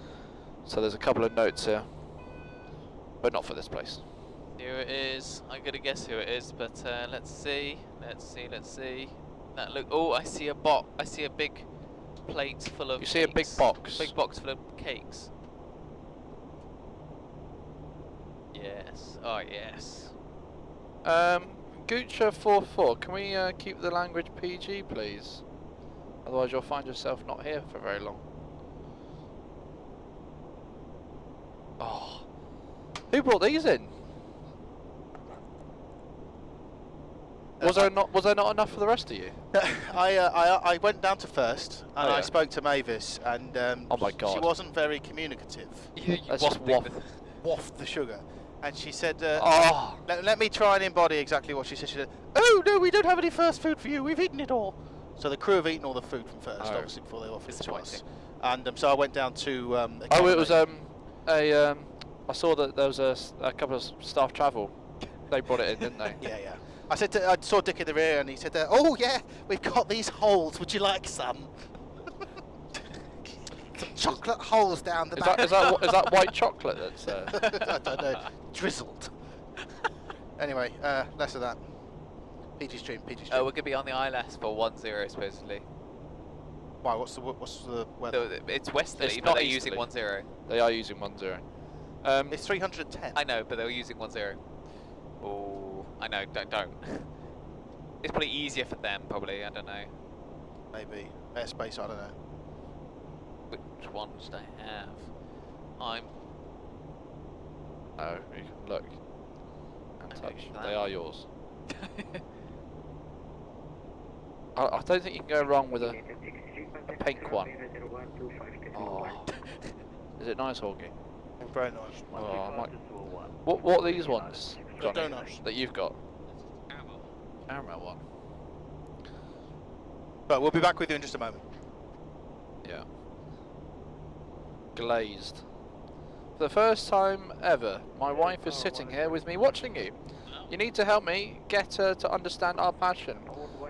So there's a couple of notes here. But not for this place. Here it is. I'm going to guess who it is, but let's see. Let's see. That look... Oh, I see a bot. I see a big plate full of You see a big cakes. box? Big box full of cakes. Yes. Oh, yes. Gucha44, can we keep the language PG, please? Otherwise you'll find yourself not here for very long. Oh. Who brought these in? Was there not enough for the rest of you? I went down to first and Oh, yeah. I spoke to Mavis and Oh my God. she wasn't very communicative. You Let's just Waft the sugar. And she said, Oh. let me try and embody exactly what she said. She said, oh no, we don't have any first food for you, we've eaten it all. So the crew have eaten all the food from first, Oh. obviously, before they offered it to us. Disappointing. And so I went down to Oh, it was economy. I saw that there was a couple of staff travel. They brought it in, didn't they? Yeah. I saw Dick in the rear and he said, oh yeah, we've got these holes, would you like some? Some chocolate holes down the back. Is that white chocolate that's I don't know, drizzled. Anyway, less of that. PG stream. Oh, we're going to be on the ILS for 10 supposedly. Why, what's the weather? It's westerly, It's but not they're easterly. using 10. They are using 10. It's 310. I know, but they were using 10. Oh, I know, don't. It's probably easier for them, probably, I don't know. Maybe. Airspace, I don't know. Which one should I have? Oh, you can look and Okay, touch. that. They are yours. I don't think you can go wrong with a pink one. Oh. Is it nice, Horgy? Very nice. Oh, I might... What are these ones, Johnny, donuts. that you've got? Caramel one. But we'll be back with you in just a moment. Yeah. Glazed. For the first time ever, my wife is sitting here with me watching you. You need to help me get her to understand our passion.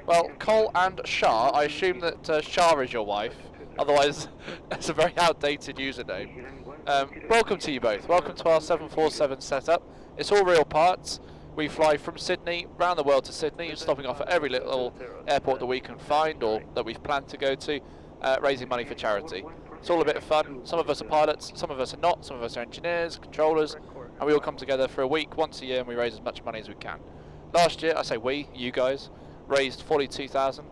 Well, Cole and Shah, I assume that Shah is your wife. Otherwise, it's a very outdated username. Welcome to you both. Welcome to our 747 setup. It's all real parts. We fly from Sydney, round the world to Sydney, stopping off at every little airport that we can find or that we've planned to go to, raising money for charity. It's all a bit of fun. Some of us are pilots, some of us are not, some of us are engineers, controllers, and we all come together for a week, once a year, and we raise as much money as we can. Last year, I say we, you guys, raised 42,000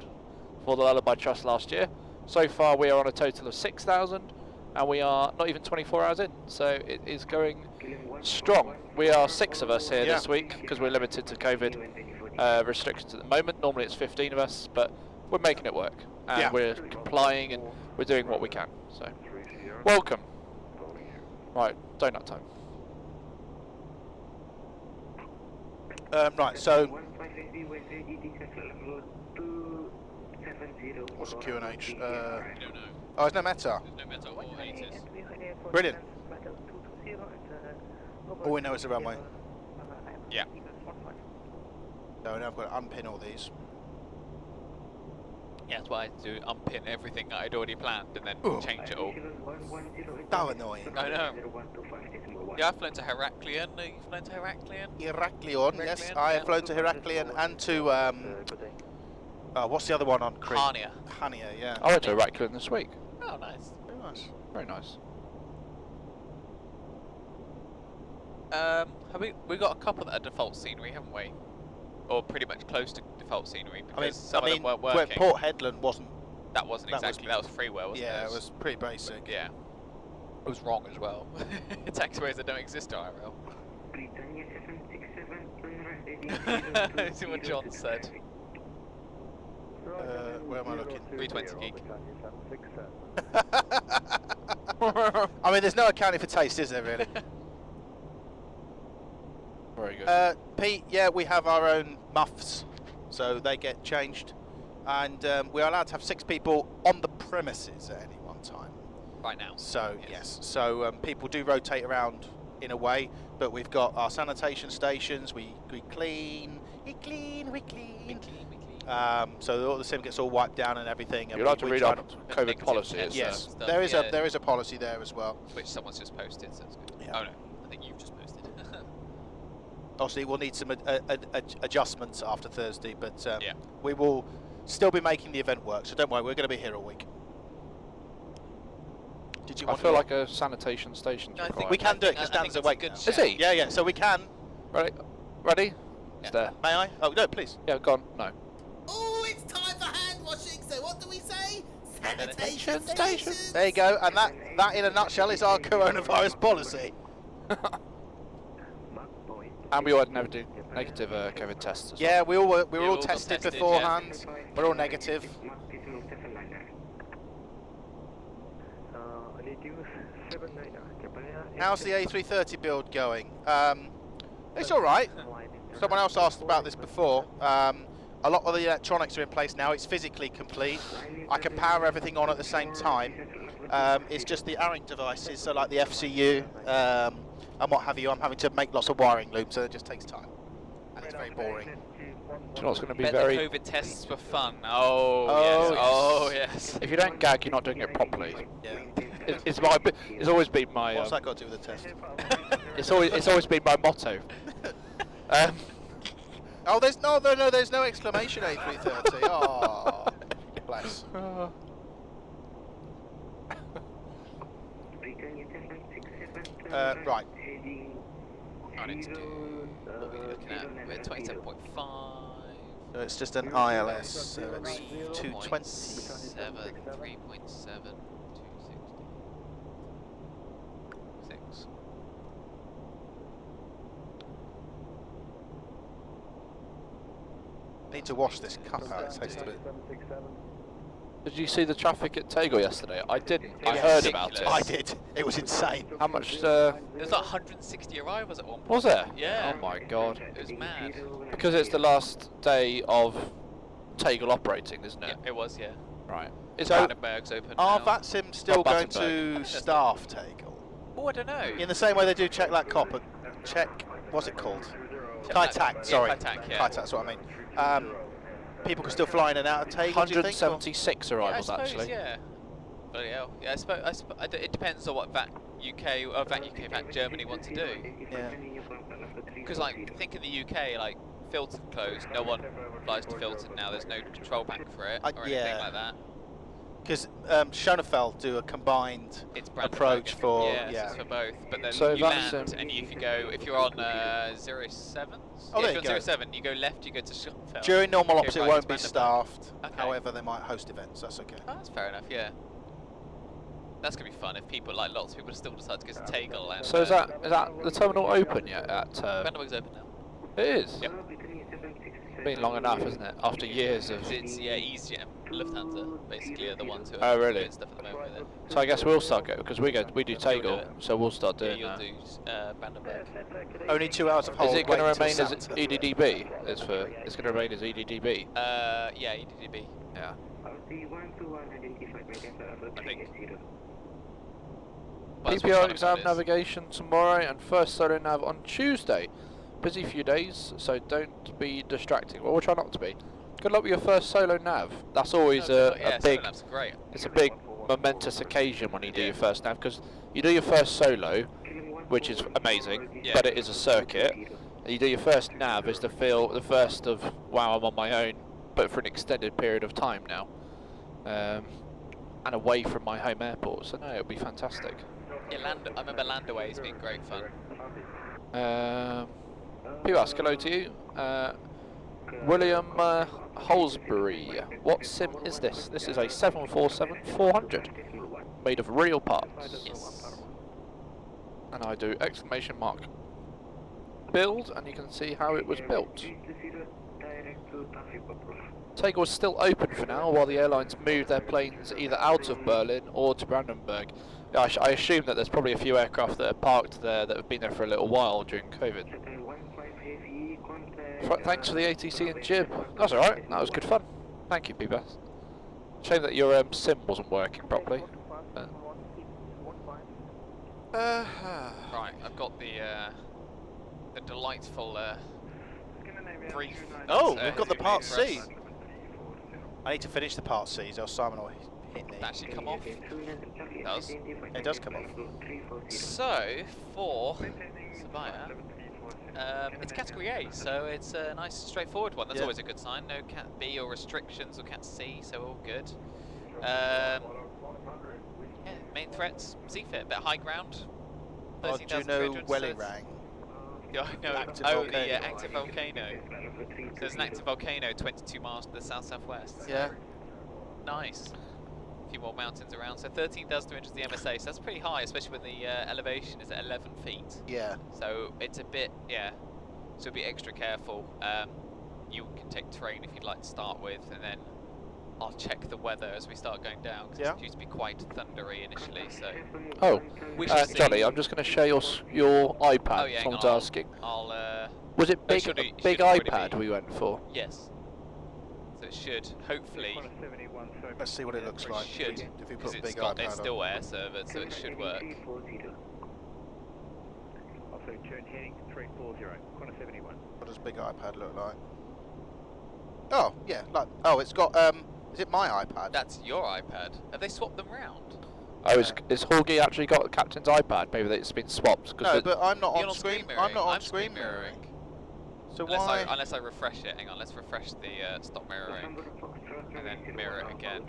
for the Lullaby Trust last year. So far we are on a total of 6,000 and we are not even 24 hours in, so it is going strong. We are 6 of us here this week because we're limited to COVID restrictions at the moment. Normally it's 15 of us, but we're making it work and we're complying and we're doing what we can. So welcome. Right, donut time. Right, so what's the QNH? Oh, there's no meta. There's no meta or ATIS. Brilliant. All we know is the runway. Yeah. So now I've got to unpin all these. Yeah, that's why I had to unpin everything that I'd already planned and then change it all. So annoying. I know. Yeah, I've flown to Heraklion. You've flown to Heraklion? Heraklion, yes. I have flown to Heraklion and to, what's the other one on Crete? Hania. Hania, yeah. I went to Heraklion this week. Oh, nice. Very nice. Very nice. We got a couple that are default scenery, haven't we? Or pretty much close to default scenery because I mean, some of them weren't working. Port Hedland wasn't. That wasn't exactly. That was freeware, wasn't it? Yeah, it was pretty basic. Yeah. It was wrong as well. Taxiways that don't exist are IRL. See what John said. Where am I looking? 320 geek. I mean, there's no accounting for taste, is there, really? Very good. Pete, yeah, we have our own muffs, so they get changed. And we are allowed to have 6 people on the premises at any one time. Right now. So, yes. So people do rotate around in a way, but we've got our sanitation stations, we clean. So all the sim gets all wiped down and everything. You're allowed to read our COVID policy. Yes, stuff, there is a policy there as well. Which someone's just posted, so it's good. Yeah. Oh no, I think you've just posted. Obviously, we'll need some adjustments after Thursday, but yeah. we will still be making the event work. So don't worry, we're going to be here all week. Did you? I feel like a sanitation station. I think we can do it because Dan's awake now. Is he? Yeah, yeah. So we can. Ready? Ready? Yeah. It's there. May I? Oh no, please. Yeah, go on. No. Oh, it's time for hand washing. So what do we say? Sanitation station. There you go. And that in a nutshell is our coronavirus policy. And we would never do negative COVID tests. As Yeah, well. we were all tested beforehand. Yeah. We're all negative. How's the A330 build going? It's all right. Someone else asked about this before. A lot of the electronics are in place now. It's physically complete. I can power everything on at the same time. It's just the ARINC devices, so like the FCU and what have you. I'm having to make lots of wiring loops, so it just takes time. And it's very boring. Do you know what's going to be Bet very... the COVID tests were fun. Oh, yes. If you don't gag, you're not doing it properly. Yeah. It's always been my... What's that got to do with the test? It's always been my motto. Oh, there's no exclamation A330. Oh, bless. Right. I need to do what we're looking at. We're at 27.5. So it's just an ILS, so it's 220. 3.7, 260. 6. Need to wash this cup out. It tastes a bit. Did you see the traffic at Tago yesterday? I didn't. I heard about it. I did. It was insane. How much? There's like 160 arrivals at one point. Was there? Yeah. Oh my god. It was mad. Because it's the last day of Tegel operating, isn't it? Yeah, it was, yeah. Right. Is So- Brandenburg's open Are now. VATSIM still Oh, going Battenberg. to staff Tegel? Oh, I don't know. In the same way they do check that copper. Check, what's it called? Kaitac, sorry. Kaitac, yeah. Kaitac, that's what I mean. People can still fly in and out of Tegel, do you think? or- 176 Yeah, I arrivals suppose, actually. yeah. Bloody hell. Yeah, it depends on what VAT UK, or VAT Germany want to do. Yeah. Because, like, think of the UK, like, Filton closed, no one flies to Filton now, there's no control bank for it, or anything yeah. like that. Because Schonefeld do a combined It's Brandenburg. approach for, yeah, it's for both. But then So you that's, land, and if you're on 07s, Oh, there if you you're on go. 07, you go left, you go to Schonefeld. During normal Go ops it right won't to be Brandenburg. staffed, Okay. however they might host events, that's okay. Oh, that's fair enough, yeah. That's going to be fun if people, like lots of people still decide to go to Tegel. And, So is that the terminal open yet at Brandenburg's open now. It is? Yep. It's been long enough, isn't it? After years of... It's EasyJet, Lufthansa, basically are the ones who Oh, are really? doing stuff at the moment with it. So I guess we'll start going, because we do You'll Tegel, do it. so we'll start Yeah, doing you'll that. do Brandenburg. Only 2 hours of hold. Is it going to wait until remain as Santa. EDDB? It's going to remain as EDDB? Yeah, EDDB. Yeah. I think. PPO exam navigation tomorrow and first solo nav on Tuesday. Busy few days, so don't be distracting. Well, we'll try not to be. Good luck with your first solo nav. That's always a big. That's great. It's a big momentous occasion when you do your first nav, because you do your first solo, which is amazing, but it is a circuit. And you do your first nav is to feel the first of wow, I'm on my own, but for an extended period of time now, and away from my home airport. So no, it'll be fantastic. Yeah, I remember Landaway's been great fun. People ask hello to you. William Holsbury. What sim is this? This is a 747-400 made of real parts. Yes. And I do exclamation mark build, and you can see how it was built. Tegel was still open for now while the airlines moved their planes either out of Berlin or to Brandenburg. I assume that there's probably a few aircraft that are parked there that have been there for a little while during COVID. Thanks for the ATC and jib. That's alright, that was good fun. Thank you, P-Bass. Shame that your sim wasn't working properly. Right, I've got the delightful brief. Oh, that's, we've got the Part for us. C. I need to finish the Part C's, or Simon will hit me. That actually come off. It does. It does come off. So, for Surabaya, it's Category A, so it's a nice straightforward one. That's Yeah. always a good sign. No Cat B or restrictions or Cat C, so all good. Yeah, main threats, CFIT, bit of high ground. Oh, do you know 13,300, Welly so Rang? yeah, I know. Active Oh, volcano. the active volcano. There's an active volcano 22 miles to the south-southwest. So Yeah. nice. A few more mountains around. So 13,300 is the MSA. So that's pretty high, especially when the elevation is at 11 feet. Yeah. So it's a bit, yeah. So be extra careful. You can take terrain if you'd like to start with, and then I'll check the weather as we start going down, because Yeah. it's due to be quite thundery initially. So Oh, we shall see. Johnny, I'm just going to share your iPad. Oh, yeah, hang Someone's on, asking. I'll Was it big, should big already iPad be. we went for? Yes. So it should hopefully. Let's see what it looks like. Should, If we because put a it's big got iPad it's on. still air server, so it should work. Also turn heading 340, corner 71. What does big iPad look like? Oh, yeah. It's got. Is it my iPad? That's your iPad. Have they swapped them round? Oh, is Horgy actually got the captain's iPad? Maybe it's been swapped. No, but I'm not You're on screen. mirroring. I'm not on I'm screen mirroring. So unless why? unless I refresh it. Hang on, let's refresh the stop mirroring and then mirror it again.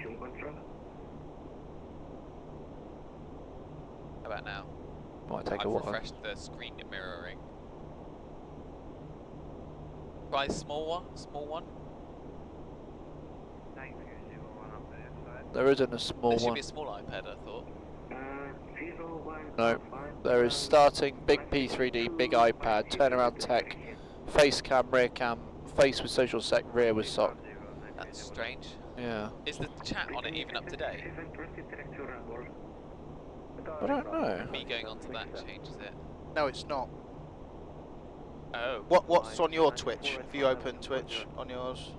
How about now? Might take I've a while. refreshed the screen mirroring. Try small one. There isn't a small There should one. be a small iPad, I thought. No, there is starting big P3D, big iPad, turnaround tech, face cam, rear cam, face with social sec, rear with sock. That's strange. Yeah. Is the chat on it even up to date? I don't know. Me going onto that changes it. No, it's not. Oh. What's on your Twitch? Have you opened Twitch on yours?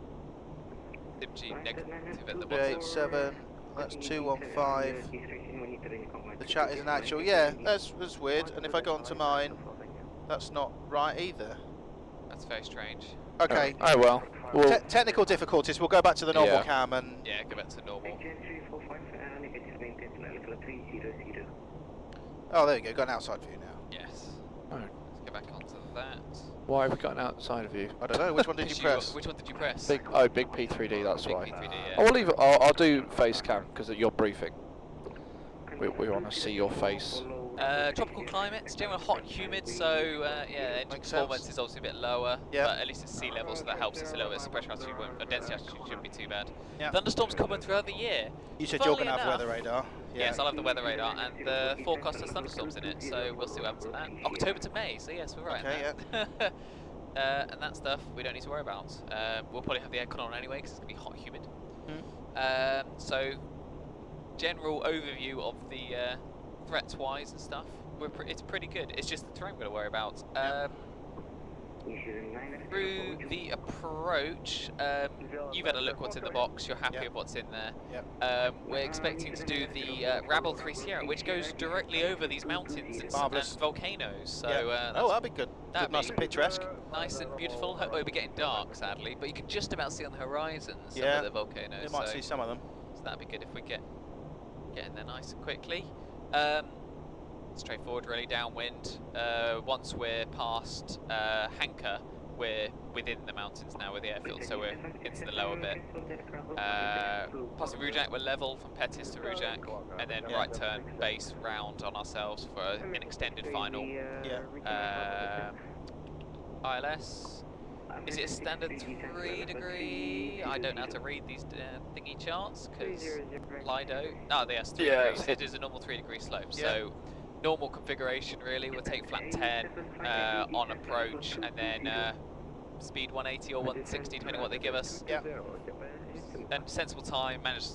SIMG negative at the bottom. 387. That's 215. The chat isn't actual. Yeah, that's weird. And if I go onto mine, that's not right either. That's very strange. Okay. Oh well. Technical difficulties. We'll go back to the normal Yeah. cam and. Yeah, go back to normal. Oh, there you go. Got an outside view now. Yes. Oh. Let's go back onto that. Why have we got an outside view? I don't know. Which one did you press? Which one did you press? Big P3D. That's Big why. P3D, yeah. I will leave. I'll do face cam because you're briefing. We want to see your face. Tropical climates, generally hot and humid, so yeah, engine Makes performance sense. is obviously a bit lower, Yep. but at least it's sea level, so that helps us a little bit. So pressure altitude, density altitude shouldn't be too bad. Yep. Thunderstorms coming throughout the year. You said Funnily you're going to have enough- weather radar. Yes, I'll have the weather radar, and the forecast has thunderstorms in it, so we'll see what happens to that. October to May, so yes, we're right. Okay, And that stuff we don't need to worry about. We'll probably have the aircon on anyway because it's going to be hot and humid. So, general overview of the threats-wise and stuff. It's pretty good. It's just the terrain we're going to worry about. Through the approach, you've had a look what's in the box. You're happy with what's in there. Yep. We're expecting to do the Rabble 3 Sierra, which goes directly over these mountains and volcanoes. So oh, that'd be good. That'd Nice be and picturesque. nice and beautiful. It'll be getting dark, sadly, but you can just about see on the horizon some Yeah. of the volcanoes. You might so, see some of them. so that'd be good if we get in there nice and quickly. Straightforward, really, downwind. Once we're past Hanker, we're within the mountains now with the airfield, so we're into the lower bit. Past Rujak, we're level from Pettis to Rujak, and then right turn base round on ourselves for an extended final. ILS. Is it a standard 3 degree? I don't know how to read these thingy charts because Lido. Oh, yes, 3 degrees. It is a normal 3 degree slope. So normal configuration really. We'll take flat 10 on approach, and then speed 180 or 160 depending on what they give us. Yeah. And sensible time. Manage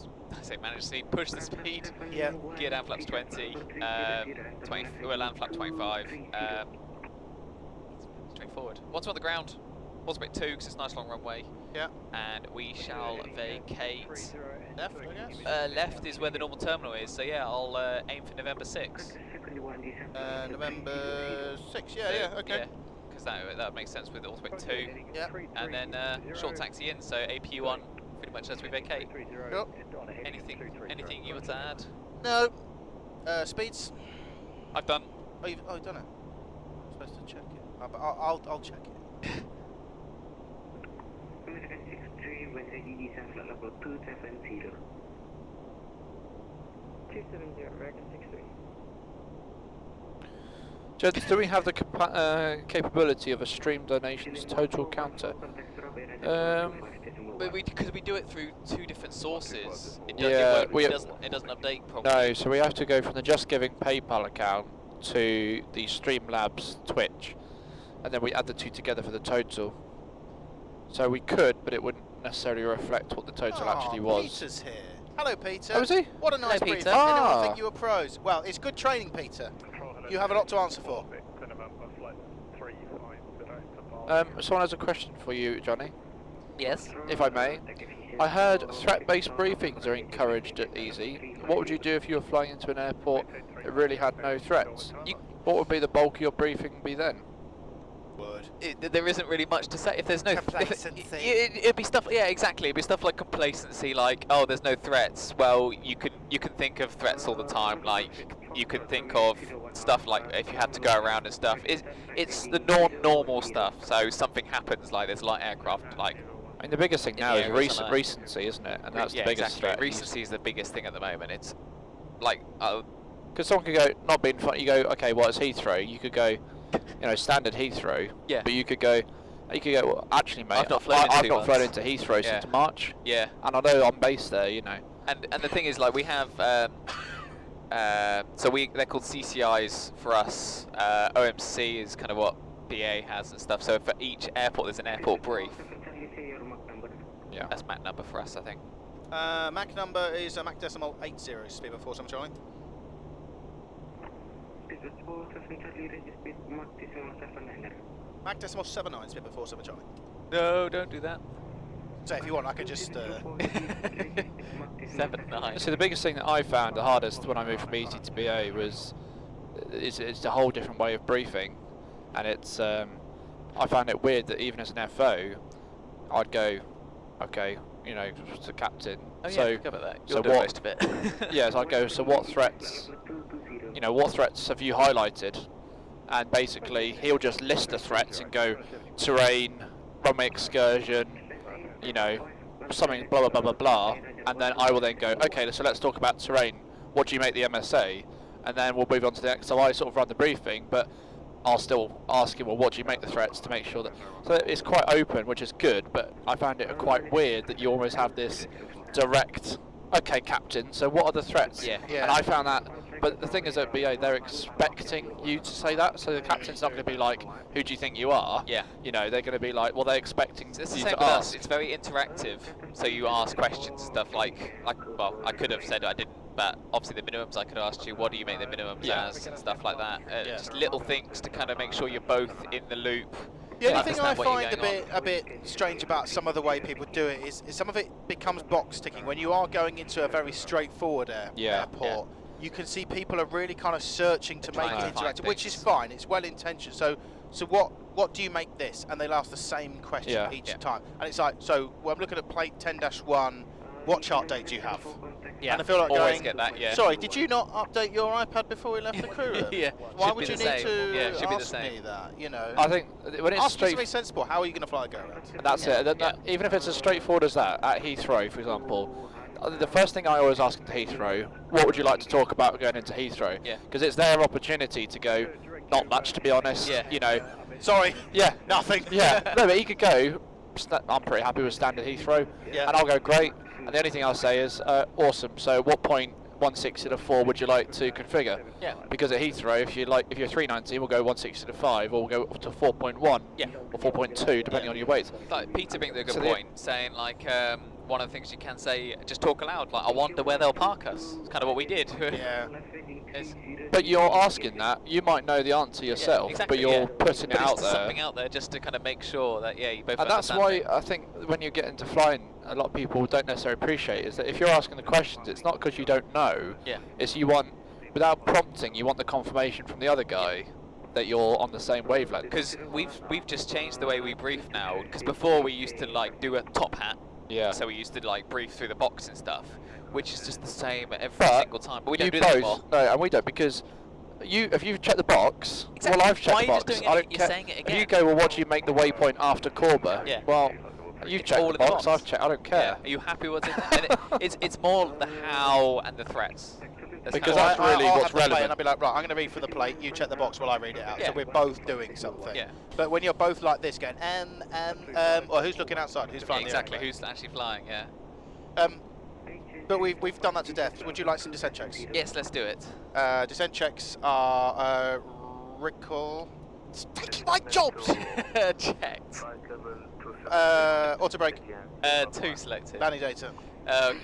speed. Push the speed. Yeah. Gear down flaps 20. 20. We'll land flap 25. Straightforward. Once we're on the ground, also bit 2 because it's a nice long runway. Yeah. And we shall vacate. Left, I guess. Left is where the normal terminal is, so yeah, I'll aim for November 6. November 6, yeah, okay. Yeah, because that makes sense with Autobit 2. Yeah. And then short taxi in, so APU on pretty much as we vacate. Cool. Anything you want to add? No. Speeds? I've done. Oh, you've done it. I'm supposed to check it. But I'll check it. American 63, when IDD sounds like level 270. 270, American 63. Gents, do we have the capability of a stream donations total counter? Because we do it through 2 different sources. It doesn't update properly. No, so we have to go from the Just Giving PayPal account to the Streamlabs Twitch, and then we add the 2 together for the total. So we could, but it wouldn't necessarily reflect what the total actually was. Peter's here. Hello, Peter. Oh, is he? What a nice Hello, brief. Peter. Anyone think you were pros? Well, it's good training, Peter. You have a lot to answer for. Someone has a question for you, Johnny, Yes. if I may. I heard threat-based briefings are encouraged at Easy. What would you do if you were flying into an airport that really had no threats? What would be the bulk of your briefing be then? There isn't really much to say if there's no Complacency. It'd be stuff. Yeah, exactly. It'd be stuff like complacency, like oh, there's no threats. Well, you can think of threats all the time. Like you can think of stuff like if you had to go around and stuff. It's the normal stuff. So something happens, like there's light aircraft, like. I mean, the biggest thing now is recency, isn't it? And that's the biggest threat. Recency is the biggest thing at the moment. It's like because someone could go not being funny. You go okay, well it's Heathrow. You could go, you know, standard Heathrow. Yeah. But you could go. Well, actually, mate, I've not flown into Heathrow since March. Yeah. And I know I'm based there, you know. And the thing is, like, we have they're called CCIs for us. OMC is kind of what BA has and stuff. So for each airport, there's an airport brief. Yeah. That's MAC number for us, I think. MAC number is Mac decimal 80, speed before some Charlie. Mac decimal 79, speed before 7 Charlie. No, don't do that. So if you want, I could just. 7-9. So the biggest thing that I found the hardest when I moved from ET to BA was it's a whole different way of briefing, and it's I found it weird that even as an FO, I'd go, okay, you know, to captain. Oh yeah, so forget about that. so You're doing what? most of it. Yeah, so I'd go. So what threats? You know, what threats have you highlighted? And basically, he'll just list the threats and go, terrain, runway excursion, you know, something blah blah blah blah blah, and then I will then go, okay, so let's talk about terrain. What do you make the MSA? And then we'll move on to the next. So I sort of run the briefing, but I'll still ask him, well, what do you make the threats to make sure that. So it's quite open, which is good, but I found it quite weird that you almost have this direct. Okay, captain. So what are the threats? Yeah. And I found that. But the thing is, at BA, they're expecting you to say that. So the captain's not going to be like, "Who do you think you are?" Yeah. You know, they're going to be like, "Well, they're expecting It's the you same to with ask." us. It's very interactive. So you ask questions, stuff like, well, I could have said I didn't, but obviously the minimums I could have asked you, what do you make the minimums as, and stuff like that. Just little things to kind of make sure you're both in the loop. The only thing I understand what you're find going a bit strange about some of the way people do it is some of it becomes box ticking. When you are going into a very straightforward airport, you can see people are really kind of searching to make it interactive, which is fine. It's well intentioned. So what do you make this? And they'll ask the same question each time. And it's like, so well, I'm looking at plate 10-1. What chart date do you have? Yeah, and I feel like always going, get that, yeah. Sorry, did you not update your iPad before we left the crew room? Yeah. Why Should would be you the need same. to Yeah, should be the ask same. me that? You know. I think when it's Ask me something sensible. How are you going to fly a go around? That's it. Even if it's as straightforward as that, at Heathrow, for example, the first thing I always ask at Heathrow, what would you like to talk about going into Heathrow? Yeah. Because it's their opportunity to go, not much to be honest. Yeah. You know. Sorry. Yeah. Nothing. Yeah. No, but he could go. I'm pretty happy with standard Heathrow, and I'll go great. And the only thing I'll say is, awesome. So, what point 160 to 4 would you like to configure? Yeah. Because at Heathrow, if you're 390, we'll go 160 to 5, or we'll go up to 4.1. Yeah. Or 4.2, depending on your weight. Like Peter brings a good So point, saying like one of the things you can say, just talk aloud. Like, I wonder where they'll park us. It's kind of what we did. Yeah. But you're asking that. You might know the answer yourself, exactly, but you're putting it But out it's there. something out there just to kind of make sure that you both. And that's understand why it. I think when you get into flying, a lot of people don't necessarily appreciate is that if you're asking the questions, it's not because you don't know. Yeah. It's you want, without prompting, you want the confirmation from the other guy that you're on the same wavelength. Because we've just changed the way we brief now. Because before we used to like do a top hat. Yeah. So we used to like brief through the box and stuff, which is just the same every But single time. But we don't you do that both, anymore. no, and we don't, because if you've checked the box, Exactly. well, I've checked Why the are you just box. doing I it? don't You're care. saying it If you again. go, well, what do you make the waypoint after Corba? Yeah. Well, you've checked all the in the box. box. I've checked. I don't care. Are you happy with it? And it's more the how and the threats. Because how- that's really I'll what's have the plate relevant. and I'll be like, right, I'm going to read for the plate, you check the box while I read it out. Yeah. So we're both doing something. Yeah. But when you're both like this going, or who's looking outside? Who's flying exactly. the Who's actually flying? Yeah. airplane? But we've done that to death. Would you like some descent checks? Yes, let's do it. Descent checks are recall. It's taking my jobs! Checked. Auto brake. 2 selected. Landing data.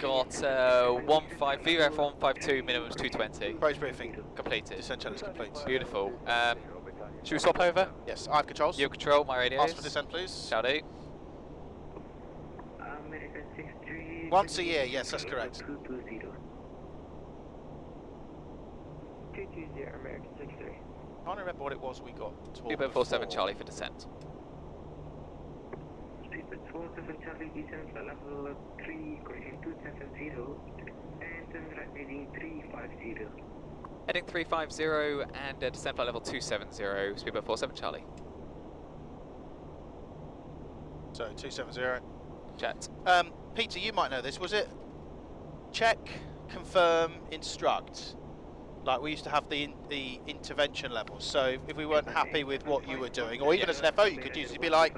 Got VRF 152, minimums 220. Approach briefing. Completed. Descent check is complete. Beautiful. Should we swap over? Yes, I have controls. You have control, my radios. Ask for descent, please. Shall do. Once a year, yes, that's correct. 220. 220, American 63. I can't remember what it was we got. Speedbird 47 Charlie for descent. Speedbird 47 Charlie, descent level 3, correction 270, and turn right heading 350. Heading 350 and descent flight level 270, Speedbird 47 Charlie. So 270. Jet. Peter, you might know this. Was it check, confirm, instruct? Like we used to have the intervention levels. So if we weren't happy with what you were doing, or even as an FO, you could use it. You'd be like,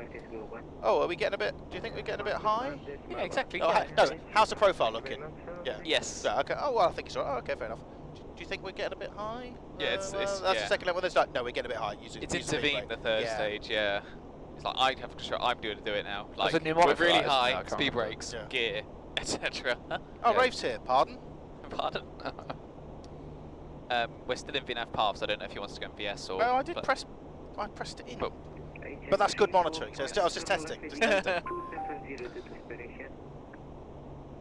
"Oh, are we getting a bit? Do you think we're getting a bit high?" Yeah, exactly. Oh, Yeah. no. How's the profile looking? Yeah. Yes. Yeah, okay. Oh well, I think it's all right. Oh, okay, fair enough. Do you think we're getting a bit high? Yeah, it's that's yeah. the second level. There's like, no, we're getting a bit high. Use it. It's use the intervene speed the brake. third stage, yeah. It's like I have control. I'm doing to do it now. Like There's a with mnemonic for really that, isn't there? I high can't speed remember. brakes, Yeah. gear, etc. Oh, Yeah. Rafe's here. Pardon. Pardon. We're still in VNAV paths. I don't know if you want us to go in VS or. No, I did but- press. I pressed it in. But But that's good monitoring, so I was just testing.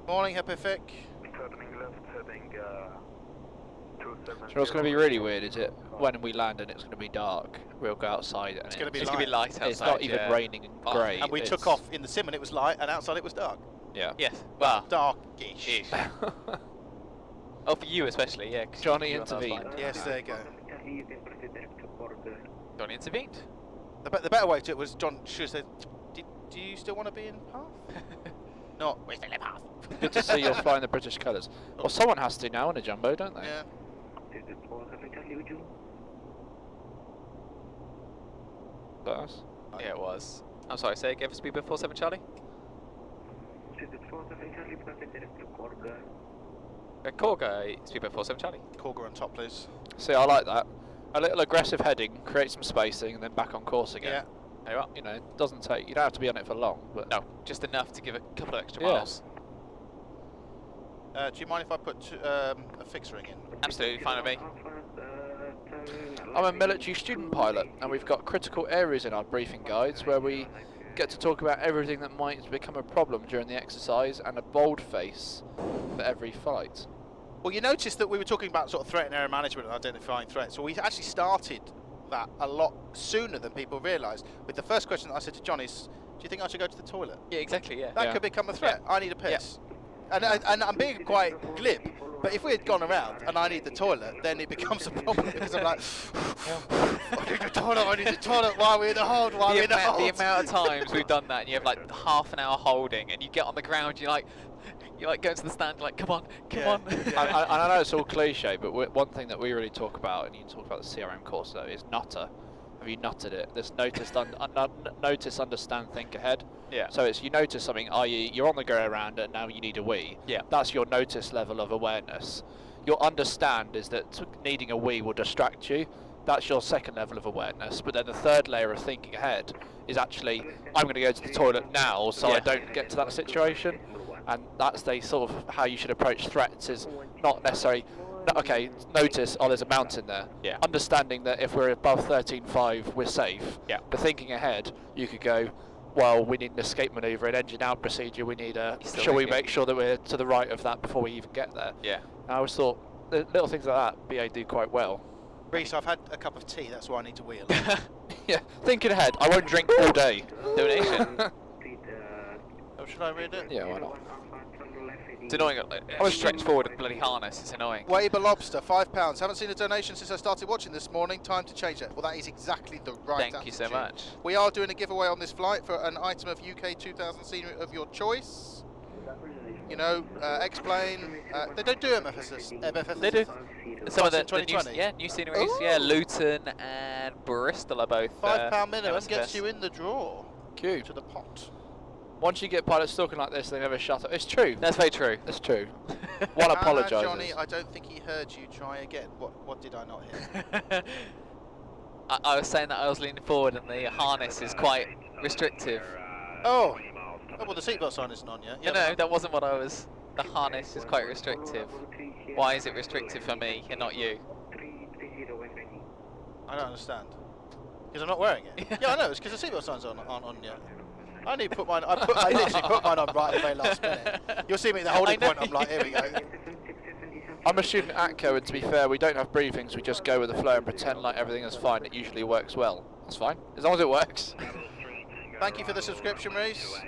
Morning, Pacific. So what's going to be really weird is it when we land and it's going to be dark. We'll go outside and It's going to be It's light. going to be light outside. it's not even raining and grey. And we took off in the sim and it was light, and outside it was dark. Yeah. Yes. Well, Darkish. ish. Oh, for you especially, yeah. 'cause Johnny you were on the intervened. flight. Yes, there you go. Johnny intervened. The better way to it was John should have said, do you still want to be in Path? Not, we're still in Path. Good to see you're flying the British colours. Well, someone has to now in a jumbo, don't they? Yeah. That's Yeah, it was. I'm sorry, say again for Speedbird 47 Charlie? Korga, Speedbird 47 Charlie. Korga on top, please. See, I like that. A little aggressive heading, create some spacing, and then back on course again. Yeah. There you are. You know, it doesn't take. You don't have to be on it for long, but No, just enough to give a couple of extra Yeah. miles. Do you mind if I put a fix ring in? Absolutely fine with me. I'm a military student pilot, and we've got critical areas in our briefing guides where we get to talk about everything that might become a problem during the exercise and a bold face for every flight. Well, you noticed that we were talking about sort of threat and error management and identifying threats. Well, we actually started that a lot sooner than people realised. With the first question that I said to John is, do you think I should go to the toilet? Yeah, exactly, yeah. That Yeah. could become a threat. I need a piss. And I'm being quite glib, but if we had gone around and I need the toilet, then it becomes a problem because I'm like, I need the toilet, why are we in the hold, why are we in the hold? The amount of times we've done that and you have like half an hour holding and you get on the ground, you're like going to the stand, you're like, come on. And I know it's all cliche, but one thing that we really talk about, and you talk about the CRM course though, is nutter. Have you nutted it? There's notice, understand, think ahead. Yeah. So it's you notice something, i.e. you're on the go around and now you need a wee. Yeah. That's your notice level of awareness. Your understand is that needing a wee will distract you. That's your second level of awareness. But then the third layer of thinking ahead is actually, I'm going to go to the toilet now so I don't get to that situation. And that's the sort of how you should approach threats, is not necessarily, okay, notice, oh, there's a mountain there. Yeah. Understanding that if we're above 13.5, we're safe. Yeah. But thinking ahead, you could go, well, we need an escape manoeuvre, an engine out procedure, we need a, shall we make sure that we're to the right of that before we even get there? Yeah. And I always thought, little things like that, BA do quite well. Reese, I've had a cup of tea, that's why I need to wheel. Yeah, thinking ahead, I won't drink all day. Donation. Oh, should I read it? Yeah, why not? It's annoying. I was stretched forward with bloody harness. It's annoying. Waber Lobster, £5. Haven't seen a donation since I started watching this morning. Time to change that. Well, that is exactly the right Thank you so attitude. much. We are doing a giveaway on this flight for an item of UK 2000 scenery of your choice. You know, X-Plane. They don't do MFSs. They do. Some of the new, 2020. new sceneries. Yeah, Luton and Bristol are both. £5 minimum MSFS. gets you in the draw. Cute. To the pot. Once you get pilots talking like this, they never shut up. It's true. That's very true. It's true. One apologises. Johnny, I don't think he heard you. Try again. What did I not hear? I was saying that I was leaning forward and the harness is quite restrictive. Oh, well, the seatbelt sign isn't on yet. No, that wasn't what I was. The harness is quite restrictive. Why is it restrictive for me and not you? I don't understand. Because I'm not wearing it. Yeah, I know. It's because the seatbelt signs aren't on yet. I need to put mine. I literally put mine on right at the very last minute. You'll see me at the holding point. I'm like, here we go. I'm a student at ATCO, and to be fair, we don't have briefings. We just go with the flow and pretend like everything is fine. It usually works well. That's fine, as long as it works. Thank you for the subscription, Reese.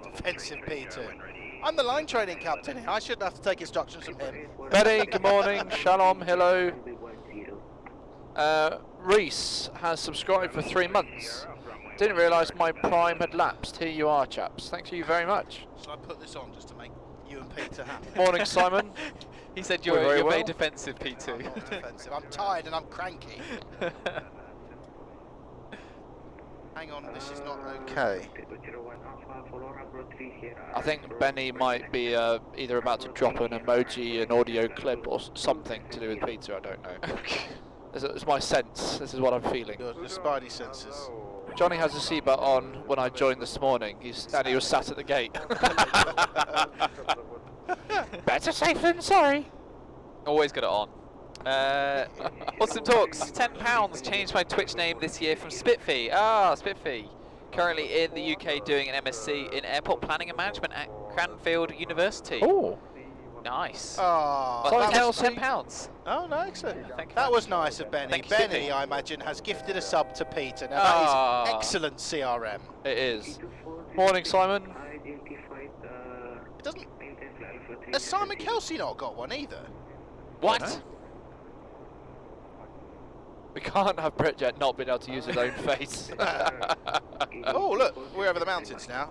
Defensive P2. I'm the line training captain here. I shouldn't have to take instructions from him. Benny, good morning. Shalom, hello. Reese has subscribed for 3 months. Didn't realise my prime had lapsed. Here you are, chaps. Thank you very much. Shall I put this on just to make you and Peter happy? Morning, Simon. He said We're very you're well. very defensive, P2. I'm not defensive. I'm tired and I'm cranky. Hang on, this is not okay. I think Benny might be either about to drop an emoji, an audio clip, or something to do with Peter. I don't know. It's my sense. This is what I'm feeling. Good, the spidey senses. Johnny has a seatbelt on when I joined this morning. He was sat at the gate. Better safe than sorry. Always got it on. Awesome Talks, £10, changed my Twitch name this year from Spitfee. Ah, Spitfee. Currently in the UK doing an MSc in Airport Planning and Management at Cranfield University. Oh. Oh, Nice. that was £10. Oh, no, excellent. Yeah, thank you That very was much. nice of Benny. Thank you, Benny, Spitfee. I imagine, has gifted a sub to Peter. Now, Ah. that is excellent CRM. It is. Morning, Simon. It doesn't... Has Simon Kelsey not got one either? What? We can't have Britjet not being able to use his own face. Oh, look, we're over the mountains now.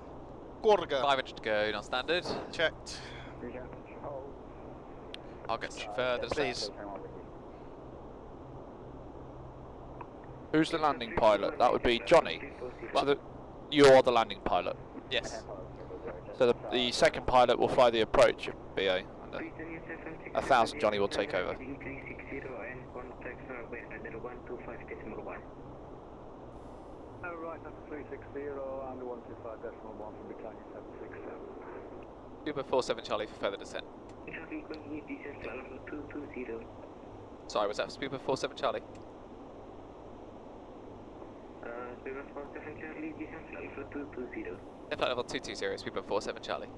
Gorga. 500 to go, not standard. Checked. I'll get some further. Please. Who's the landing pilot? That would be Johnny. So you're the landing pilot. Yes. So the second pilot will fly the approach of BA. And 1,000 Johnny will take over. Right, number 360 under 125.1 from battalion 767. Uber 47 Charlie for further descent. Sorry, was that Uber 47 Charlie? Uber 47 Charlie, descent level 220. Flight level 220, Uber 47 Charlie.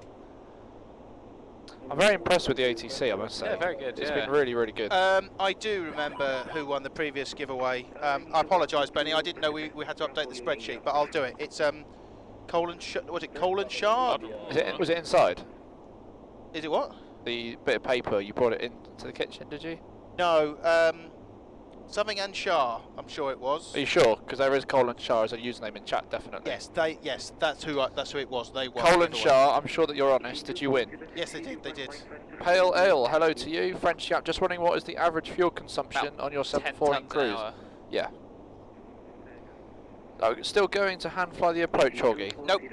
I'm very impressed with the ATC, I must say. Yeah, very good. It's yeah. been really, really good. I do remember who won the previous giveaway. I apologise, Benny. I didn't know we had to update the spreadsheet, but I'll do it. It's Colin. Was it Colin Shard? Was it inside? Is it what? The bit of paper, you brought it into the kitchen, did you? No. Something and Shah. I'm sure it was. Are you sure? Because there is Colin Shah as a username in chat, definitely. Yes, that's who it was. They won. Colin the giveaway. Shah, I'm sure that you're honest. Did you win? Yes, they did. They did. Pale Ale, hello to you. French chap, just wondering what is the average fuel consumption on your 740 cruise? Yeah. Oh, still going to hand fly the approach, Horgy? Nope.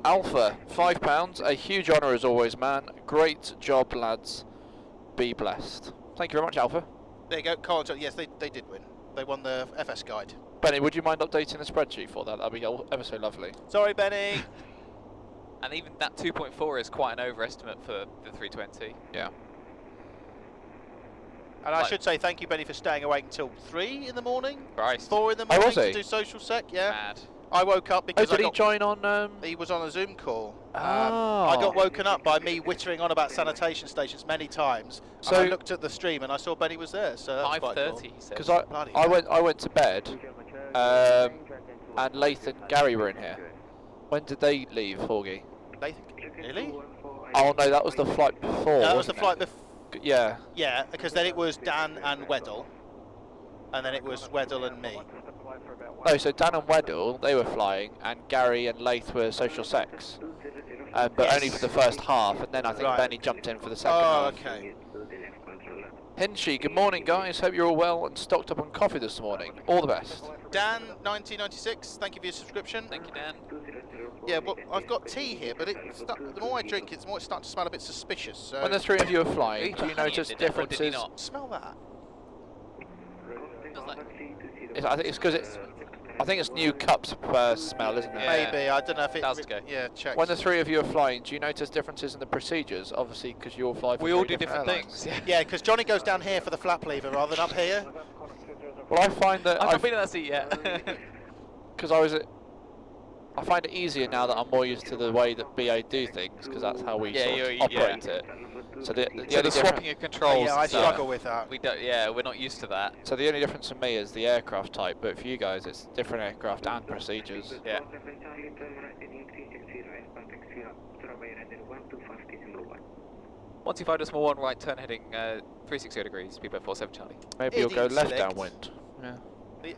Alpha, £5. A huge honour as always, man. Great job, lads. Be blessed. Thank you very much, Alpha. There you go. Colin. Yes, they did win. They won the FS guide. Benny, would you mind updating the spreadsheet for that? That'd be ever so lovely. Sorry, Benny. And even that 2.4 is quite an overestimate for the 320. Yeah. And I should say thank you, Benny, for staying awake until 3 in the morning. Christ. 4 in the Oh, morning was he? to do social sec. Yeah. Mad. I woke up because Oh, did he join on? He was on a Zoom call. Oh. I got woken up by me wittering on about sanitation stations many times. So and I looked at the stream and I saw Benny was there. So that's quite 5:30. cool. He said. Because Bloody I hell. went to bed, and Lath and Gary were in here. When did they leave, Horgy? Really? Oh no, that was the flight before. No, that was the wasn't flight it? before. Yeah. Yeah, because then it was Dan and Weddle, and then it was Weddle and me. No, so Dan and Weddle, they were flying, and Gary and Lath were social sex. But Yes. only for the first half, and then I think Right. Benny jumped in for the second Oh, half. okay. Hinshy, good morning guys, hope you're all well and stocked up on coffee this morning. All the best. Dan, 1996, thank you for your subscription. Thank you, Dan. Yeah, well, I've got tea here, but the more I drink, the more it's starting to smell a bit suspicious. So When the three of you are He flying, put do you honey notice in it, or did he differences? not? smell that. Feels like- I think it's because I think it's new cups per smell, isn't it? Yeah. Maybe, I don't know if it... 1,000 to go. Yeah, check. When the three of you are flying, do you notice differences in the procedures? Obviously, because you all fly for We all three do different airlines. things. Yeah, because Johnny goes down here for the flap lever rather than up here. Well, I find that I've not been in that seat yet. because I find it easier now that I'm more used to the way that BA do things, because that's how we Yeah, sort of yeah. operate it. So the so only the difference- swapping of controls. Yeah, I and stuff, struggle with that. We don't. Yeah, we're not used to that. So the only difference for me is the aircraft type, but for you guys, it's different aircraft and procedures. Yeah. Once you find a small one right turn heading 360 degrees, people at 47 Charlie. Maybe you'll go Idiot left select. downwind. Yeah.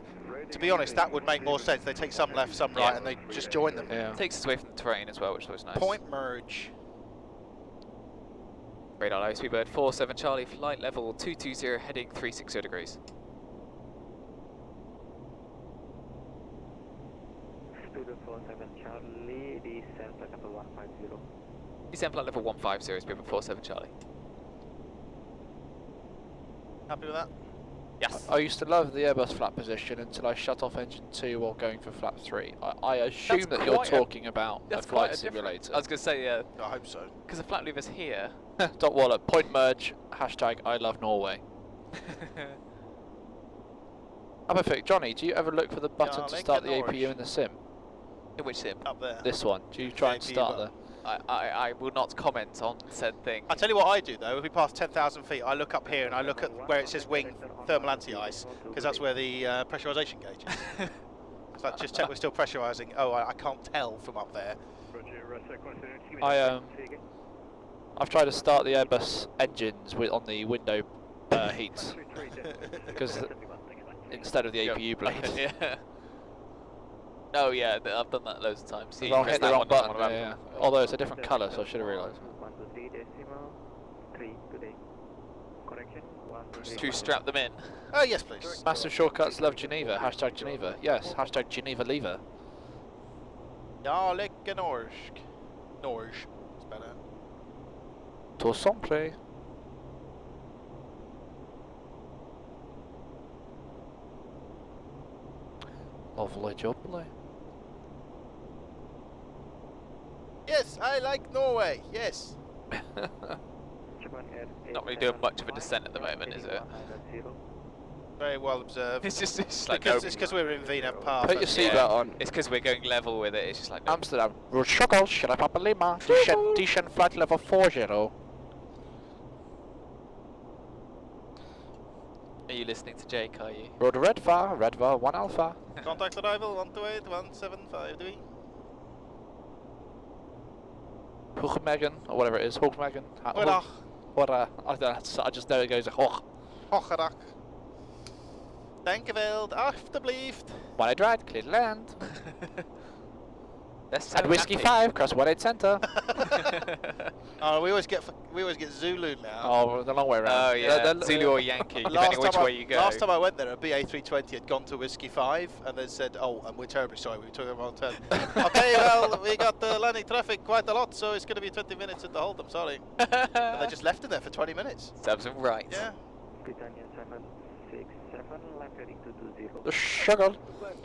To be honest, that would make more sense. They take some left, some right, Yeah. and they just join them. Yeah. Takes us away from the terrain as well, which was nice. Point merge. Radar low, Speedbird 47 Charlie, flight level 220 heading 360 degrees. Speedbird 47 Charlie, descent flight level 150. Descent flight level 150, Speedbird 47 Charlie. Happy with that? Yes. I used to love the Airbus flap position until I shut off engine 2 while going for flap 3. I assume That's that you're quite a- talking about a That's flight quite a difference. simulator. I was going to say, yeah, I hope so. because the flat lever's here. Dot Wallop, point merge, hashtag I love Norway. Oh, perfect. Johnny, do you ever look for the button to start the APU in the sim? In which sim? Up there. This one. Do you try and APU start button. I will not comment on said thing. I tell you what I do though. If we pass 10,000 feet, I look up here and I look at where it says wing thermal anti-ice, because that's where the pressurization gauge is. So I just check we're still pressurizing. Oh, I can't tell from up there. I've tried to start the Airbus engines on the window heats because instead of the APU blade. Yeah. Oh yeah, I've done that loads of times. So I'll hit the wrong button. Yeah. Although it's a different colour, so I should have realised. To strap them in. Oh yes, please. Massive shortcuts love Geneva. Hashtag Geneva. Yes. Hashtag Geneva lever. Ja, lekker norsk. Norsk. It's better. Tout simple. Lovely jubbly. Yes, I like Norway. Yes. Not really doing much of a descent at the moment, is it? Very well observed. It's just like because it's because we're in Wiener Park. Put your seatbelt on. It's because we're going level with it. It's just like no. Amsterdam. Rochelle, Sierra Papa Lima. Descent flight level 40. Are you listening to Jake? Are you? Road Redvar 1 Alpha. Contact arrival 128 175 degrees. Hoogmegen, or whatever it is. Hoogmegen. Goedendag. I just know it goes Hoog. Goedendag. Dankjewel, alsjeblieft. 1-8 right, clear to land. That's so At Whiskey happy. 5, cross 1-8 centre. Oh, we always get Zulu now. Oh, the long way around. Oh yeah, Zulu or Yankee, depending which way you go. Last time I went there, a BA320 had gone to Whiskey 5 and then said, oh, and we're terribly sorry, we took a wrong turn. Okay, well, we got landing traffic quite a lot, so it's going to be 20 minutes at the hold, I'm sorry. And they just left it there for 20 minutes. Serves them right. Yeah. The sugar.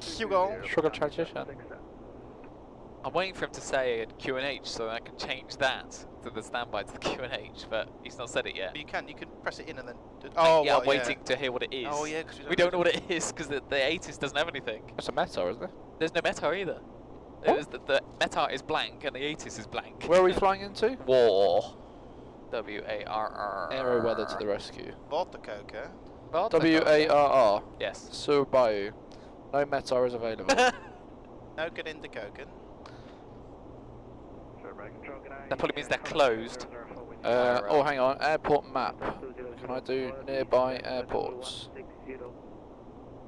Hugo. Sugar transition. I'm waiting for him to say Q&H so that I can change that to the standby to the Q&H, but he's not said it yet. You can press it in and then... Oh, yeah, what, I'm waiting to hear what it is. Oh, yeah, because we don't know what it is, because the ATIS doesn't have anything. That's a METAR, isn't it? There's no METAR either. The METAR is blank and the ATIS is blank. Where are we flying into? WARR. W-A-R-R. Aero weather to the rescue. Vortecoker. W-A-R-R. Yes. Surabaya. No METAR is available. No good in the Koken. That probably means they're closed. Oh, hang on. Airport map. Can I do nearby airports?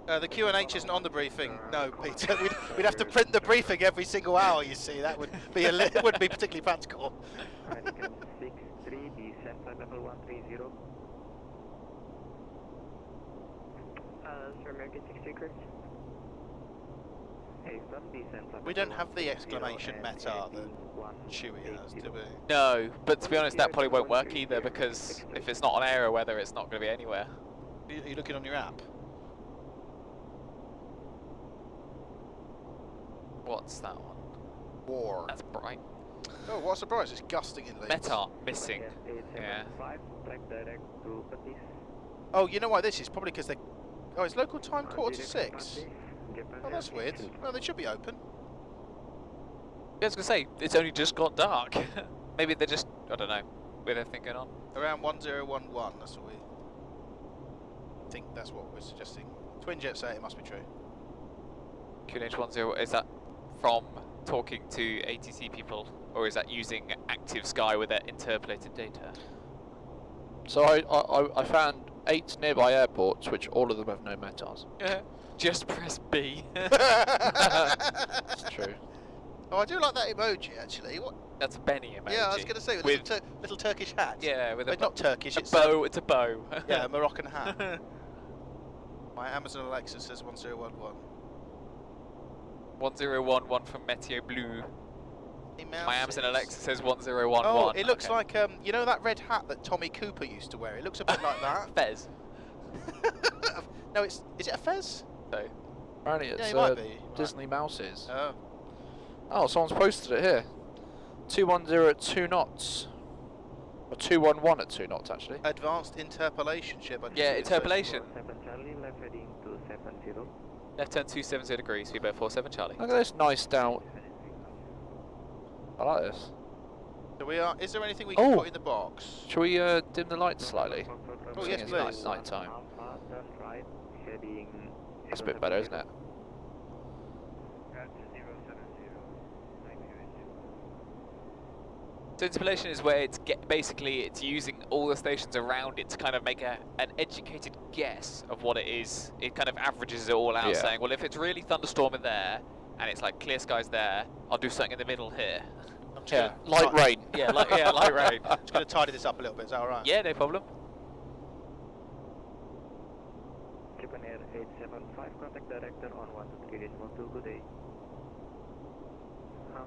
The Q&H isn't on the briefing. No, Peter. We'd have to print the briefing every single hour, you see. That would be it wouldn't be particularly practical. Sir, American 62 correct. We don't have the exclamation METAR that Chewie has, do we? No, but to be honest, that probably won't work either, because if it's not on aero weather, it's not going to be anywhere. Are you looking on your app? What's that one? WARR. That's bright. Oh, what a surprise, it's gusting in Leeds. METAR missing. Yeah. Oh, you know why this is? Probably because they... Oh, it's local time 5:45. Oh, that's weird. Well, they should be open. I was going to say, it's only just got dark. Maybe they're just, I don't know, with everything going on. Around 1011, that's what we... I think that's what we're suggesting. Twin Jet say it must be true. QNH10, is that from talking to ATC people, or is that using active Sky with their interpolated data? So I found 8 nearby airports, which all of them have no METARs. Just press B. It's true. Oh, I do like that emoji, actually. What? That's a Benny emoji. Yeah, I was going to say, with little Turkish hat. Yeah, with a... Not Turkish, it's bow. It's a bow. Yeah, a Moroccan hat. My Amazon Alexa says 1011. 1011 from Météo Bleu. My Amazon Alexa says 1011. Oh, it looks like, you know that red hat that Tommy Cooper used to wear? It looks a bit like that. Fez. No, is it a fez? No. Apparently it's it might be. Disney Mouses. Oh. Oh, someone's posted it here. 210 at 2 knots. Or 211 at 2 knots actually. Advanced interpolation ship. I think Yeah, it is. interpolation. 7 Charlie, left heading 270. Left turn 270 degrees, speedboat 47 Charlie. Look at this nice down. I like this. So we are. Is there anything we can put in the box? Shall we dim the lights slightly? Oh, I yes, think it's please. night time. Alpha, turn right, heading... That's a bit better, isn't it? So interpolation is where it's basically it's using all the stations around it to kind of make an educated guess of what it is. It kind of averages it all out, saying, well, if it's really thunderstorming there and it's like clear skies there, I'll do something in the middle here. Yeah, light rain. Yeah, light rain. I'm just going to tidy this up a little bit. Is that all right? Yeah, no problem. Japan Air 875, contact director on 123.2, good day.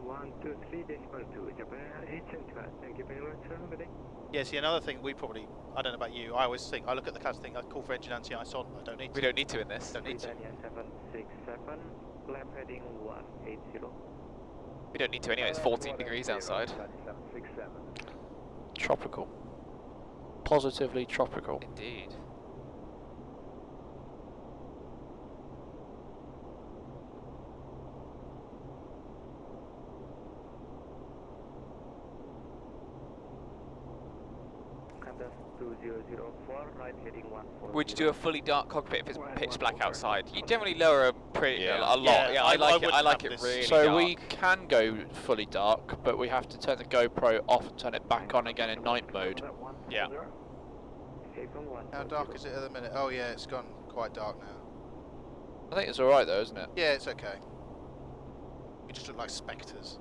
123.2, Japan Air 875, thank you very much, sir, good day. Yeah, see, another thing we probably, I don't know about you, I always think, I look at the cast thing, I call for engine anti-ice on, I don't need to. We don't need to in this. Don't need to. 767, left heading 180. We don't need to anyway, it's 14 degrees outside. Tropical. Positively tropical. Indeed. Right heading 140. Would you do a fully dark cockpit if it's pitch black outside? You generally lower a lot. Yeah, Yeah, I like it this. really So dark. we can go fully dark, but we have to turn the GoPro off and turn it back on again in night mode. Yeah. How dark is it at the minute? Oh yeah, it's gone quite dark now. I think it's alright though, isn't it? Yeah, it's okay. We just look like spectres.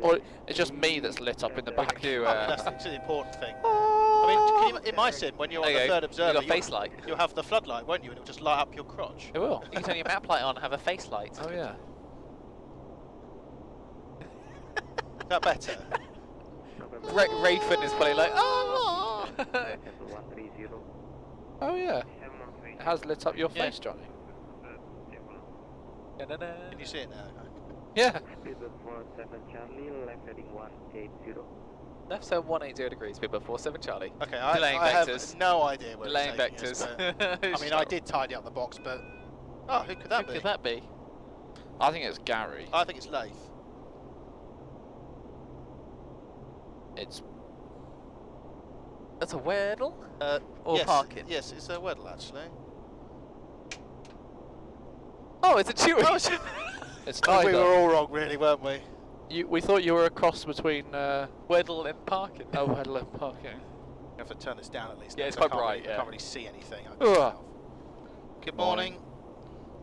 Or it's just me that's lit up in the back. That's the important thing. I mean, in my sim, when you're on the third observer, you got face light. You'll have the floodlight, won't you? And it'll just light up your crotch. It will. You can turn your map light on and have a face light. Oh yeah. Is that better? Rayford is probably like, oh! Oh yeah. It has lit up your face, Johnny. Can you see it now? Yeah. Left turn 180 degrees, speedboat 47 Charlie. Okay, Delaying I vectors. have no idea where Delaying it's taking vectors. us, but, I mean, I did tidy up the box, but who could that be? Who could that be? I think it's Gary. I think it's Lath. It's That's a Weddle? Or yes, parking? Yes, it's a Weddle actually. Oh, it's a Chewy! it's Oh, we neither. were all wrong, really, weren't we? We thought you were a cross between Weddle and parking. Oh, Weddle and parking. I have to turn this down at least. Yeah, now, it's 'cause quite I can't bright, really, yeah. I can't really see anything. Ugh. Good morning.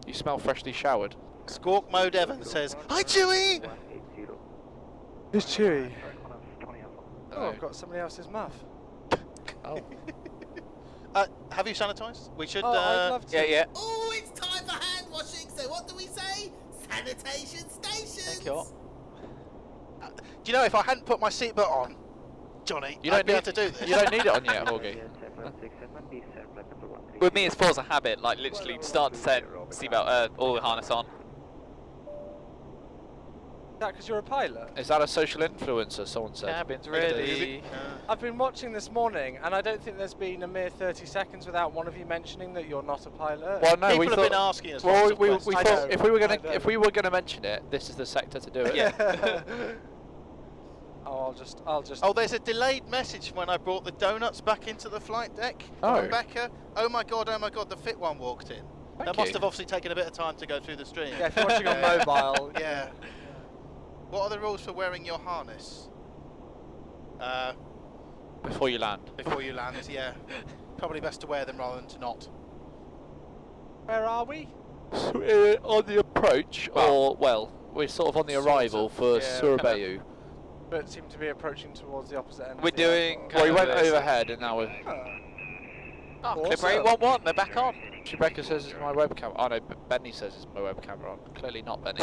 You smell freshly showered. Squawk Mode Evan says, "Hi, Chewy." It's Chewy. Oh, I've got somebody else's muff. Oh. Have you sanitised? We should. Oh, I'd love to. Yeah. Oh, it's time for hand washing. So what do we say? Sanitation stations. Thank you. Do you know if I hadn't put my seatbelt on, Johnny, You I'd don't be need able to do this. You don't need it on yet, Horgy. With me, it's force a habit, like literally start to set seatbelt, all the harness on. Is that because you're a pilot? Is that a social influencer? Someone said. Cabin's ready. I've been watching this morning, and I don't think there's been a mere 30 seconds without one of you mentioning that you're not a pilot. Well, no, People we have thought. been asking us. Well, lots of we questions. thought know, if we were gonna mention it, this is the sector to do it. Yeah. Oh, I'll just. Oh, there's a delayed message when I brought the donuts back into the flight deck. Oh. Rebecca. Oh my god, the fit one walked in. Thank That must you. have obviously taken a bit of time to go through the stream. Yeah, if you're watching on mobile. Yeah. What are the rules for wearing your harness? Before you land. Before you land, yeah. Probably best to wear them rather than to not. Where are we? So, on the approach, we're sort of on the Sort arrival of, for yeah. Surabaya. But seem to be approaching towards the opposite end. We're of the doing. airport. Well, we went this. overhead and now we're. Oh, Awesome. Clipper 811, they're back on. Rebecca says it's my webcam. Oh no, Benny says it's my webcam on. Clearly not Benny.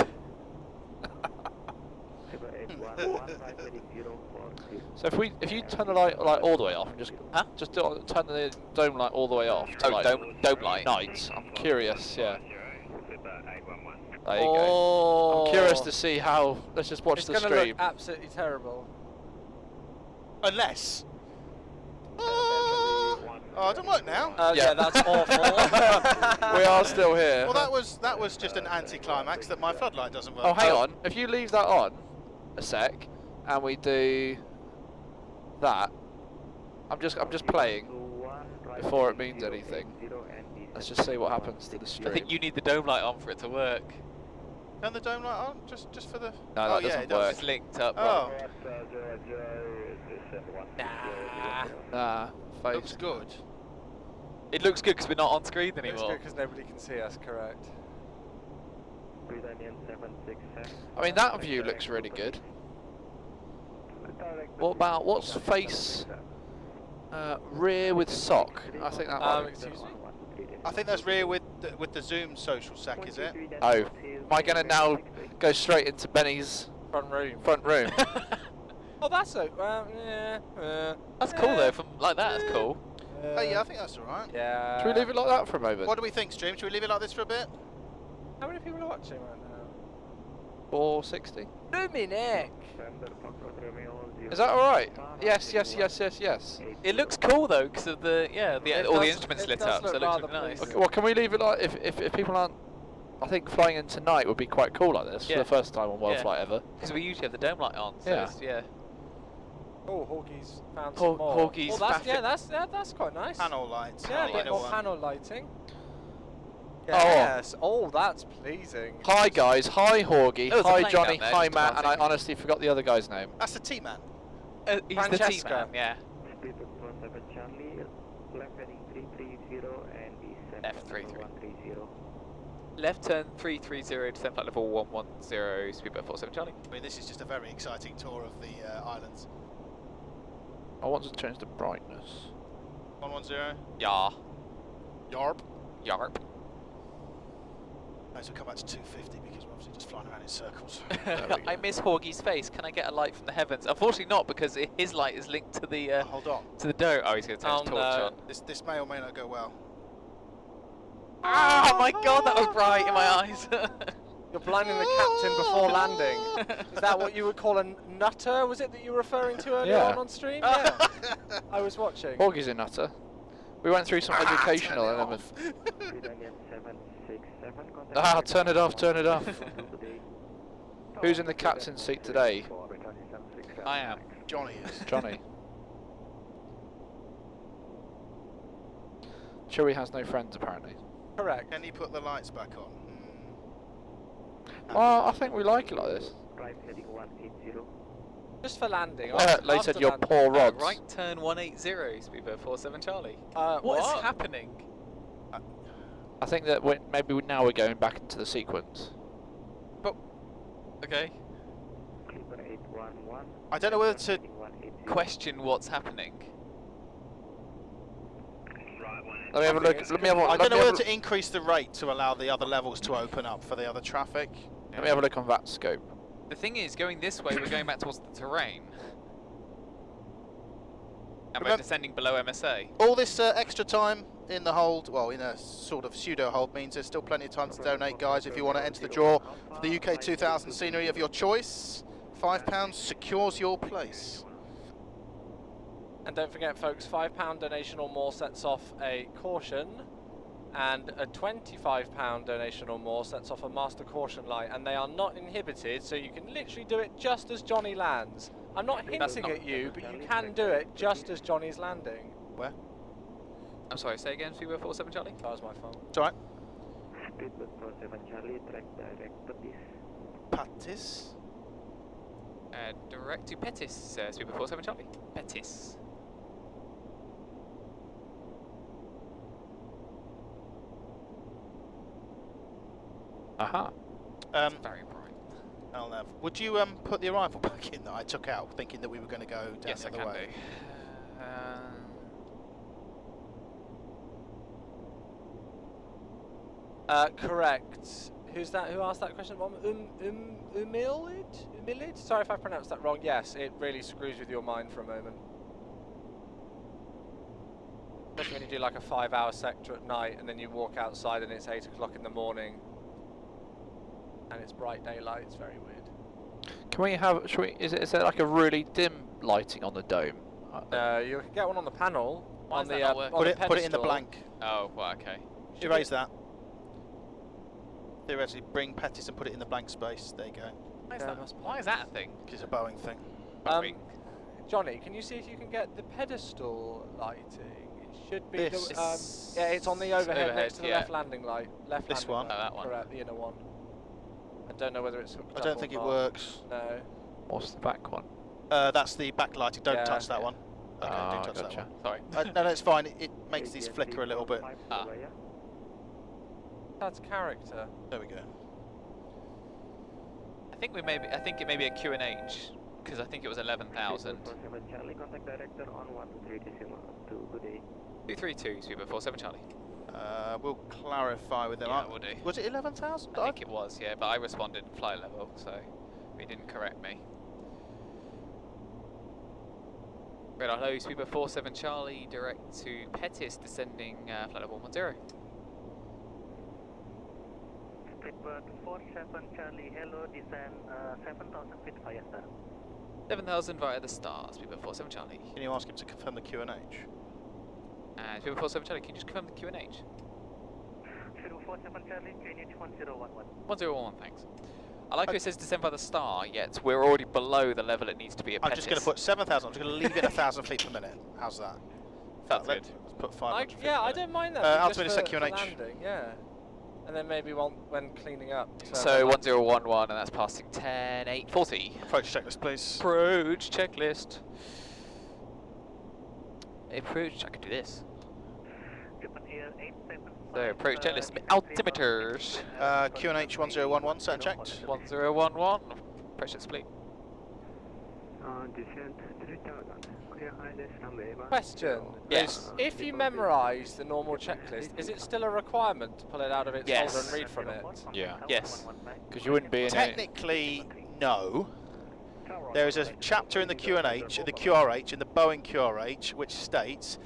So if you turn the light all the way off and just turn the dome light all the way off to Don't light. night. I'm curious, yeah. There you go. Oh. I'm curious to see how. Let's just watch It's the going to stream. look absolutely terrible. Unless. Oh, it doesn't work now. Yeah, that's awful. We are still here. Well, that was just an anti-climax that my floodlight doesn't work. Oh, hang on. If you leave that on a sec, and we do that, I'm just playing before it means anything. Let's just see what happens to the stream. I think you need the dome light on for it to work. Turn the dome light on, just for the. No, that doesn't work. It's linked up. Oh. Nah. Face. Looks good. It looks good because we're not on screen Looks anymore. good because nobody can see us, correct. I mean, that view looks really good. What about what's face rear with sock? I think that might. Excuse me? I think that's rear with the zoom social sec, is it? Oh, am I going to now go straight into Benny's Front room. front room? Oh, that's yeah. That's cool though. From like that, that's cool. Oh yeah, I think that's alright. Yeah. Should we leave it like that for a moment? What do we think, stream? Should we leave it like this for a bit? How many people are watching right now? 460. Dominic! Is that all right? Yes. It looks cool though because of the all the does- instruments it lit does up, so look it looks rather really nice. pleasing. Well, can we leave it like if people aren't? I think flying in tonight would be quite cool like this for Yeah. the first time on Yeah. Worldflight ever. Because we usually have the dome light on. So Yeah. yeah. Oh, Horgy's found some more. Horgy's oh, faff- that's quite nice. Panel lights. Yeah, oh, a bit you know more what? panel lighting. Oh. Yes. Oh, that's pleasing. Hi guys, hi Horgy, There was a hi plane Johnny, down there, hi just Matt, and I passing. honestly forgot the other guy's name. That's the T-man. He's the Francesca. T-man, yeah. Left 33. Left turn 330, descent flight level 110, speedboat 47 Charlie. I mean, this is just a very exciting tour of the islands. I want to change the brightness. 110. Yeah. Yarp. Yarp. Nice, we'll come back to 250 because we're obviously just flying around in circles. I miss Horgy's face. Can I get a light from the heavens? Unfortunately not, because his light is linked to the Hold on. to the dome. Oh, he's going to turn his torch on. This may or may not go well. Oh my god, that was bright in my eyes. You're blinding the captain before landing. Is that what you would call a nutter? Was it that you were referring to earlier Yeah. on stream? Yeah. I was watching. Horgy's a nutter. We went through some educational elements. Ah, turn it off, turn it off. Who's in the captain's seat today? I am. Johnny is. Johnny. Chewie has no friends apparently. Correct. Can you put the lights back on? Well, I think we like it like this. Just for landing. Later, after your landing. poor rods. Right turn 180, speedboat 47 Charlie. What What is happening? I think that maybe now we're going back into the sequence. Okay. I don't know whether to. Question what's happening. Let me have a look. Let me have a, I let don't know me have whether a, to increase the rate to allow the other levels to open up for the other traffic. let me have a look on that scope. The thing is, going this way, we're going back towards the terrain. And we're Remem- descending below MSA. All this extra time in the hold, well, in a sort of pseudo hold, means there's still plenty of time to donate, guys. If you want to enter the draw for the UK 2000 scenery of your choice, £5 secures your place. And don't forget, folks, £5 donation or more sets off a caution, and a £25 donation or more sets off a master caution light, and they are not inhibited, so you can literally do it just as Johnny lands. I'm not hinting at you, but you can do it just as Johnny's landing. Where? I'm sorry, say again, speedboat 47 Charlie? That was my fault. It's alright. Speedboat 47 Charlie, track direct Petis. Patis. Direct to Petis, speedboat 47 Charlie. Petis. Aha. It's very bright. I'll have. Would you put the arrival back in that I took out, thinking that we were going to go down Yes, the I other can way? do. Correct. Who's that? Who asked that question? Umilid? Sorry if I pronounced that wrong. Yes, it really screws with your mind for a moment. Especially when you do like a 5-hour sector at night and then you walk outside and it's 8 o'clock in the morning and it's bright daylight. It's very weird. Can we have? Should we? Is there like a really dim lighting on the dome? You can get one on the panel. Why on is the that not working? on the Put it in the pedestal. blank. Oh, well, okay. Erase that. Theoretically, bring Pettis and put it in the blank space. There you go. Why is that a thing? It's a Boeing thing. Johnny, can you see if you can get the pedestal lighting? It should be This. the, yeah, it's on the overhead next to the yeah. left landing light. Left This landing one? light. Oh, that one. Correct, the inner one. I don't know whether it's hooked I up don't or think it not. works. No. What's the back one? That's the backlighting. Don't Yeah, touch that yeah. one. Okay, don't touch gotcha. that one. Sorry. No, it's fine. It makes these flicker a little bit. Ah. That's character. There we go. I think it may be a Q&H, because I think it was 11,000. Charlie, contact director on 132. Good day. 232, Super 47 Charlie. We'll clarify with them. Yeah, we'll do. Was it 11,000? I think it was, yeah, but I responded flight level, so he didn't correct me. Radar hello, Super 47 Charlie, direct to Pettis, descending flight level 110. Speedbird 47 Charlie, hello, descend 7,000 feet via star. 7,000 via the stars, Super 47 Charlie. Can you ask him to confirm the QNH? Super 47 Charlie, can you just confirm the QNH? Super 47 Charlie, QNH 1011. 1011, thanks. I like how it says descend by the star, yet we're already below the level it needs to be at I'm Pettis. just going to put 7,000. I'm just going to leave it 1,000 feet per minute. How's that? Sounds good. Let's put 500 feet Yeah, per I minute. don't mind that. Altimeter just set for QNH. landing, yeah. And then maybe when cleaning up. So 1011, and that's passing 10,840. Approach checklist, please. Approach checklist. Approach, I can do this. So approach checklist, altimeters. QNH 1011, set and checked. 1011, approach checklist, please. Descent 3000. Clear ILS runway 10. Question. Yes. If you memorise the normal checklist, is it still a requirement to pull it out of its Yes. folder and read from it? Yeah. Yes. Because you wouldn't be in it. Technically, no. There is a chapter in the QNH, the QRH, in the Boeing QRH, which states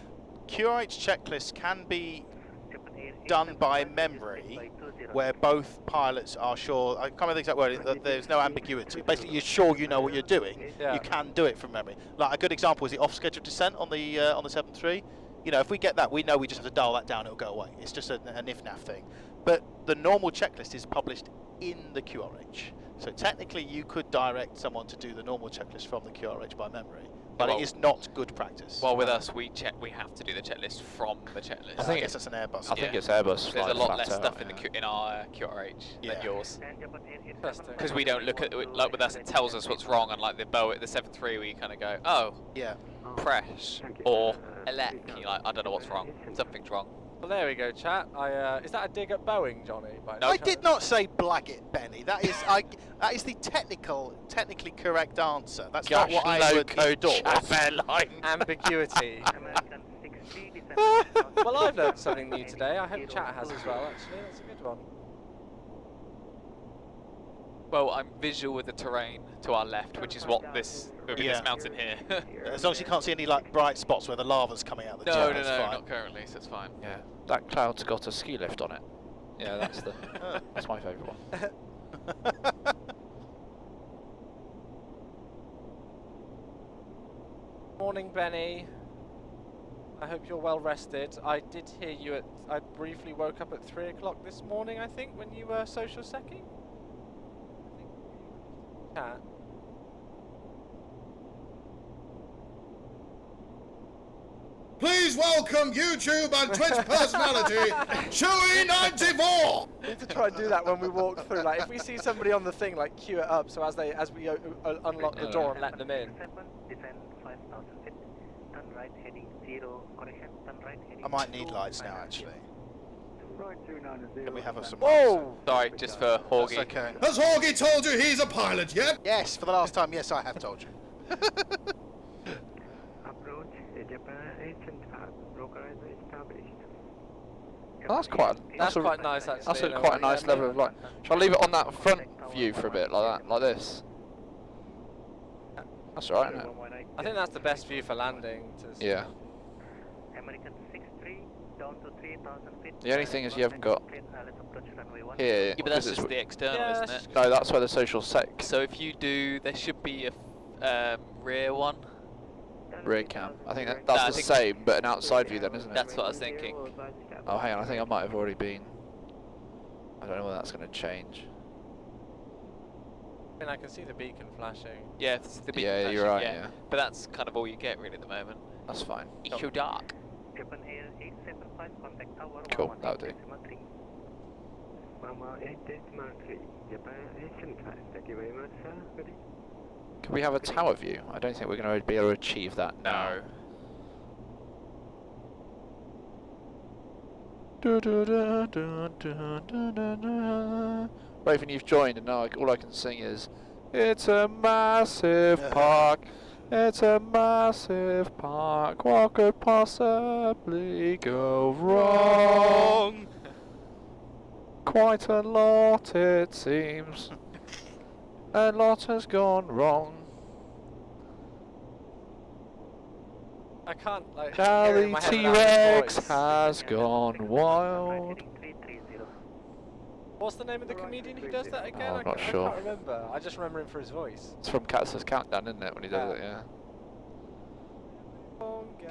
QRH checklists can be done by memory, where both pilots are sure. I can't remember the exact word. That there's no ambiguity. Basically, you're sure you know what you're doing. Yeah. You can do it from memory. Like a good example is the off-schedule descent on the 7.3. You know, if we get that, we know we just have to dial that down. It'll go away. It's just a nif-naf thing. But the normal checklist is published in the QRH. So technically, you could direct someone to do the normal checklist from the QRH by memory, but Well- it is not good practice. Well, with us, we have to do the checklist from the checklist. I guess that's an Airbus. I think Yeah. it's Airbus. There's a flight lot flat less out, stuff in yeah. in our QRH Yeah. than yours. Interesting. Because we don't look at like with us, it tells us what's wrong. Unlike the 7.3, we kind of go, oh, Yeah. press or elect. You're like, I don't know what's wrong. Something's wrong. Well, there we go, chat. Is that a dig at Boeing, Johnny? By No. I chance? did not say blag it, Benny. That is that is the technically correct answer. That's not what I would endorse. Ambiguity. American 60 descent. Well, I've learned something new today. I hope chat has as well, actually. That's a good one. Well, I'm visual with the terrain to our left, which is what this will be Yeah. this mountain here. As long as you can't see any like bright spots where the lava's coming out of the No, jet, no, it's no, fine. not currently, so it's fine. Yeah, that cloud's got a ski lift on it. Yeah, that's the that's my favourite one. Morning, Benny. I hope you're well rested. I did hear you I briefly woke up at 3 o'clock this morning, I think, when you were social secking. Chat. Please welcome YouTube and Twitch personality, Chewy94! We need to try and do that when we walk through. Like, if we see somebody on the thing, like, queue it up so as we unlock the door and let them in. Descend 5,000 feet. Turn right heading 0. Correction. Turn right heading. I might need lights now, actually. Right 290. Can we have some? Whoa! Sorry, just for Horgy. That's okay. Has Horgy told you he's a pilot yet? Yes, for the last time. Yes, I have told you. Approach Japan 875. Broker established. Oh, that's quite. That's a, quite nice, actually. That's a in a quite way, a nice yeah. level of light. Shall I leave it on that front view for a bit, like that, like this? That's alright, isn't it? I think that's the best view for landing. To Yeah. American 63 down to 3,000 feet. The only thing is you haven't got here. Yeah, but that's just the external, Yeah, isn't that's it? No, that's where the social sec. So if you do, there should be a rear one. rear cam. I think that's No, I the think same, but an outside view then, isn't it? That's what I was thinking. Oh, hang on, I think I might have already been. I don't know whether that's going to change. I mean, I can see the beacon flashing. Yeah, it's the beacon Yeah, flashing, you're right, yeah. But that's kind of all you get really at the moment. That's fine. It's so dark. Cool, that'll do. Mama 8.3, Japan 875. Thank you very much, sir. Ready? Can we have a tower view? I don't think we're going to be able to achieve that now. Raven, you've joined, and now all I can sing is, "It's a massive park. It's a massive park. What could possibly go wrong? Quite a lot, it seems. A lot has gone wrong. I can't like. Charlie T-Rex has gone wild." What's the name of the comedian who does that again? Oh, I'm not I sure. can't remember. I just remember him for his voice. It's from Cat's Countdown, isn't it, when he does it, yeah.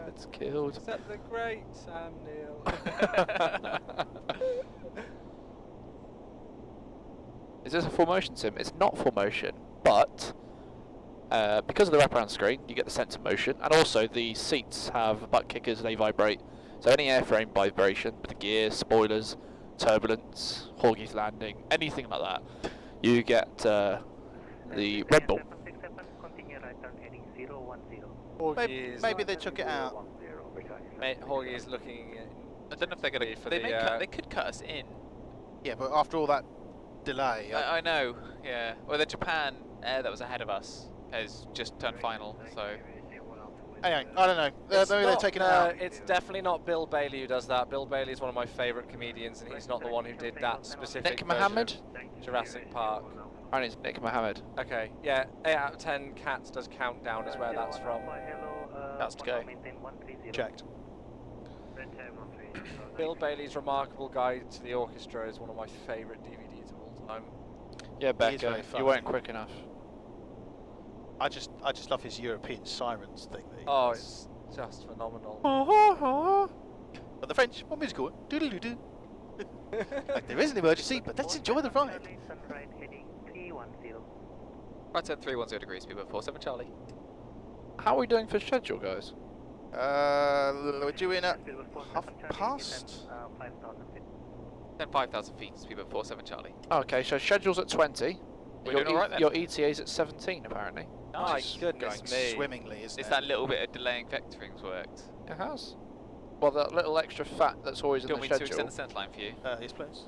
It's killed. Except the great Sam Neill. Is this a full motion sim? It's not full motion, but because of the wraparound screen, you get the sense of motion, and also the seats have butt kickers, they vibrate. So any airframe vibration, with the gears, spoilers, turbulence, Horgy's landing, anything like that, you get the rumble. Maybe they took it out. Mate, Horgy is looking. I don't know if they're going to. They could cut us in. Yeah, but after all that delay. I know. Yeah. Well, the Japan air that was ahead of us has just turned final. So. Anyway, I don't know. Maybe they're taking it out. It's definitely not Bill Bailey who does that. Bill Bailey is one of my favourite comedians, and he's not the one who did that specific. Nick Mohammed? Jurassic Park. My name's Nick Mohammed. Okay, yeah, 8 out of 10 Cats does Countdown is where that's from. That's to go. Checked. Bill Bailey's Remarkable Guide to the Orchestra is one of my favourite DVDs of all time. Yeah, very Becca, funny. you weren't quick enough. I just love his European sirens thing. That he Oh, does. it's just phenomenal. But the French, what musical? Doodle doo. Like there is an emergency, but let's enjoy the ride. Right turn 310 degrees, speedbird 47 Charlie. How are we doing for schedule, guys? We're due in at half past. 5,000 feet, speedbird 47 Charlie. Okay, so schedule's at 20. We're Your, doing alright then. your ETA's at 17, apparently. My goodness Going me. swimmingly, isn't It's it? that little bit of delaying vectoring's worked. It has. Well, that little extra fat that's always Do in you the want me to schedule. extend the centre line for you? Yes, please.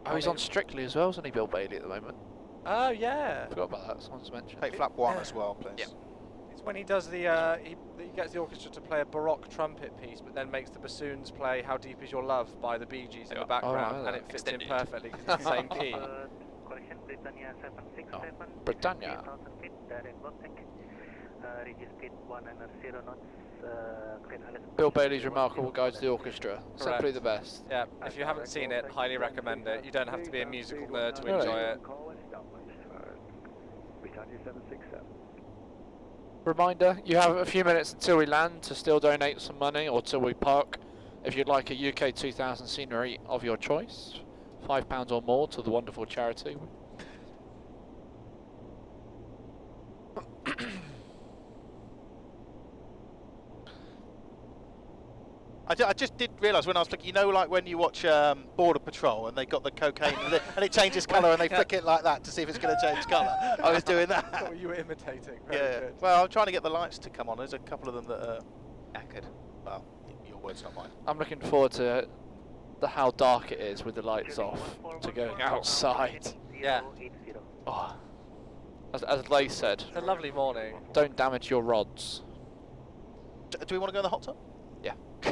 Oh, he's on Strictly as well, isn't he, Bill Bailey, at the moment? Oh, yeah. Forgot about that, someone's mentioned. Take flap 1 as well, please. Yeah. It's when he does the, he gets the orchestra to play a Baroque trumpet piece, but then makes the bassoons play How Deep Is Your Love by the Bee Gees in the background, and it fits in perfectly because it's the same key. Oh. Britannia. Bill Bailey's Remarkable Guide to the Orchestra. Simply the best. Yeah, if you haven't seen it, highly recommend it. You don't have to be a musical nerd to Really? enjoy it. Reminder, you have a few minutes until we land to still donate some money or till we park. If you'd like a UK 2000 scenery of your choice, £5 or more to the wonderful charity. I just did realise when I was looking, you know, like when you watch Border Patrol and they got the cocaine and it changes colour and they flick it like that to see if it's going to change colour. I was doing that. That's what you were imitating. Yeah. Very good. Well, I'm trying to get the lights to come on. There's a couple of them that are knackered. Well, your words, not mine. I'm looking forward to how dark it is with the lights off to going outside. Yeah. Oh. As Leigh said, It's a lovely morning. don't damage your rods. Do we want to go in the hot tub? Yeah. I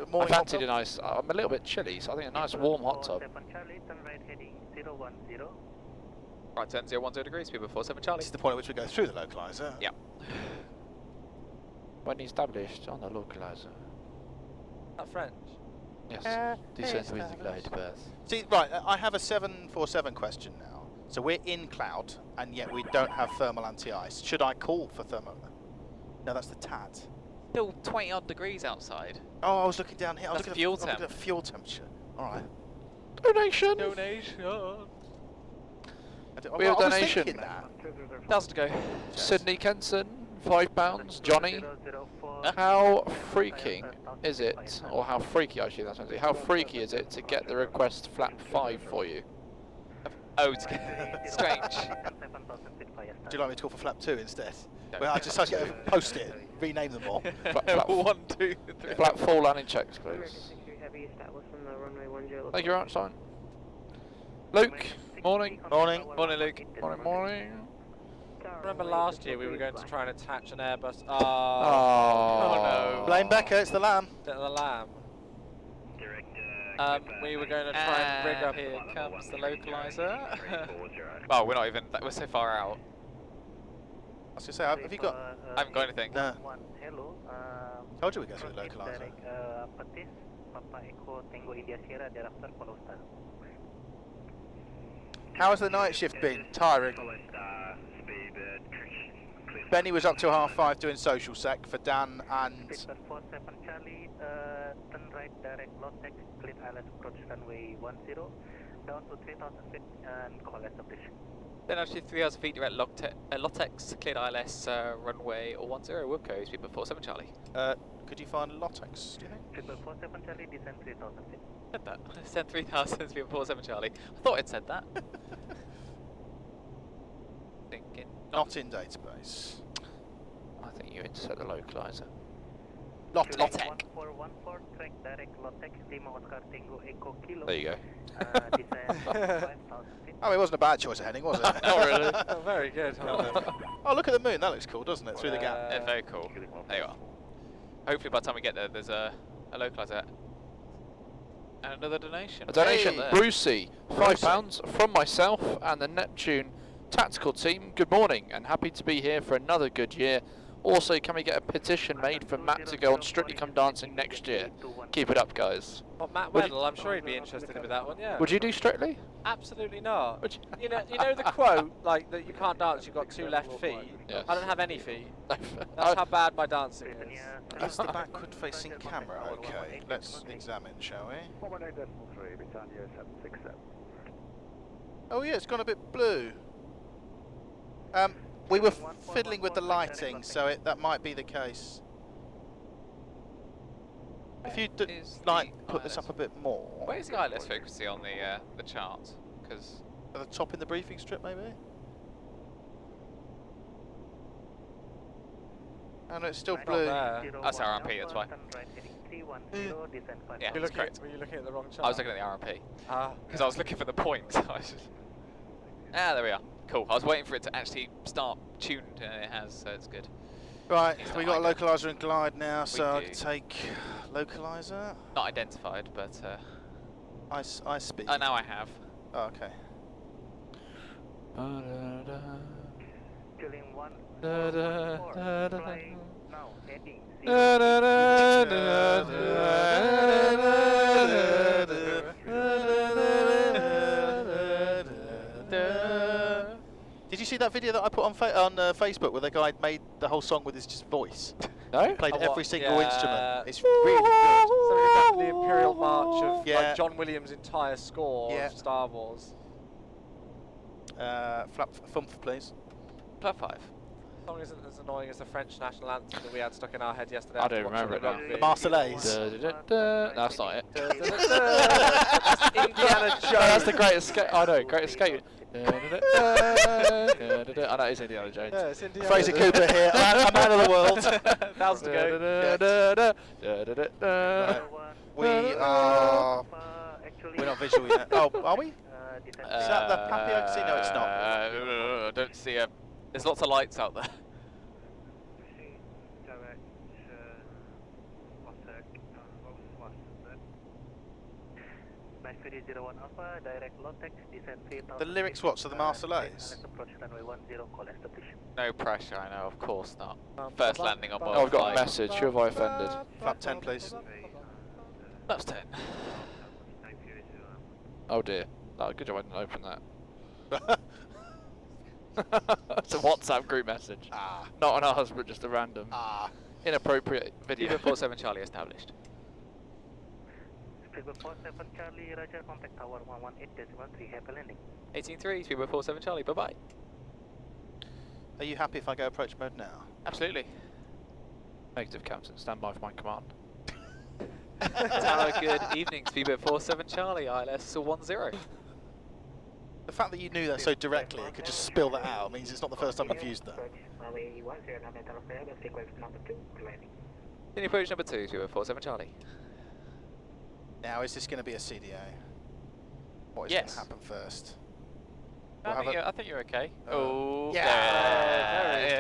Morning hot fancied tub? a nice, I'm a little bit chilly, so I think a nice warm hot tub. Right turn 010 degrees, speedbird 47 Charlie. This is the point at which we go through the localizer. Yeah. When established on the localizer. That French? Yes. Descend with the glide path. See, right, I have a 747 question now. So we're in cloud, and yet we don't have thermal anti-ice. Should I call for thermal? No, that's the TAD. Still 20 odd degrees outside. Oh, I was looking down here. I was That's looking fuel at, I was looking temp. at fuel temperature. All right. Donation. Donation. We have I was donation. thinking that. 1,000 to go. Sydney Kenson, £5. Johnny, how freaking is it, or how freaky actually that's meant to be, how freaky is it to get the request flap 5 for you? Oh, it's strange. Do you like me to call for flap 2 instead? Well, I just post it, rename them all. Flap 1, 2, 3. Flap 4 landing checks, please. Thank you, Einstein. Luke, morning. Morning. Morning, Luke. Morning, morning. Remember last year we were going to try and attach an Airbus. Oh, no. Blame Becca, it's the lamb. The lamb. We were going to try and rig up. Here comes the localizer. Oh, we're not even. We're so far out. I was going to say, have you got... I haven't got anything. No. Hello. Told you we go through the localizer. How's the night shift been? Tiring. Benny was up till 5:30 doing social sec for Dan and... Charlie, turn right, direct, Lotex, clear ILS approach runway 10, down to 3,000 feet and call established. Then actually 3,000 feet direct Lotex, cleared ILS, runway 10, Wilco, speed 47 Charlie. Could you find Lotex, do you think? People 47 Charlie, descend 3,000 feet. Said that. Send 3,000, speed 47 Charlie. I thought it said that. Thinking. Not in database. I think you intercept the localizer. Lotec. 1414, track direct, Lotex, Lima Oscar Tango Echo Kilo. There you go. Descend 5,000 feet. Oh, it wasn't a bad choice of heading, was it? Oh, really? Oh, very good. Oh, look at the moon. That looks cool, doesn't it? Through the gap. Yeah, very cool. There you are. Hopefully by the time we get there, there's a localizer. And another donation. A donation, Hey. Brucey, £5 from myself and the Neptune tactical team. Good morning and happy to be here for another good year. Also, can we get a petition made for Matt to go on Strictly Come Dancing next year? Keep it up, guys. Well, Matt Would you- Weddle, I'm sure he'd be interested with that one, yeah. Would you do Strictly? Absolutely not. Would You know the quote, like, that you can't dance, you've got 2 left feet? Yes. I don't have any feet. That's I- how bad my dancing is. Is the backward-facing camera okay? Let's examine, shall we? 49.3, Britannia 767. Oh yeah, it's gone a bit blue. We were fiddling with the lighting, so that might be the case. If you put this up a bit more. Where's the ILS frequency on the chart? Because at the top in the briefing strip, maybe. Oh no, it's still blue. That's RMP, that's why. Yeah, that's correct. Were you looking at the wrong chart? I was looking at the RMP. Ah. Because I was looking for the points. There we are. Cool. I was waiting for it to actually start tuned, and it has, so it's good. Right, It's we not got a localizer and glide now, so I do. can take localizer. Not identified, but I speed. now I have. Oh, okay. Chilling 1, flying now, heading 0. Did you see that video that I put on Facebook where the guy made the whole song with his just voice? No? Played Oh, every what? single Yeah. instrument. It's really good. So we've got the Imperial March of Yeah. like John Williams' entire score Yeah. of Star Wars. Flap thump, please. Plus 5. The song isn't as annoying as the French national anthem that we had stuck in our head yesterday. I after don't watching remember it now. rugby. The Marseillaise. That's not it. That's Indiana Jones. No, that's the Great Escape. I know, Great Escape. I know it's Indiana Jones. Yeah, it's Indiana Fraser Jones. Cooper here, a man of the world. 1,000 to go. We are... We're not visual yet. Oh, are we? Is that the Papio? No, it's not. I don't see a... There's lots of lights out there. The lyrics what? So the Marseillaise? No pressure, I know, of course not. First landing on board. Oh, I've got a message. Who have I offended? Flap 10, please. That's 10. Oh dear. Oh, good job I didn't open that. It's a WhatsApp group message. Ah. Not on ours, but just a random, inappropriate video. Speedbird 47 Charlie established. Speedbird 47 Charlie, Roger, contact tower 118.3, happy landing. 18.3, Speedbird 47 Charlie, bye-bye. Are you happy if I go approach mode now? Absolutely. Negative, Captain. Stand by for my command. Tower, good evening, Speedbird 47 Charlie, ILS 10. The fact that you knew that so directly, it could just spill that out, means it's not the first time you've used that. Can you approach number 2, Speedbird 47 Charlie? Now, is this going to be a CDA? What is Yes. going to happen first? I think you're okay. Oh, yeah.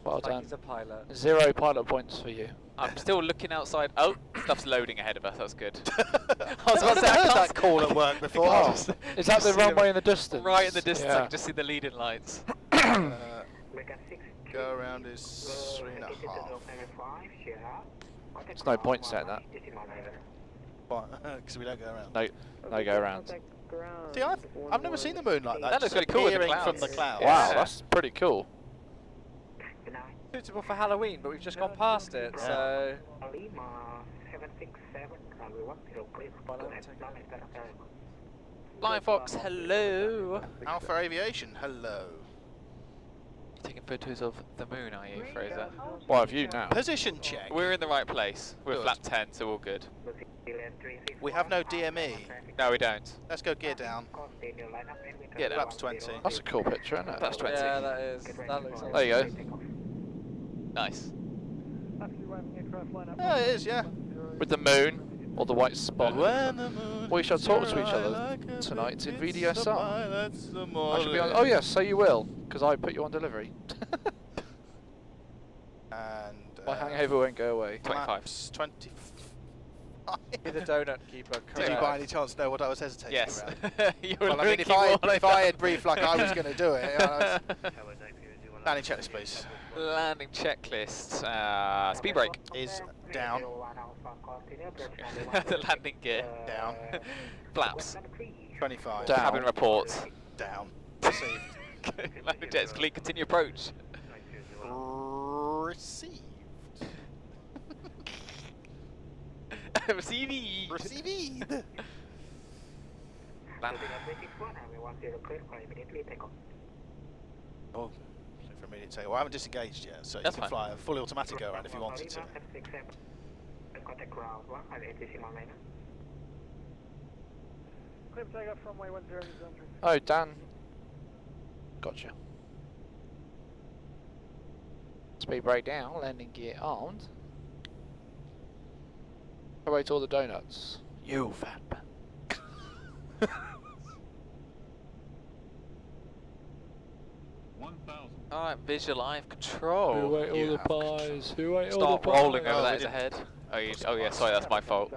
Well Like done. he's a pilot. 0 pilot points for you. I'm still looking outside. Oh, stuff's loading ahead of us. That's good. I was about to say, I've heard that call at work before. Oh, is that the runway in the distance? Right in the distance. I Yeah. can just see the leading lights. Go around is 3.5. There's no point saying that. Because we don't go around. No go around. See, I've never seen the moon like that. That looks just really cool in the appearing from clouds. the clouds. Wow, that's pretty cool. Suitable for Halloween, but we've just gone past it, so... Flying Fox, hello. Alpha Aviation, hello. You're taking photos of the moon, are you, Fraser? What have you now? Position check. We're in the right place. We're Good. flat 10, so all good. We have no DME. No, we don't. Let's go gear down. Get it. Flaps 20. That's a cool picture, isn't it? That's 20. Yeah, that is. That looks There you go. Nice. Oh, it is, yeah. With the moon or the white spot. When the moon We shall talk to each hits other your eye like a tonight in big VDSR. supply, that's the I should be on. morning. Oh yes, so you will, because I put you on delivery. And My hangover won't go away. 25. flaps 25. Be the donut keeper, Did you correct. by any chance know what I was hesitating Yes. around? You Well, I mean, if I had briefed like I was going to do it, landing checklist, please. Landing checklist. Speed brake. Is down. The landing gear. Down. Flaps. 25. Down. Cabin report. Down. Received. Landing jets clean. Continue approach. Received. Received. Received. Landing. Oh, for immediate takeoff. Well, I haven't disengaged yet, so That's you can fine. fly a fully automatic go around if you wanted to. Oh, Dan. Gotcha. Speed brake down, landing gear armed. Await all the donuts. You fat man. Alright, visual live control. Who ate all You the have control. pies? Who ate all Start the pies? rolling over Oh, that we is didn't- ahead. Oh, yeah, sorry, that's my fault.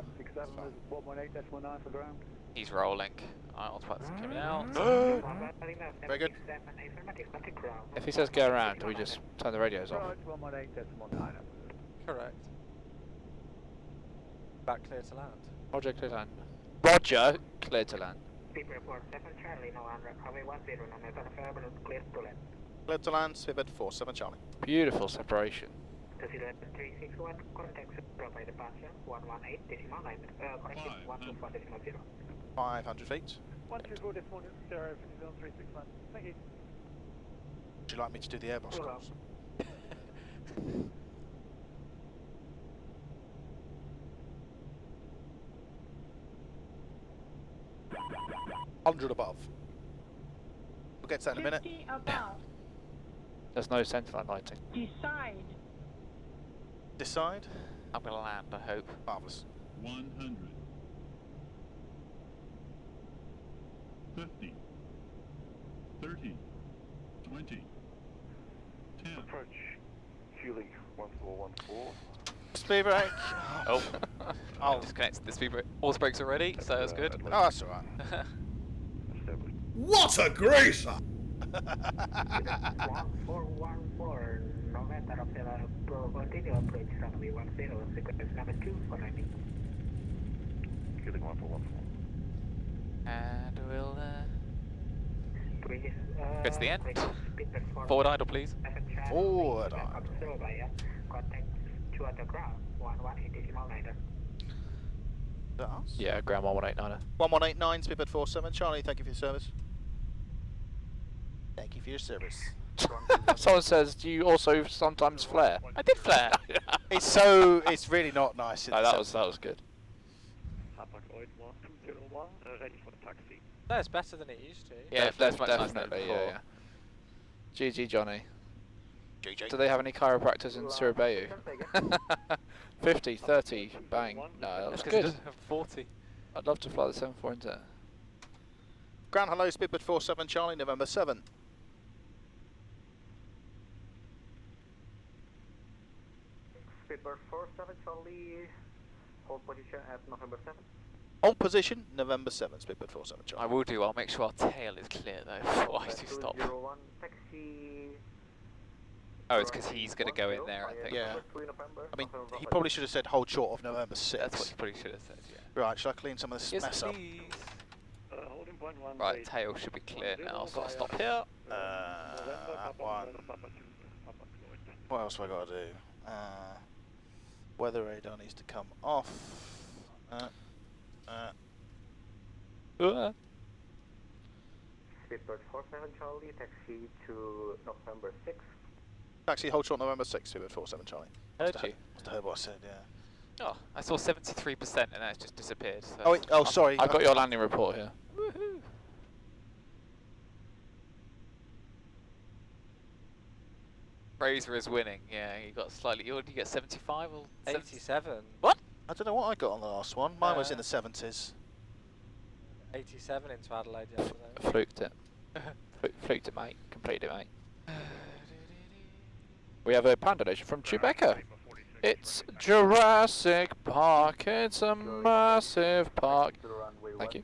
He's rolling. Alright, autopilot's coming out. Very good. If he says go around, do we just turn the radios off? Correct. Back clear to land. Roger, clear to land. Roger, clear to land. Clear to land, Speedbird 47 Charlie. Beautiful separation. 500 feet. Would you like me to do the Airbus calls? $100 above. We'll get to that in a minute. 50 above. There's no centre lighting. Decide. Decide. I'm going to land, I hope. Marvellous. 100. 50. 30. 20. 10. Approach. Fueling 1414. Speed brake. Oh. I'll disconnect the speed brake. All the brakes are ready, so that's good. Oh, that's alright. What a gracer! And we'll Go to the end. Forward idle, please. Forward idle. Surabaya, contact to the ground, 118.9. That us? Yeah, ground 1189er. 1189, Speedbird 47, Charlie, thank you for your service. Thank you for your service. Someone says, do you also sometimes flare? I did flare. It's really not nice. No, that was good. Ready for taxi. That's better than it used to. Yeah, that's much nicer than Definitely, before. yeah. GG, Johnny. GG. Do they have any chiropractors in Surabaya? 50, 30, bang. No, that was Because it good. doesn't have 40. I'd love to fly the 74 into it. Ground hello, Speedbird 47, Charlie, November 7. Speedbird 47, Charlie, hold position at November 7. Hold position, November 7, Speedbird 47, Charlie. I will do. I'll make sure our tail is clear though before I do stop. 201, taxi. Oh, it's because he's going to go in there, I think. Yeah. I mean, he probably should have said hold short of November 6. That's what he probably should have said, yeah. Right, shall I clean some of this Yes, mess up? please. Holding point 1. Right, tail should be clear now, so I'll stop here. That one. What else have I got to do? Weather radar needs to come off. Speedbird 47, Charlie, taxi to November 6. Taxi, hold short November 6, Speedbird 47, Charlie. Heard you. Must have heard what I said, yeah. Oh, I saw 73% and then it's just disappeared. So. Oh, oh, sorry. I've got your landing report here. Woohoo! Fraser is winning. Yeah, he got slightly. What did you get? 75 or 87. What? I don't know what I got on the last one. Mine was in the 70s. 87 into Adelaide yesterday. Fluked it. Fluked it, mate. Completed it, mate. We have a pound donation from Chewbacca. It's Jurassic Park. It's a massive park. Thank you.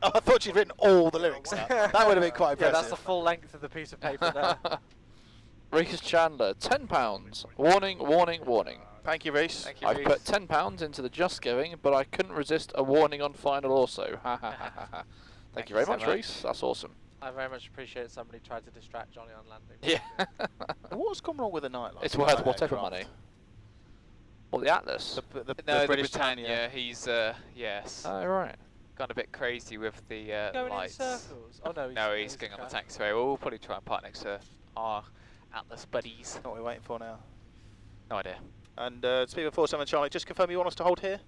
Oh, I thought you'd written all the lyrics out. That would have been quite Yeah, impressive. that's the full length of the piece of paper there. Reese Chandler, £10. Warning, warning, warning. Thank you, Reese. Thank you, I've Reese. put £10 into the Just Giving, but I couldn't resist a warning on final also. Ha ha ha ha. Thank you very so much, Reese. That's awesome. I very much appreciate somebody tried to distract Johnny on landing. Yeah. What's gone wrong with the nightlight? It's worth whatever money. Well, the Atlas. No, the British Britannia. He's yes. Oh, right. Gone a bit crazy with the Going lights. in circles. Oh no, No, he's going on the taxiway. We'll probably try and park next to our Atlas buddies. What are we waiting for now? No idea. And Speedbird 47, Charlie, just confirm you want us to hold here?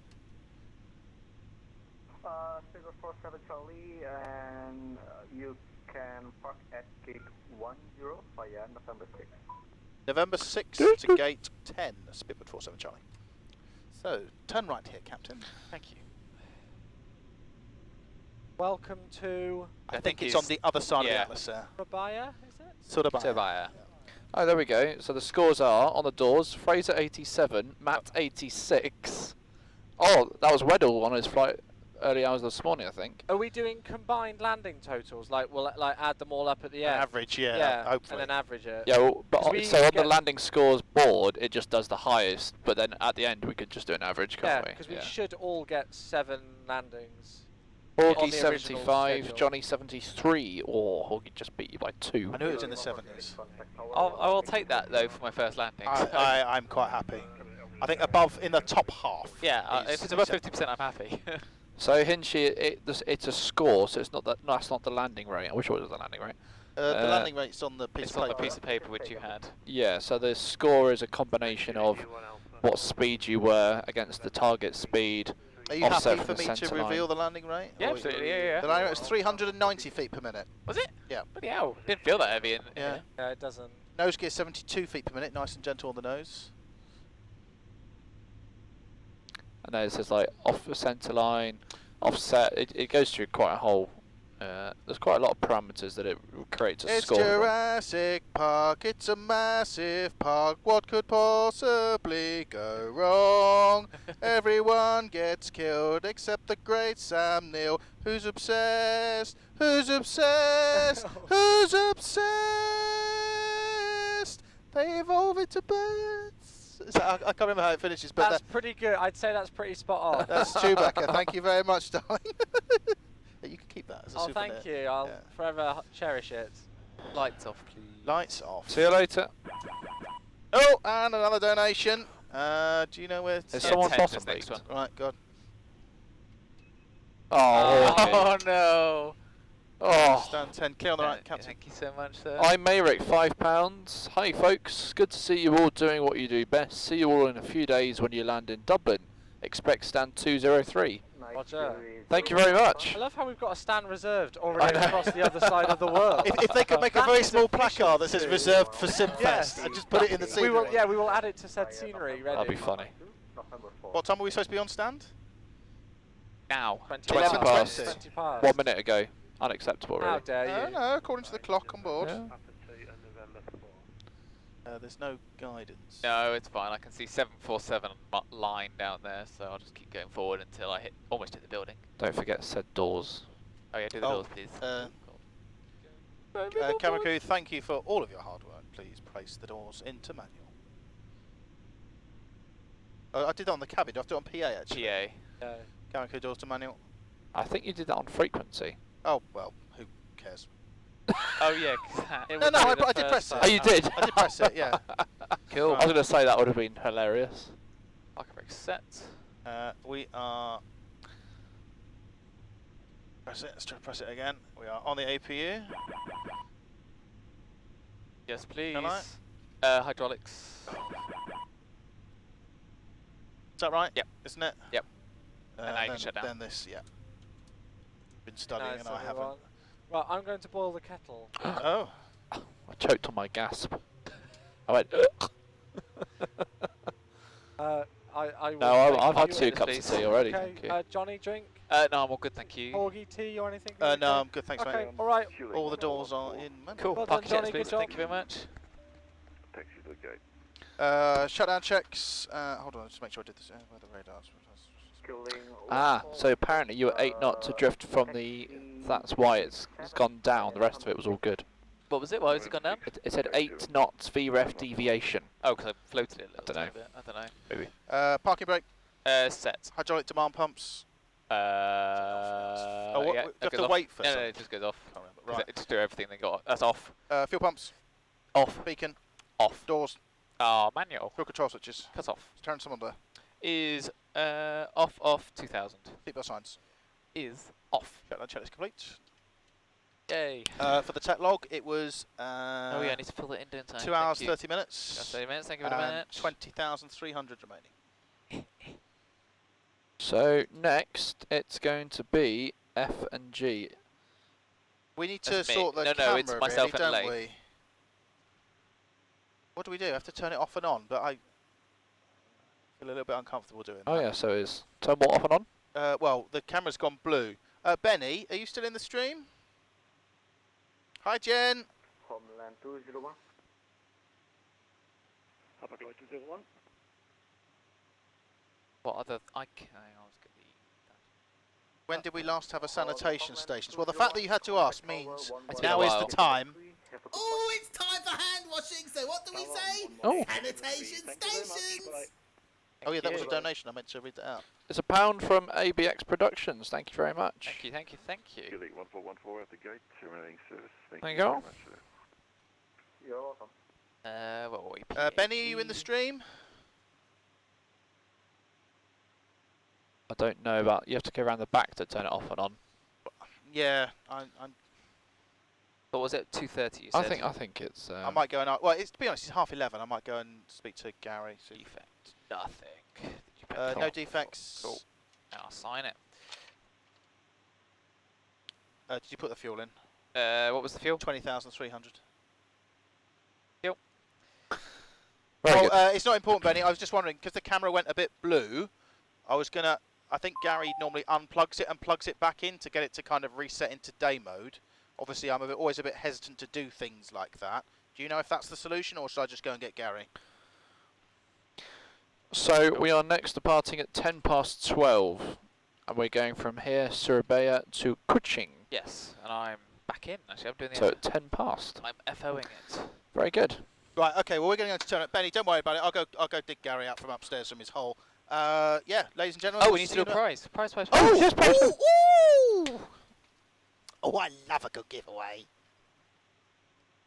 Speedbird 47, Charlie, and you can park at gate 10 via November 6. November 6 to gate 10, Speedbird 47, Charlie. So, turn right here, Captain. Thank you. Welcome to I think it's on the other side of the Atlas there. Surabaya, is it? Surabaya. Oh, there we go. So the scores are on the doors: Fraser 87, Matt 86. Oh, that was Weddell on his flight early hours this morning, I think. Are we doing combined landing totals? Like we'll add them all up at the end. Average, yeah, hopefully. And then average it. Yeah, well, but 'Cause we so on the get- landing scores board, it just does the highest. But then at the end, we could just do an average, Yeah, can't we? because we should all get 7 landings. Horgy on the original 75, schedule. Johnny 73, or Horgy just beat you by 2. I knew it was in the 70s. I will take that though for my first landing. I'm quite happy. I think above, in the top half. Yeah, if it's above 50%, I'm happy. So Hinchy, it's a score, so it's not that. No, that's not the landing rate. I wish it was the landing rate. The landing rate's on the piece It's of on paper. the piece of paper which you had. Yeah, so the score is a combination of what speed you were against the target speed. Are you offset happy from for the me to centre line. reveal the landing rate? Yeah, Or- absolutely, yeah. The landing rate is 390 feet per minute. Was it? Yeah. Bloody hell, didn't feel that heavy in Yeah. Yeah, it doesn't. Nose gear 72 feet per minute, nice and gentle on the nose. And then it says like off the centre line, offset. It goes through quite a whole. There's quite a lot of parameters that it creates a It's score. from. Jurassic Park, it's a massive park. What could possibly go wrong? Everyone gets killed except the great Sam Neill. Who's obsessed? Who's obsessed? Who's obsessed? They evolve into birds. I can't remember how it finishes, but That's pretty good. I'd say that's pretty spot on. that's Chewbacca. Thank you very much, darling. You can keep that. as a Oh, souvenir. thank you. I'll forever cherish it. Lights off, please. Lights off. See you later. Oh, and another donation. Do you know where? There's Yeah, someone 10 bottom this next leagued. one. Right, God. Oh, Oh no! oh. Stand 10. Clear on the right, Captain. Thank you so much, sir. I'm Mayrick, £5. Hi folks, good to see you all doing what you do best. See you all in a few days when you land in Dublin. Expect stand 203. Roger. Thank you very much. I love how we've got a stand reserved already across the other side of the world. If they could make a That very is small placard that says efficiency. reserved for Simfest Yes. and just put it in the scenery. We will add it to said scenery. Ready. That'd be funny. What time are we supposed to be on stand? Now. 20 11:20. past. 20 past. 1 minute ago. Unacceptable, How really. dare you? No, according to the clock on board. Yeah. There's no guidance. No, it's fine. I can see 747 line down there, so I'll just keep going forward until I almost hit the building. Don't forget said doors. Oh yeah, do the doors, please. Camera crew, thank you for all of your hard work. Please place the doors into manual. Oh, I did that on the cabin. Do I have to do it on PA actually? PA. Camera crew, doors to manual. I think you did that on frequency. Oh, well, who cares? Oh yeah. No, I did press it. Oh, you did? I did press it, yeah. Cool. I was going to say that would have been hilarious. Parking brake set. We are... Press it, let's try to press it again. We are on the APU. Yes, please. Can I? Hydraulics. Is that right? Yep. Isn't it? Yep. And now you then, can shut down. Then this, yeah. Been studying Nice, and I haven't. everyone. Well, I'm going to boil the kettle. Oh. I choked on my gasp. I went, I No, I've had 2 cups please. of tea already, Okay, thank you. Johnny, drink? No, I'm all good, thank you. Horgy, tea or anything? No, I'm good, thanks, okay, mate. all right. All the doors are in manual. Cool. Well Parking done, jets, Johnny, please. good Thank you very much. Taxi to the gate. Shutdown checks. Hold on, just make sure I did this. Where the radars? Ah, so apparently you were 8 knots adrift from the... That's why it's gone down. The rest of it was all good. What was it? Why was it gone down? It said 8 knots VREF deviation. Oh, because I floated it a little I dunno. bit. I don't know. Maybe. Parking brake. Set. Hydraulic demand pumps. Oh, what- yeah, we that have to goes off. wait for No, something. it just goes off. Can't remember. Right. It just do everything they got. That's off. Fuel pumps. Off. Beacon. Off. Doors. Manual. Fuel control switches. Cut off. Turn some on there. Is off 2000. Seatbelt signs. Is off. Shutdown check is complete. Yay. For the tech log, it was oh yeah, I need to fill it in, don't I? 2 hours 30 minutes. 30 minutes. Thank you very and much. 20,300 remaining. So next it's going to be F and G. We need to That's me. sort the No, camera, it's myself really, and don't Lay. we? What do we do? I have to turn it off and on, but I feel a little bit uncomfortable doing Oh that. yeah, so is turn what off and on? Well, the camera's gone blue. Benny, are you still in the stream? Hi, Jen. Homeland 201. Upper Gloy 201. What other? I was gonna be. When did we last have a sanitation station? Well, the fact that you had to ask means It's been a now is while. the time. Oh, it's time for hand washing. So what do we say? Oh. Sanitation stations. Oh yeah, that was a donation. I meant to read that out. It's £1 from ABX Productions. Thank you very much. Thank you, thank you, thank you. Julie 1414 at the gate, terminating service. Thank There you you go. very much, sir. You're welcome. What were we? Benny, are you in the stream? I don't know about. You have to go around the back to turn it off and on. Yeah, I'm What was it? 2:30. You said. I think it's. I might go and well, it's, to be honest, it's 11:30. I might go and speak to Gary. See. Defect. Nothing. Did you put No cool. defects. Cool. I'll sign it. Did you put the fuel in? What was the fuel? 20,300. Fuel. Very Well, good. it's not important, Benny. I was just wondering because the camera went a bit blue. I was gonna. I think Gary normally unplugs it and plugs it back in to get it to kind of reset into day mode. Obviously, I'm always a bit hesitant to do things like that. Do you know if that's the solution, or should I just go and get Gary? So we are next departing at 12:10, and we're going from here, Surabaya to Kuching. Yes, and I'm back in. Actually, I'm doing the. So at 10 past. I'm FOing it. Very good. Right. Okay. Well, we're going to turn it. Benny, don't worry about it. I'll go dig Gary out from upstairs from his hole. Yeah, ladies and gentlemen. Oh, we'll we need to see do a you in prize. Prize. Oh, yes, prize. Ooh, ooh. Oh, I love a good giveaway.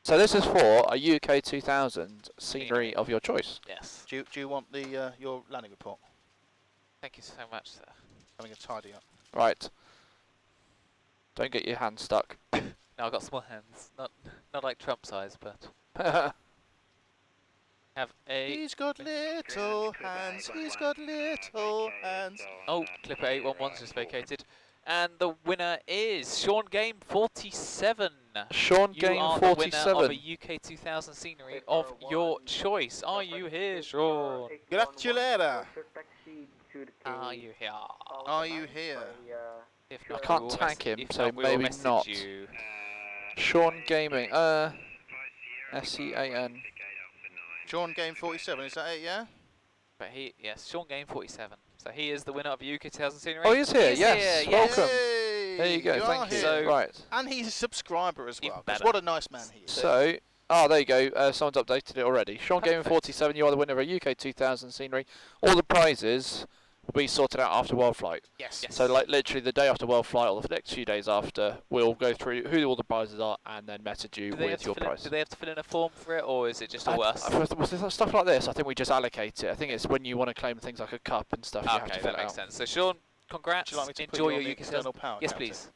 So this is for a UK 2000 scenery of your choice. Yes. Do you want the your landing report? Thank you so much, sir. Having a tidy up. Right. Don't get your hand stuck. No, I've got small hands. Not like Trump size, but have a... He's got little hands, he's got little hands. Oh, Clipper 811's just vacated. And the winner is Sean Game 47. Sean You Game are 47. the winner of a UK 2000 scenery of your choice. Are you here, Sean? Gratulera. Are you here? Are you here? If I not, can't we will tag him, if so not, we will maybe message not. You. Sean Gaming, SCAN. Sean Game 47, is that it, yeah? But yes, Sean Game 47. So he is the winner of a UK 2000 scenery. Oh, he's here, He's yes, here, welcome. Yay, There you go, thank you. So, right. And he's a subscriber as well. Even 'Cause better. what a nice man he is. So, there you go, someone's updated it already. Sean Gaming 47, you are the winner of a UK 2000 scenery. All the prizes will be sorted out after Worldflight. Yes. So like literally the day after Worldflight or the next few days after, we'll go through who all the prizes are and then message you with your prize. Do they have to fill in a form for it, or is it just all us? With stuff like this, I think we just allocate it. I think it's when you want to claim things like a cup and stuff, you have to Okay, fill that it makes out. sense. So Sean, congrats. Would you like me to put Enjoy you on your the UK external 2000. power Yes, counter? please.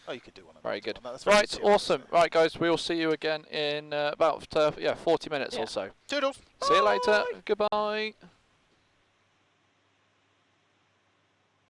Oh, you could do one of Very those. good. That's very Right, serious, awesome. isn't it? Right, guys, we'll see you again in about 40 minutes Yeah. or so. Toodles. See you later. Goodbye.